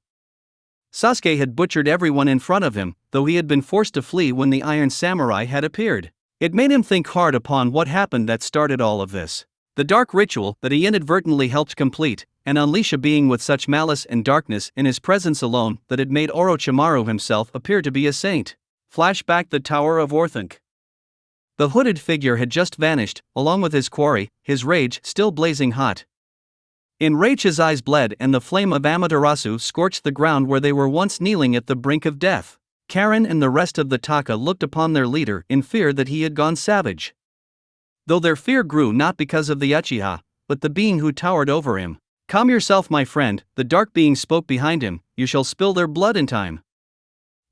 Sasuke had butchered everyone in front of him, though he had been forced to flee when the Iron Samurai had appeared. It made him think hard upon what happened that started all of this. The dark ritual that he inadvertently helped complete, and unleash a being with such malice and darkness in his presence alone that it made Orochimaru himself appear to be a saint. Flashback: the Tower of Orthanc. The hooded figure had just vanished, along with his quarry, his rage still blazing hot. In rage his eyes bled and the flame of Amaterasu scorched the ground where they were once kneeling at the brink of death. Karen and the rest of the Taka looked upon their leader in fear that he had gone savage. Though their fear grew not because of the Uchiha, but the being who towered over him. Calm yourself, my friend, the dark being spoke behind him, you shall spill their blood in time.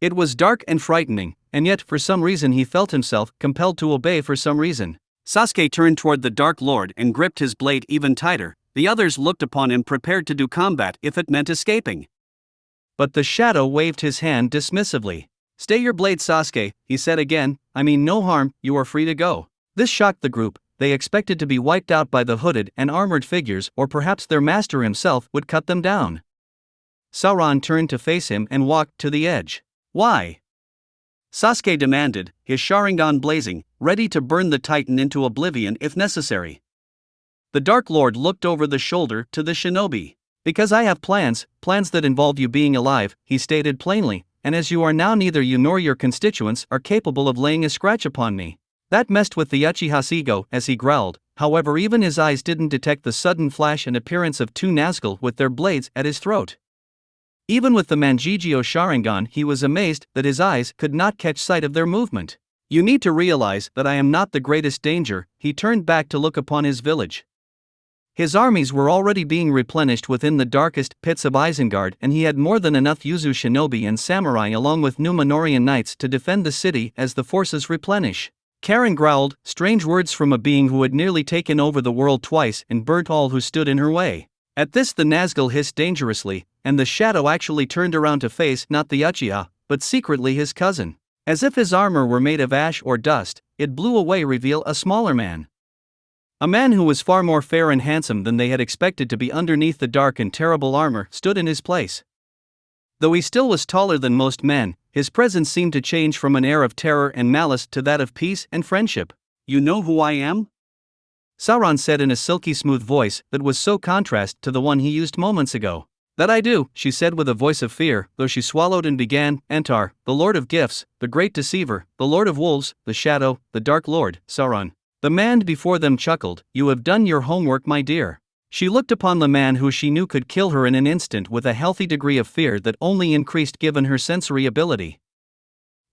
It was dark and frightening, and yet for some reason he felt himself compelled to obey for some reason. Sasuke turned toward the Dark Lord and gripped his blade even tighter. The others looked upon him prepared to do combat if it meant escaping. But the shadow waved his hand dismissively. Stay your blade, Sasuke, he said again, I mean no harm, you are free to go. This shocked the group. They expected to be wiped out by the hooded and armored figures, or perhaps their master himself would cut them down. Sauron turned to face him and walked to the edge. Why? Sasuke demanded, his Sharingan blazing, ready to burn the Titan into oblivion if necessary. The Dark Lord looked over the shoulder to the shinobi. Because I have plans that involve you being alive, he stated plainly, and as you are now neither you nor your constituents are capable of laying a scratch upon me. That messed with the Uchiha's ego as he growled. However, even his eyes didn't detect the sudden flash and appearance of two Nazgul with their blades at his throat. Even with the Mangekyo Sharingan he was amazed that his eyes could not catch sight of their movement. You need to realize that I am not the greatest danger. He turned back to look upon his village. His armies were already being replenished within the darkest pits of Isengard, and he had more than enough Yuzu shinobi and samurai along with Numenorean knights to defend the city as the forces replenish. Karen growled, strange words from a being who had nearly taken over the world twice and burnt all who stood in her way. At this the Nazgul hissed dangerously, and the shadow actually turned around to face not the Uchiha, but secretly his cousin. As if his armor were made of ash or dust, it blew away, reveal a smaller man. A man who was far more fair and handsome than they had expected to be underneath the dark and terrible armor stood in his place. Though he still was taller than most men, his presence seemed to change from an air of terror and malice to that of peace and friendship. You know who I am? Sauron said in a silky smooth voice that was so contrast to the one he used moments ago. That I do, she said with a voice of fear, though she swallowed and began, Antar, the Lord of Gifts, the Great Deceiver, the Lord of Wolves, the Shadow, the Dark Lord, Sauron. The man before them chuckled, you have done your homework, my dear. She looked upon the man who she knew could kill her in an instant with a healthy degree of fear that only increased given her sensory ability.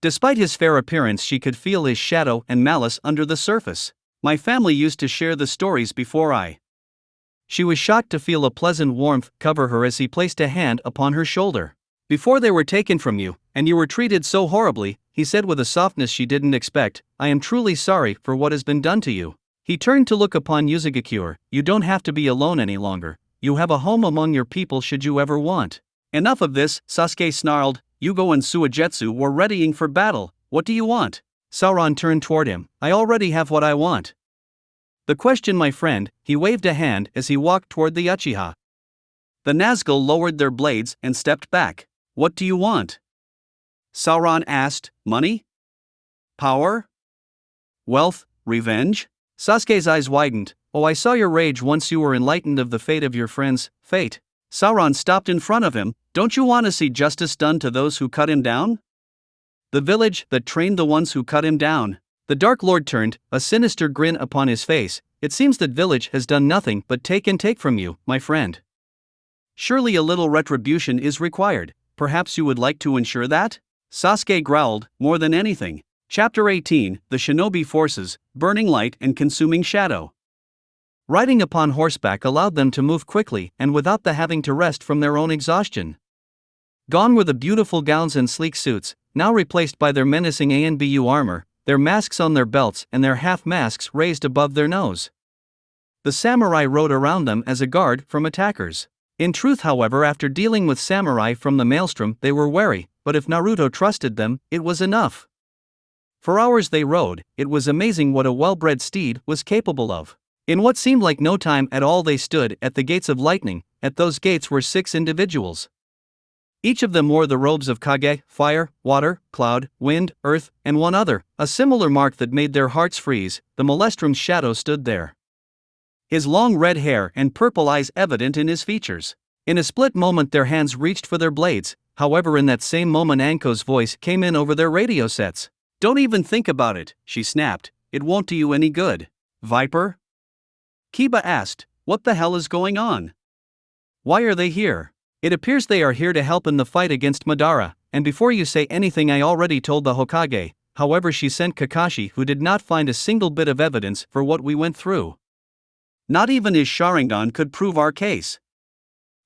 Despite his fair appearance she could feel his shadow and malice under the surface. My family used to share the stories before I. She was shocked to feel a pleasant warmth cover her as he placed a hand upon her shoulder. Before they were taken from you, and you were treated so horribly, he said with a softness she didn't expect, I am truly sorry for what has been done to you. He turned to look upon Yuzugakure, you don't have to be alone any longer, you have a home among your people should you ever want. Enough of this, Sasuke snarled. Yugo and Suigetsu were readying for battle. What do you want? Sauron turned toward him. I already have what I want. The question, my friend, he waved a hand as he walked toward the Uchiha. The Nazgul lowered their blades and stepped back. What do you want? Sauron asked. Money? Power? Wealth? Revenge? Sasuke's eyes widened. Oh, I saw your rage once you were enlightened of the fate of your friend's fate. Sauron stopped in front of him. Don't you want to see justice done to those who cut him down? The village that trained the ones who cut him down. The Dark Lord turned, a sinister grin upon his face. It seems that village has done nothing but take and take from you, my friend. Surely a little retribution is required. Perhaps you would like to ensure that? Sasuke growled, more than anything. Chapter 18, The Shinobi Forces, Burning Light and Consuming Shadow. Riding upon horseback allowed them to move quickly and without the having to rest from their own exhaustion. Gone were the beautiful gowns and sleek suits, now replaced by their menacing ANBU armor, their masks on their belts and their half-masks raised above their nose. The samurai rode around them as a guard from attackers. In truth, however, after dealing with samurai from the maelstrom, they were wary, but if Naruto trusted them, it was enough. For hours they rode. It was amazing what a well-bred steed was capable of. In what seemed like no time at all they stood at the gates of lightning. At those gates were 6 individuals. Each of them wore the robes of Kage, fire, water, cloud, wind, earth, and one other, a similar mark that made their hearts freeze. The Maelstrom's shadow stood there, his long red hair and purple eyes evident in his features. In a split moment their hands reached for their blades. However, in that same moment Anko's voice came in over their radio sets. "Don't even think about it," she snapped. "It won't do you any good." "Viper?" Kiba asked. "What the hell is going on? Why are they here?" "It appears they are here to help in the fight against Madara, and before you say anything I already told the Hokage." However, she sent Kakashi, who did not find a single bit of evidence for what we went through. Not even his Sharingan could prove our case.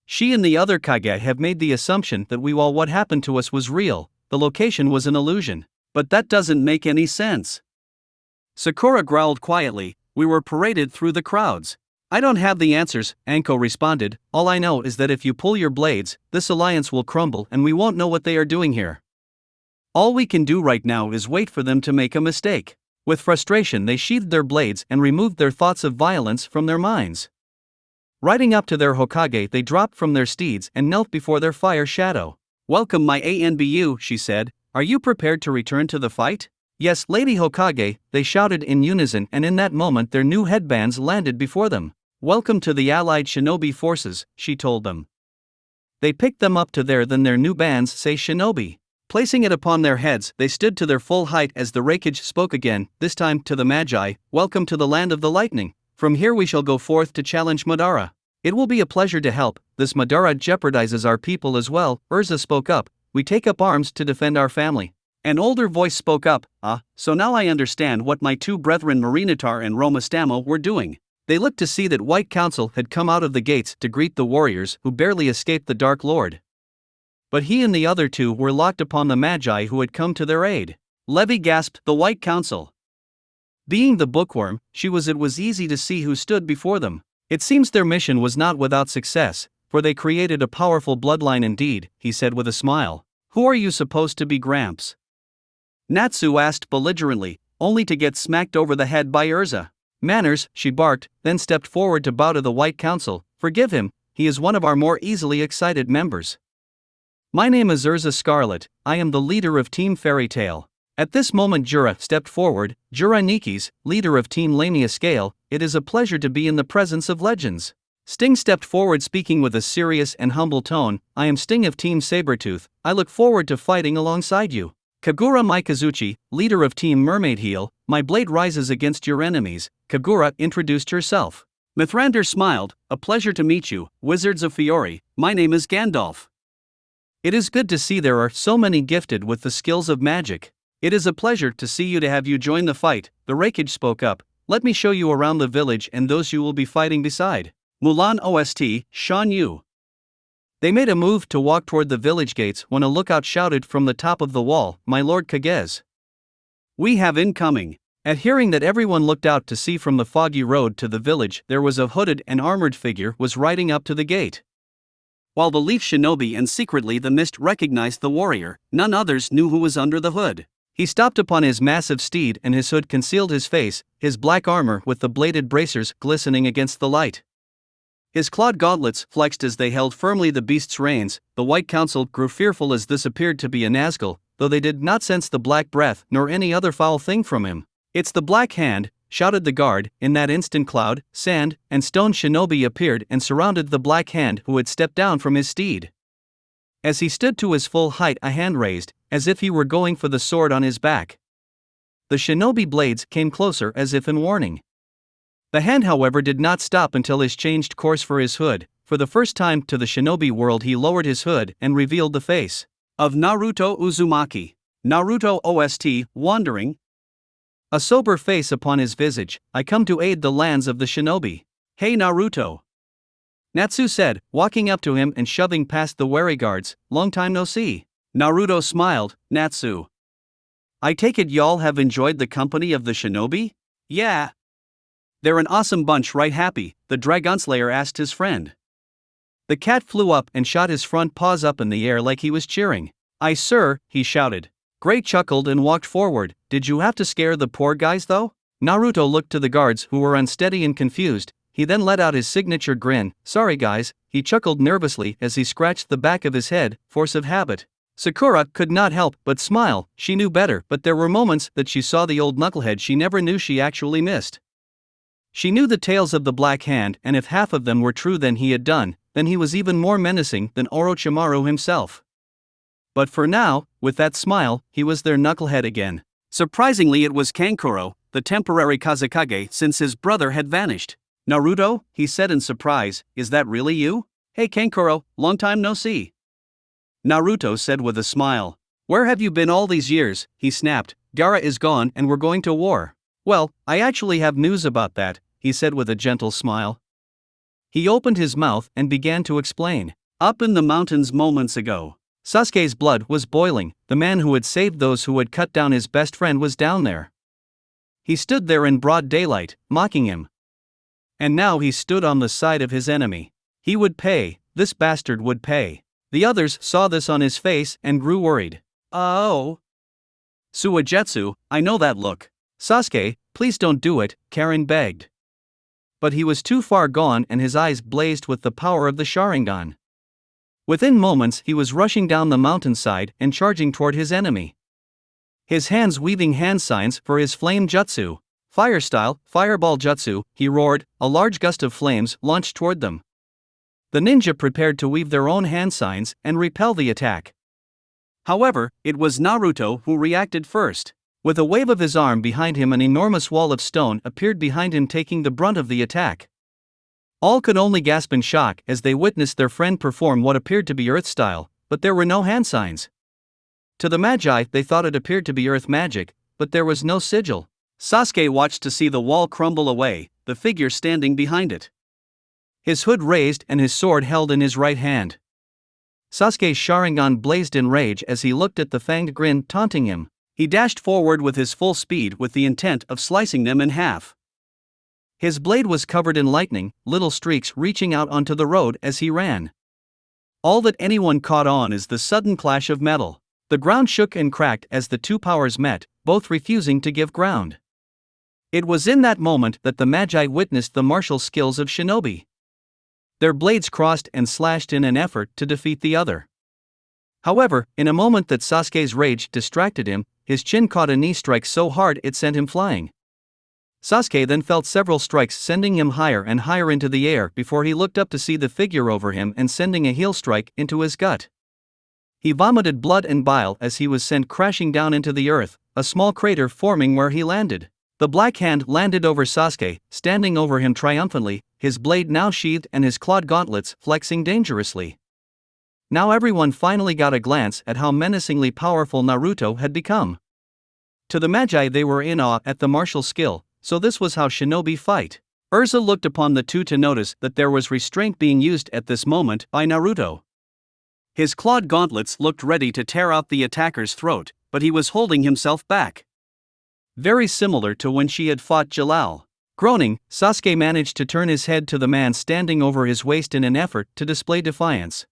She and the other Kage have made the assumption that what happened to us was real, the location was an illusion. But that doesn't make any sense. Sakura growled quietly. "We were paraded through the crowds." "I don't have the answers," Anko responded. "All I know is that if you pull your blades, this alliance will crumble and we won't know what they are doing here. All we can do right now is wait for them to make a mistake." With frustration they sheathed their blades and removed their thoughts of violence from their minds. Riding up to their Hokage, they dropped from their steeds and knelt before their fire shadow. "Welcome, my ANBU," she said. "Are you prepared to return to the fight?" "Yes, Lady Hokage," they shouted in unison, and in that moment their new headbands landed before them. "Welcome to the allied shinobi forces," she told them. They picked them up to their new bands say shinobi. Placing it upon their heads, they stood to their full height as the Raikage spoke again, this time to the Magi. "Welcome to the land of the lightning. From here we shall go forth to challenge Madara. It will be a pleasure to help. This Madara jeopardizes our people as well." Urza spoke up. "We take up arms to defend our family." An older voice spoke up. So now I understand what my 2 brethren Marinatar and Romastamo were doing. They looked to see that White Council had come out of the gates to greet the warriors who barely escaped the Dark Lord. But he and the other 2 were locked upon the Magi who had come to their aid. Levi gasped. "The White Council." Being the bookworm, it was easy to see who stood before them. It seems their mission was not without success, for they created a powerful bloodline indeed, he said with a smile. "Who are you supposed to be, Gramps?" Natsu asked belligerently, only to get smacked over the head by Urza. "Manners," she barked, then stepped forward to bow to the White Council. "Forgive him, he is one of our more easily excited members. My name is Urza Scarlet, I am the leader of Team Fairy Tail." At this moment Jura stepped forward. "Jura Nikis, leader of Team Lamia Scale, it is a pleasure to be in the presence of legends." Sting stepped forward speaking with a serious and humble tone. "I am Sting of Team Sabretooth, I look forward to fighting alongside you." "Kagura Mikazuchi, leader of Team Mermaid Heel, my blade rises against your enemies." Kagura introduced herself. Mithrandir smiled. "A pleasure to meet you, Wizards of Fiore, my name is Gandalf. It is good to see there are so many gifted with the skills of magic. It is a pleasure to see you have you join the fight." The Raikage spoke up. "Let me show you around the village and those you will be fighting beside." Mulan OST, Shan Yu. They made a move to walk toward the village gates when a lookout shouted from the top of the wall, "My lord Kagez, we have incoming." At hearing that, everyone looked out to see from the foggy road to the village there was a hooded and armored figure was riding up to the gate. While the Leaf Shinobi and secretly the Mist recognized the warrior, none others knew who was under the hood. He stopped upon his massive steed and his hood concealed his face, his black armor with the bladed bracers glistening against the light. His clawed gauntlets flexed as they held firmly the beast's reins. The White Council grew fearful as this appeared to be a Nazgul, though they did not sense the black breath nor any other foul thing from him. "It's the Black Hand," shouted the guard. In that instant cloud, sand, and stone shinobi appeared and surrounded the Black Hand who had stepped down from his steed. As he stood to his full height, a hand raised, as if he were going for the sword on his back. The shinobi blades came closer as if in warning. The hand, however, did not stop until his changed course for his hood. For the first time to the shinobi world, he lowered his hood and revealed the face of Naruto Uzumaki. Naruto OST, wandering. A sober face upon his visage. I come to aid the lands of the shinobi. Hey Naruto, Natsu said, walking up to him and shoving past the wary guards. Long time no see. Naruto smiled. Natsu, I take it y'all have enjoyed the company of the shinobi? Yeah. They're an awesome bunch, right? Happy, the Dragon Slayer asked his friend. The cat flew up and shot his front paws up in the air like he was cheering. Aye sir, he shouted. Gray chuckled and walked forward. Did you have to scare the poor guys though? Naruto looked to the guards who were unsteady and confused. He then let out his signature grin. Sorry guys, he chuckled nervously as he scratched the back of his head, force of habit. Sakura could not help but smile. She knew better, but there were moments that she saw the old knucklehead she never knew she actually missed. She knew the tales of the Black Hand, and if half of them were true then he had done, then he was even more menacing than Orochimaru himself. But for now, with that smile, he was their knucklehead again. Surprisingly, it was Kankuro, the temporary Kazekage, since his brother had vanished. Naruto, he said in surprise, is that really you? Hey Kankuro, long time no see. Naruto said with a smile. Where have you been all these years? He snapped. Gaara is gone and we're going to war. Well, I actually have news about that, he said with a gentle smile. He opened his mouth and began to explain. Up in the mountains moments ago, Sasuke's blood was boiling. The man who had saved those who had cut down his best friend was down there. He stood there in broad daylight, mocking him. And now he stood on the side of his enemy. He would pay, this bastard would pay. The others saw this on his face and grew worried. Oh. Suigetsu, I know that look. Sasuke, please don't do it, Karin begged. But he was too far gone and his eyes blazed with the power of the Sharingan. Within moments he was rushing down the mountainside and charging toward his enemy. His hands weaving hand signs for his flame jutsu. Fire style, fireball jutsu, he roared. A large gust of flames launched toward them. The ninja prepared to weave their own hand signs and repel the attack. However, it was Naruto who reacted first. With a wave of his arm behind him, an enormous wall of stone appeared behind him, taking the brunt of the attack. All could only gasp in shock as they witnessed their friend perform what appeared to be earth style, but there were no hand signs. To the Magi, they thought it appeared to be earth magic, but there was no sigil. Sasuke watched to see the wall crumble away, the figure standing behind it. His hood raised and his sword held in his right hand. Sasuke's Sharingan blazed in rage as he looked at the fanged grin taunting him. He dashed forward with his full speed with the intent of slicing them in half. His blade was covered in lightning, little streaks reaching out onto the road as he ran. All that anyone caught on is the sudden clash of metal. The ground shook and cracked as the two powers met, both refusing to give ground. It was in that moment that the Magi witnessed the martial skills of shinobi. Their blades crossed and slashed in an effort to defeat the other. However, in a moment that Sasuke's rage distracted him, his chin caught a knee strike so hard it sent him flying. Sasuke then felt several strikes sending him higher and higher into the air before he looked up to see the figure over him and sending a heel strike into his gut. He vomited blood and bile as he was sent crashing down into the earth, a small crater forming where he landed. The Black Hand landed over Sasuke, standing over him triumphantly, his blade now sheathed and his clawed gauntlets flexing dangerously. Now everyone finally got a glance at how menacingly powerful Naruto had become. To the Magi, they were in awe at the martial skill, so this was how shinobi fight. Urza looked upon the two to notice that there was restraint being used at this moment by Naruto. His clawed gauntlets looked ready to tear out the attacker's throat, but he was holding himself back. Very similar to when she had fought Jalal. Groaning, Sasuke managed to turn his head to the man standing over his waist in an effort to display defiance.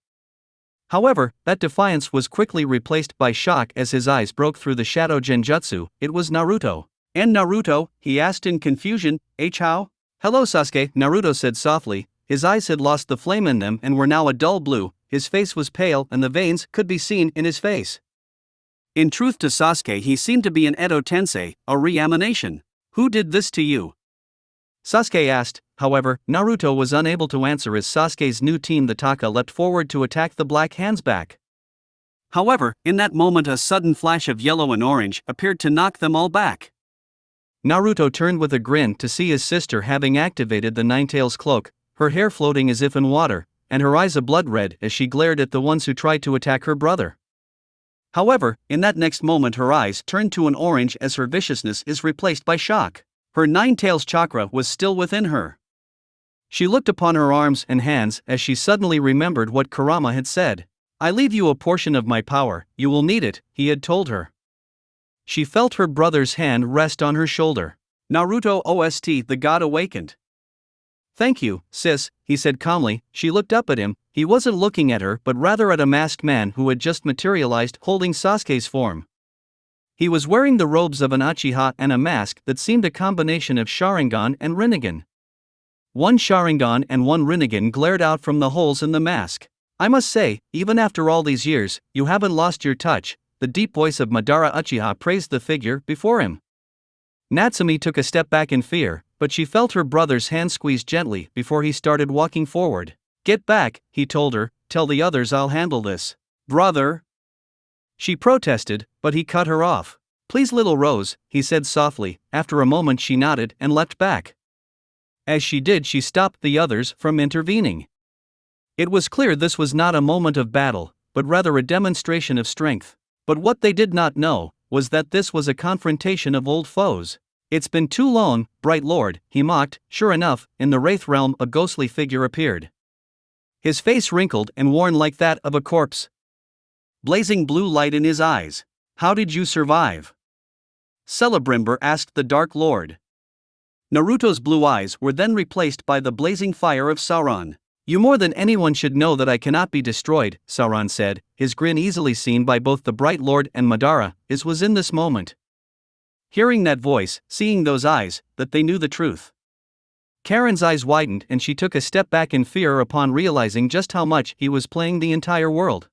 However, that defiance was quickly replaced by shock as his eyes broke through the shadow genjutsu. It was Naruto. And Naruto? He asked in confusion. How? Hello Sasuke, Naruto said softly. His eyes had lost the flame in them and were now a dull blue, his face was pale and the veins could be seen in his face. In truth, to Sasuke he seemed to be an Edo Tensei, a reanimation. Who did this to you? Sasuke asked. However, Naruto was unable to answer as Sasuke's new team, the Taka, leapt forward to attack the Black Hand's back. However, in that moment a sudden flash of yellow and orange appeared to knock them all back. Naruto turned with a grin to see his sister having activated the Ninetales cloak, her hair floating as if in water, and her eyes a blood red as she glared at the ones who tried to attack her brother. However, in that next moment her eyes turned to an orange as her viciousness is replaced by shock. Her Ninetales chakra was still within her. She looked upon her arms and hands as she suddenly remembered what Kurama had said. "I leave you a portion of my power, you will need it," he had told her. She felt her brother's hand rest on her shoulder. Naruto OST The God Awakened. "Thank you, sis," he said calmly. She looked up at him. He wasn't looking at her but rather at a masked man who had just materialized holding Sasuke's form. He was wearing the robes of an Uchiha and a mask that seemed a combination of Sharingan and Rinnegan. One Sharingan and one Rinnegan glared out from the holes in the mask. "I must say, even after all these years, you haven't lost your touch," the deep voice of Madara Uchiha praised the figure before him. Natsumi took a step back in fear, but she felt her brother's hand squeeze gently before he started walking forward. "Get back," he told her, "tell the others I'll handle this." "Brother!" She protested, but he cut her off. "Please, little Rose," he said softly. After a moment she nodded and leapt back. As she did, she stopped the others from intervening. It was clear this was not a moment of battle, but rather a demonstration of strength. But what they did not know was that this was a confrontation of old foes. "It's been too long, Bright Lord," he mocked. Sure enough, in the Wraith realm a ghostly figure appeared. His face wrinkled and worn like that of a corpse. Blazing blue light in his eyes. "How did you survive?" Celebrimbor asked the Dark Lord. Naruto's blue eyes were then replaced by the blazing fire of Sauron. "You more than anyone should know that I cannot be destroyed," Sauron said, his grin easily seen by both the Bright Lord and Madara. It was in this moment, hearing that voice, seeing those eyes, that they knew the truth. Karen's eyes widened and she took a step back in fear upon realizing just how much he was playing the entire world.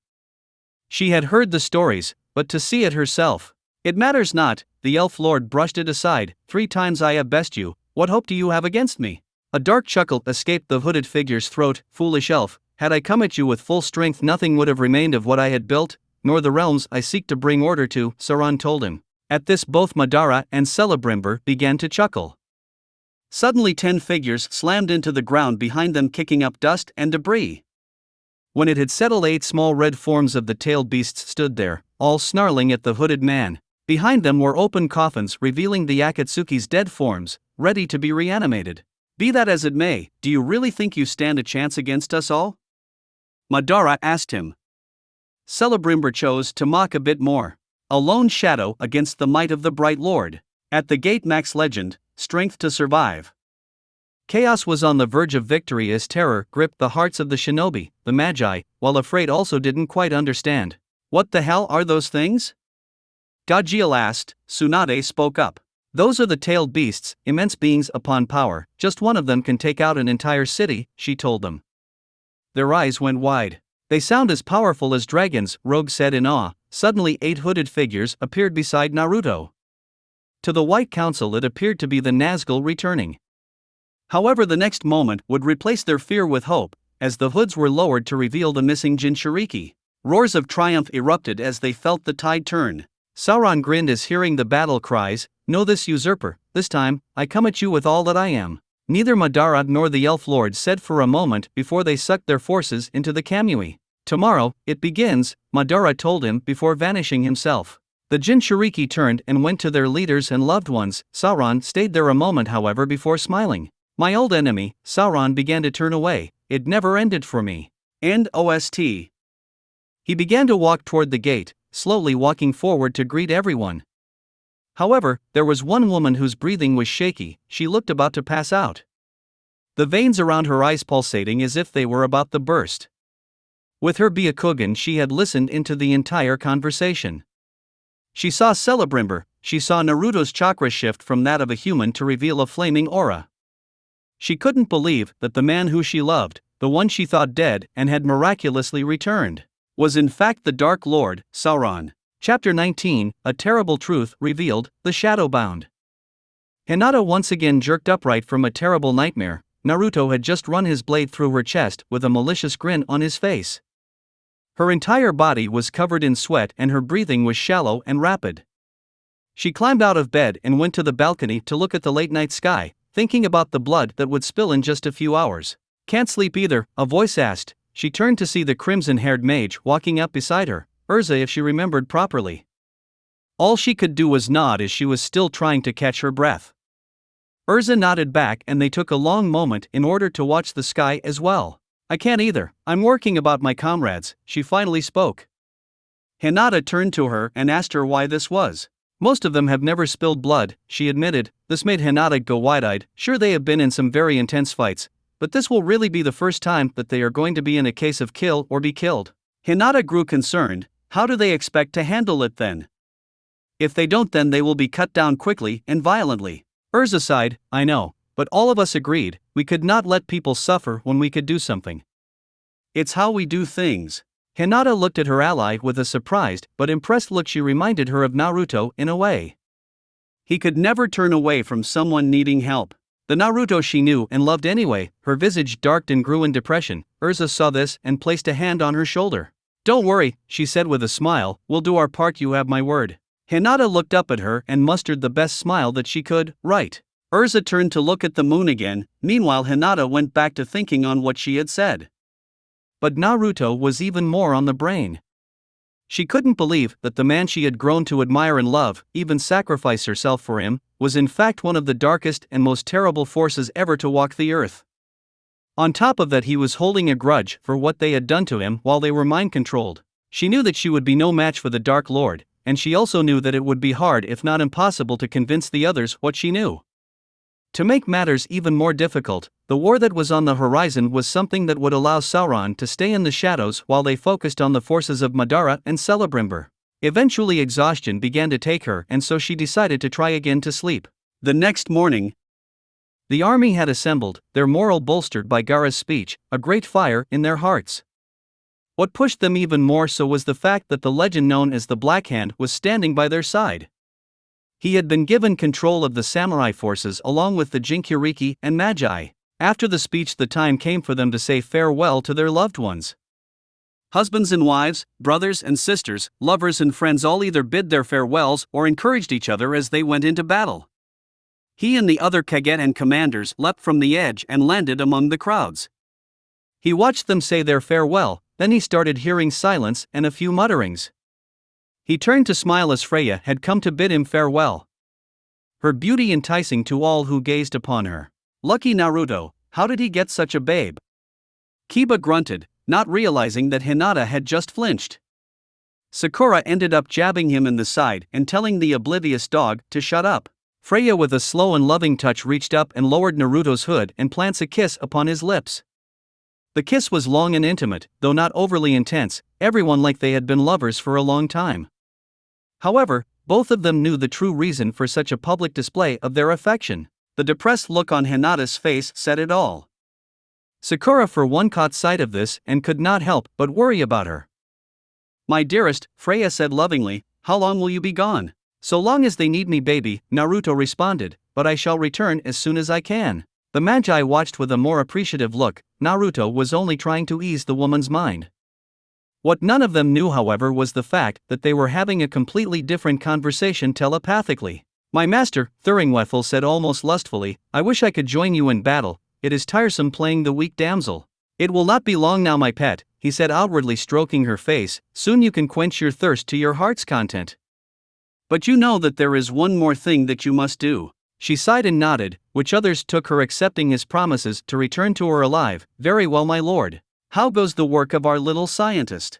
She had heard the stories, but to see it herself. "It matters not," the Elf Lord brushed it aside. "3 times I have bested you. What hope do you have against me?" A dark chuckle escaped the hooded figure's throat. "Foolish elf, had I come at you with full strength nothing would have remained of what I had built, nor the realms I seek to bring order to," Sauron told him. At this both Madara and Celebrimbor began to chuckle. Suddenly 10 figures slammed into the ground behind them, kicking up dust and debris. When it had settled, 8 small red forms of the tailed beasts stood there, all snarling at the hooded man. Behind them were open coffins revealing the Akatsuki's dead forms, ready to be reanimated. "Be that as it may, do you really think you stand a chance against us all?" Madara asked him. Celebrimbor chose to mock a bit more. "A lone shadow against the might of the Bright Lord. At the gate Max Legend, strength to survive." Chaos was on the verge of victory as terror gripped the hearts of the shinobi. The Magi, while afraid, also didn't quite understand. "What the hell are those things?" Gajiel asked. Tsunade spoke up. "Those are the tailed beasts, immense beings upon power. Just one of them can take out an entire city," she told them. Their eyes went wide. "They sound as powerful as dragons," Rogue said in awe. Suddenly 8 hooded figures appeared beside Naruto. To the White Council it appeared to be the Nazgul returning. However, the next moment would replace their fear with hope, as the hoods were lowered to reveal the missing Jinchuriki. Roars of triumph erupted as they felt the tide turn. Sauron grinned as hearing the battle cries. "Know this, usurper, this time, I come at you with all that I am." Neither Madara nor the Elf Lord said for a moment before they sucked their forces into the Kamui. "Tomorrow, it begins," Madara told him before vanishing himself. The Jinchuriki turned and went to their leaders and loved ones. Sauron stayed there a moment, however, before smiling. "My old enemy," Sauron began to turn away. "It never ended for me." End OST. He began to walk toward the gate, slowly walking forward to greet everyone. However, there was one woman whose breathing was shaky. She looked about to pass out, the veins around her eyes pulsating as if they were about to burst. With her Byakugan, she had listened into the entire conversation. She saw Celebrimbor. She saw Naruto's chakra shift from that of a human to reveal a flaming aura. She couldn't believe that the man who she loved, the one she thought dead and had miraculously returned, was in fact the Dark Lord, Sauron. Chapter 19, A Terrible Truth Revealed, The Shadowbound. Hinata once again jerked upright from a terrible nightmare. Naruto had just run his blade through her chest with a malicious grin on his face. Her entire body was covered in sweat and her breathing was shallow and rapid. She climbed out of bed and went to the balcony to look at the late night sky, thinking about the blood that would spill in just a few hours. "Can't sleep either," a voice asked. She turned to see the crimson-haired mage walking up beside her, Urza if she remembered properly. All she could do was nod as she was still trying to catch her breath. Urza nodded back and they took a long moment in order to watch the sky as well. "I can't either, I'm working about my comrades," she finally spoke. Hinata turned to her and asked her why this was. "Most of them have never spilled blood," she admitted. This made Hinata go wide-eyed. "Sure, they have been in some very intense fights, but this will really be the first time that they are going to be in a case of kill or be killed." Hinata grew concerned. How do they expect to handle it then? If they don't, then they will be cut down quickly and violently. Urza sighed. "I know, but all of us agreed, we could not let people suffer when we could do something. It's how we do things." Hinata looked at her ally with a surprised but impressed look. She reminded her of Naruto in a way. He could never turn away from someone needing help. The Naruto she knew and loved anyway. Her visage darkened and grew in depression. Urza saw this and placed a hand on her shoulder. "Don't worry," she said with a smile, "we'll do our part, you have my word." Hinata looked up at her and mustered the best smile that she could. "Right." Urza turned to look at the moon again. Meanwhile, Hinata went back to thinking on what she had said. But Naruto was even more on the brain. She couldn't believe that the man she had grown to admire and love, even sacrifice herself for him, was in fact one of the darkest and most terrible forces ever to walk the earth. On top of that, he was holding a grudge for what they had done to him while they were mind-controlled. She knew that she would be no match for the Dark Lord, and she also knew that it would be hard if not impossible to convince the others what she knew. To make matters even more difficult, the war that was on the horizon was something that would allow Sauron to stay in the shadows while they focused on the forces of Madara and Celebrimbor. Eventually exhaustion began to take her, and so she decided to try again to sleep. The next morning, the army had assembled, their morale bolstered by Gaara's speech, a great fire in their hearts. What pushed them even more so was the fact that the legend known as the Black Hand was standing by their side. He had been given control of the samurai forces along with the Jinkyuriki and Magi. After the speech, the time came for them to say farewell to their loved ones. Husbands and wives, brothers and sisters, lovers and friends all either bid their farewells or encouraged each other as they went into battle. He and the other Kage and commanders leapt from the edge and landed among the crowds. He watched them say their farewell, then he started hearing silence and a few mutterings. He turned to smile as Freya had come to bid him farewell. Her beauty enticing to all who gazed upon her. Lucky Naruto, how did he get such a babe? Kiba grunted, not realizing that Hinata had just flinched. Sakura ended up jabbing him in the side and telling the oblivious dog to shut up. Freya with a slow and loving touch reached up and lowered Naruto's hood and plants a kiss upon his lips. The kiss was long and intimate, though not overly intense, everyone like they had been lovers for a long time. However, both of them knew the true reason for such a public display of their affection. The depressed look on Hinata's face said it all. Sakura for one caught sight of this and could not help but worry about her. "My dearest," Freya said lovingly, "how long will you be gone?" "So long as they need me, baby," Naruto responded, "but I shall return as soon as I can." The Magi watched with a more appreciative look. Naruto was only trying to ease the woman's mind. What none of them knew, however, was the fact that they were having a completely different conversation telepathically. "My master," Thuringwethel said almost lustfully, "I wish I could join you in battle. It is tiresome playing the weak damsel." "It will not be long now, my pet," he said outwardly stroking her face, "soon you can quench your thirst to your heart's content. But you know that there is one more thing that you must do." She sighed and nodded, which others took her accepting his promises to return to her alive. "Very well, my lord. How goes the work of our little scientist?"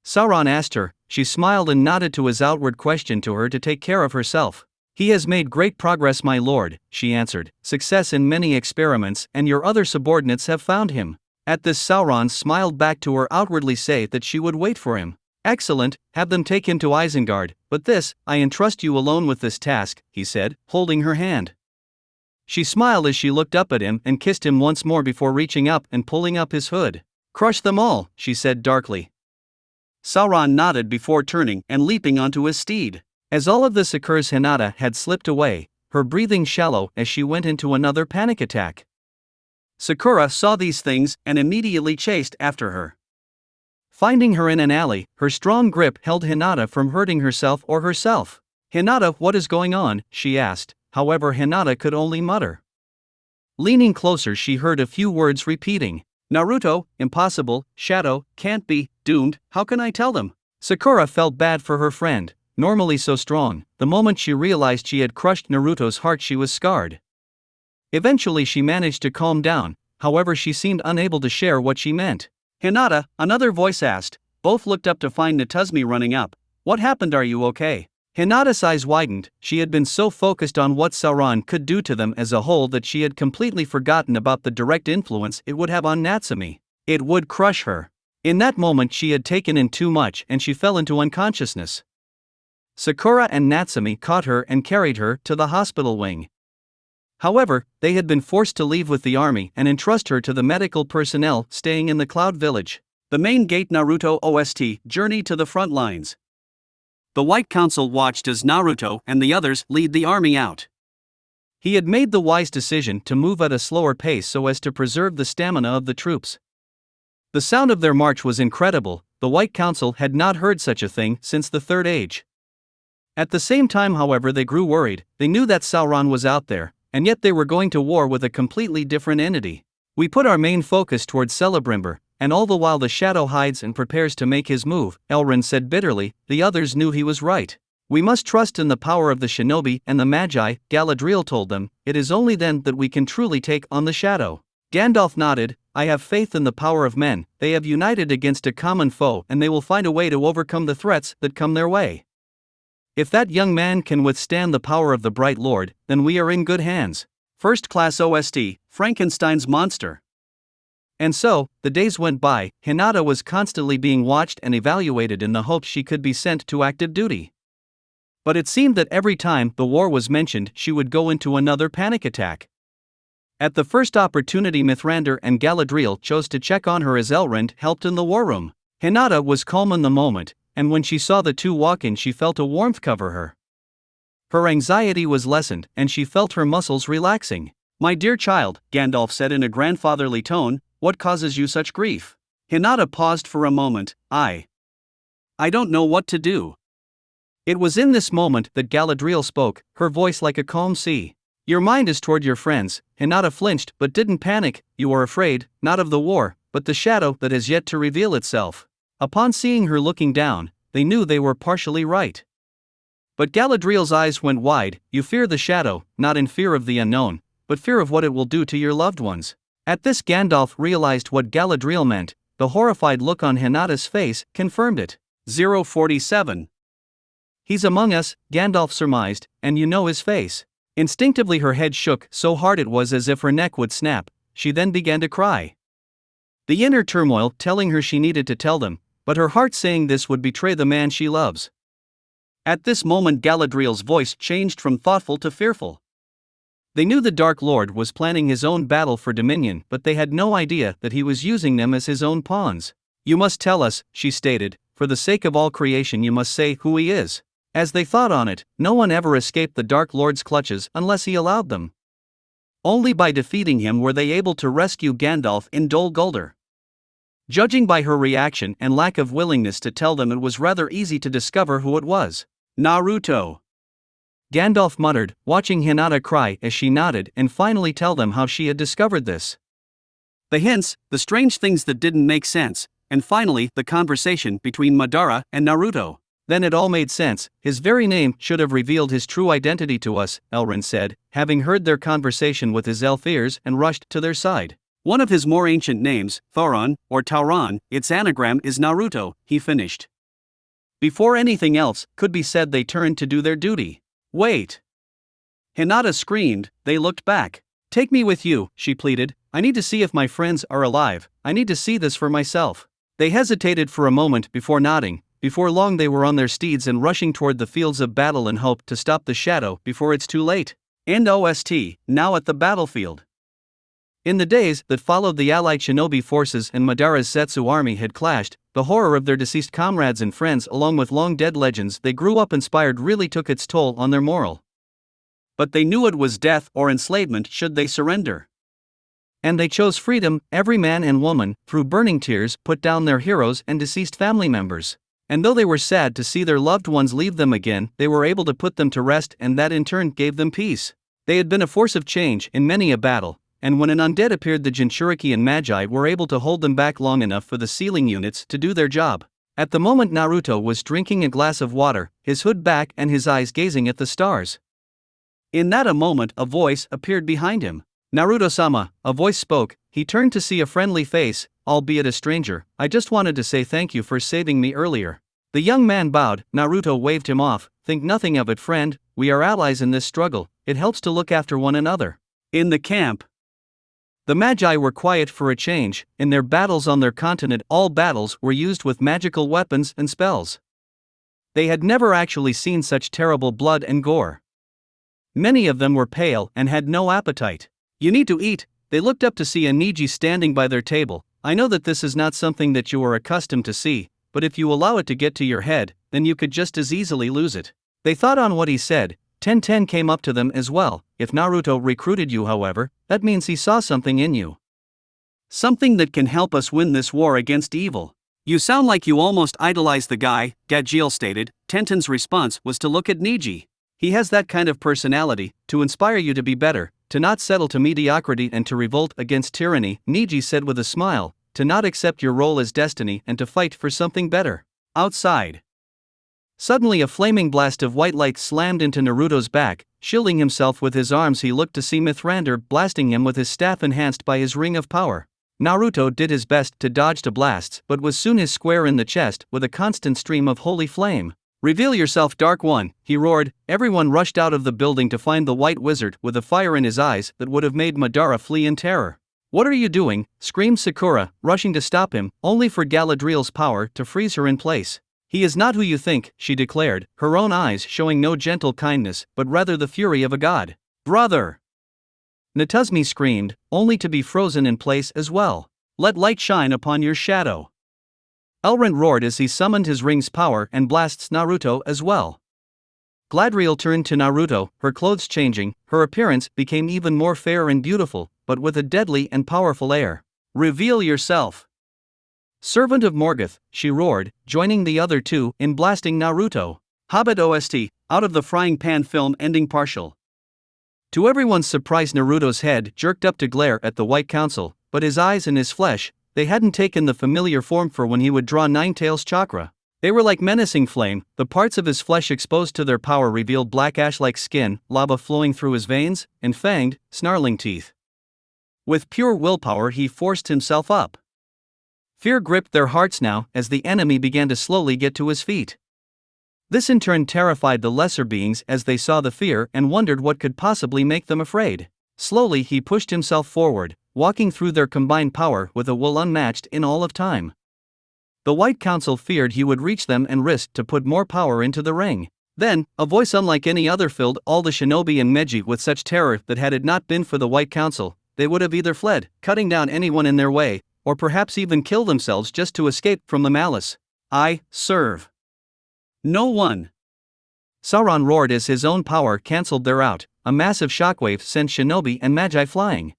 Sauron asked her. She smiled and nodded to his outward question to her to take care of herself. "He has made great progress, my lord," she answered. "Success in many experiments, and your other subordinates have found him." At this, Sauron smiled back to her, outwardly say that she would wait for him. "Excellent, have them take him to Isengard, but this, I entrust you alone with this task," he said, holding her hand. She smiled as she looked up at him and kissed him once more before reaching up and pulling up his hood. "Crush them all," she said darkly. Sauron nodded before turning and leaping onto his steed. As all of this occurs, Hinata had slipped away, her breathing shallow as she went into another panic attack. Sakura saw these things and immediately chased after her. Finding her in an alley, her strong grip held Hinata from hurting herself or herself. "Hinata, what is going on?" she asked, however Hinata could only mutter. Leaning closer, she heard a few words repeating, "Naruto, impossible, Shadow, can't be, doomed, how can I tell them?" Sakura felt bad for her friend, normally so strong. The moment she realized she had crushed Naruto's heart, she was scarred. Eventually she managed to calm down, however she seemed unable to share what she meant. "Hinata," another voice asked. Both looked up to find Natuzumi running up. "What happened, are you okay?" Hinata's eyes widened. She had been so focused on what Sauron could do to them as a whole that she had completely forgotten about the direct influence it would have on Natsumi. It would crush her. In that moment she had taken in too much and she fell into unconsciousness. Sakura and Natsumi caught her and carried her to the hospital wing. However, they had been forced to leave with the army and entrust her to the medical personnel staying in the Cloud Village. The main gate. Naruto OST, Journey to the Front Lines. The White Council watched as Naruto and the others lead the army out. He had made the wise decision to move at a slower pace so as to preserve the stamina of the troops. The sound of their march was incredible. The White Council had not heard such a thing since the Third Age. At the same time, however, they grew worried. They knew that Sauron was out there, and yet they were going to war with a completely different entity. "We put our main focus towards Celebrimbor, and all the while the Shadow hides and prepares to make his move," Elrond said bitterly. The others knew he was right. "We must trust in the power of the shinobi and the magi," Galadriel told them. "It is only then that we can truly take on the Shadow." Gandalf nodded. "I have faith in the power of men. They have united against a common foe and they will find a way to overcome the threats that come their way. If that young man can withstand the power of the Bright Lord, then we are in good hands." First Class OST, Frankenstein's Monster. And so, the days went by. Hinata was constantly being watched and evaluated in the hope she could be sent to active duty. But it seemed that every time the war was mentioned, she would go into another panic attack. At the first opportunity, Mithrandir and Galadriel chose to check on her as Elrond helped in the war room. Hinata was calm in the moment, and when she saw the two walk in, she felt a warmth cover her. Her anxiety was lessened, and she felt her muscles relaxing. "My dear child," Gandalf said in a grandfatherly tone, "what causes you such grief?" Hinata paused for a moment. I don't know what to do." It was in this moment that Galadriel spoke, her voice like a calm sea. "Your mind is toward your friends." Hinata flinched but didn't panic. "You are afraid, not of the war, but the shadow that has yet to reveal itself." Upon seeing her looking down, they knew they were partially right. But Galadriel's eyes went wide. "You fear the shadow, not in fear of the unknown, but fear of what it will do to your loved ones." At this, Gandalf realized what Galadriel meant. The horrified look on Hinata's face confirmed it. 047. "He's among us," Gandalf surmised, "and you know his face." Instinctively her head shook so hard it was as if her neck would snap. She then began to cry. The inner turmoil telling her she needed to tell them, but her heart saying this would betray the man she loves. At this moment Galadriel's voice changed from thoughtful to fearful. They knew the Dark Lord was planning his own battle for dominion, but they had no idea that he was using them as his own pawns. "You must tell us," she stated. "For the sake of all creation you must say who he is." As they thought on it, no one ever escaped the Dark Lord's clutches unless he allowed them. Only by defeating him were they able to rescue Gandalf in Dol Guldur. Judging by her reaction and lack of willingness to tell them, it was rather easy to discover who it was. "Naruto," Gandalf muttered, watching Hinata cry as she nodded, and finally tell them how she had discovered this. The hints, the strange things that didn't make sense, and finally the conversation between Madara and Naruto. Then it all made sense. "His very name should have revealed his true identity to us," Elrond said, having heard their conversation with his elf ears and rushed to their side. "One of his more ancient names, Thoron, or Tauron, its anagram is Naruto," he finished. Before anything else could be said, they turned to do their duty. "Wait!" Hinata screamed. They looked back. "Take me with you," she pleaded. "I need to see if my friends are alive. I need to see this for myself." They hesitated for a moment before nodding. Before long they were on their steeds and rushing toward the fields of battle in hope to stop the shadow before it's too late. End OST, now at the battlefield. In the days that followed, the allied shinobi forces and Madara's Zetsu army had clashed. The horror of their deceased comrades and friends, along with long-dead legends they grew up inspired, really took its toll on their morale. But they knew it was death or enslavement should they surrender. And they chose freedom. Every man and woman, through burning tears, put down their heroes and deceased family members. And though they were sad to see their loved ones leave them again, they were able to put them to rest, and that in turn gave them peace. They had been a force of change in many a battle, and when an undead appeared, the Jinchuriki and Magi were able to hold them back long enough for the sealing units to do their job. At the moment, Naruto was drinking a glass of water, his hood back and his eyes gazing at the stars. In that a moment, a voice appeared behind him. "Naruto-sama," a voice spoke. He turned to see a friendly face, albeit a stranger. "I just wanted to say thank you for saving me earlier." The young man bowed. Naruto waved him off. "Think nothing of it, friend. We are allies in this struggle. It helps to look after one another." In the camp, the Magi were quiet for a change. In their battles on their continent, all battles were used with magical weapons and spells. They had never actually seen such terrible blood and gore. Many of them were pale and had no appetite. "You need to eat." They looked up to see a Niji standing by their table. "I know that this is not something that you are accustomed to see, but if you allow it to get to your head, then you could just as easily lose it." They thought on what he said. Ten came up to them as well. "If Naruto recruited you, however, that means he saw something in you. Something that can help us win this war against evil." "You sound like you almost idolize the guy," Gajeel stated. Tenten's response was to look at Niji. "He has that kind of personality, to inspire you to be better, to not settle to mediocrity and to revolt against tyranny," Niji said with a smile, "to not accept your role as destiny and to fight for something better." Outside, suddenly a flaming blast of white light slammed into Naruto's back. Shielding himself with his arms, he looked to see Mithrandir blasting him with his staff enhanced by his ring of power. Naruto did his best to dodge the blasts, but was soon his square in the chest with a constant stream of holy flame. "Reveal yourself, Dark One," he roared. Everyone rushed out of the building to find the white wizard with a fire in his eyes that would have made Madara flee in terror. "What are you doing?" screamed Sakura, rushing to stop him, only for Galadriel's power to freeze her in place. "He is not who you think," she declared, her own eyes showing no gentle kindness, but rather the fury of a god. "Brother!" Natuzme screamed, only to be frozen in place as well. "Let light shine upon your shadow." Elrond roared as he summoned his ring's power and blasts Naruto as well. Galadriel turned to Naruto, her clothes changing. Her appearance became even more fair and beautiful, but with a deadly and powerful air. "Reveal yourself, servant of Morgoth," she roared, joining the other two in blasting Naruto. Hobbit OST, out of the Frying Pan film ending partial. To everyone's surprise, Naruto's head jerked up to glare at the White Council, but his eyes and his flesh, they hadn't taken the familiar form for when he would draw Ninetales chakra. They were like menacing flame. The parts of his flesh exposed to their power revealed black ash-like skin, lava flowing through his veins, and fanged, snarling teeth. With pure willpower he forced himself up. Fear gripped their hearts now as the enemy began to slowly get to his feet. This in turn terrified the lesser beings as they saw the fear and wondered what could possibly make them afraid. Slowly he pushed himself forward, walking through their combined power with a will unmatched in all of time. The White Council feared he would reach them and risked to put more power into the ring. Then, a voice unlike any other filled all the shinobi and Meiji with such terror that had it not been for the White Council, they would have either fled, cutting down anyone in their way, or perhaps even killed themselves just to escape from the malice. "I serve no one." Sauron roared as his own power cancelled their out. A massive shockwave sent shinobi and Magi flying.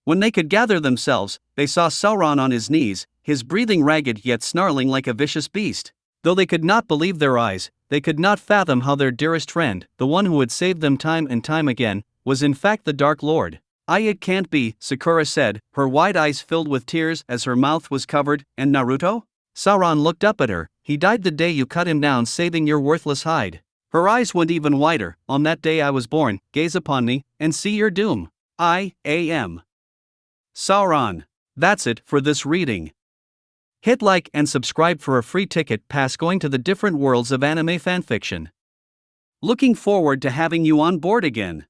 When they could gather themselves, they saw Sauron on his knees, his breathing ragged yet snarling like a vicious beast. Though they could not believe their eyes, they could not fathom how their dearest friend, the one who had saved them time and time again, was in fact the Dark Lord. It can't be," Sakura said, her wide eyes filled with tears as her mouth was covered. "And Naruto?" Sauron looked up at her. "He died the day you cut him down, saving your worthless hide." Her eyes went even wider. "On that day I was born, gaze upon me, and see your doom. I am Sauron." That's it for this reading. Hit like and subscribe for a free ticket pass going to the different worlds of anime fanfiction. Looking forward to having you on board again.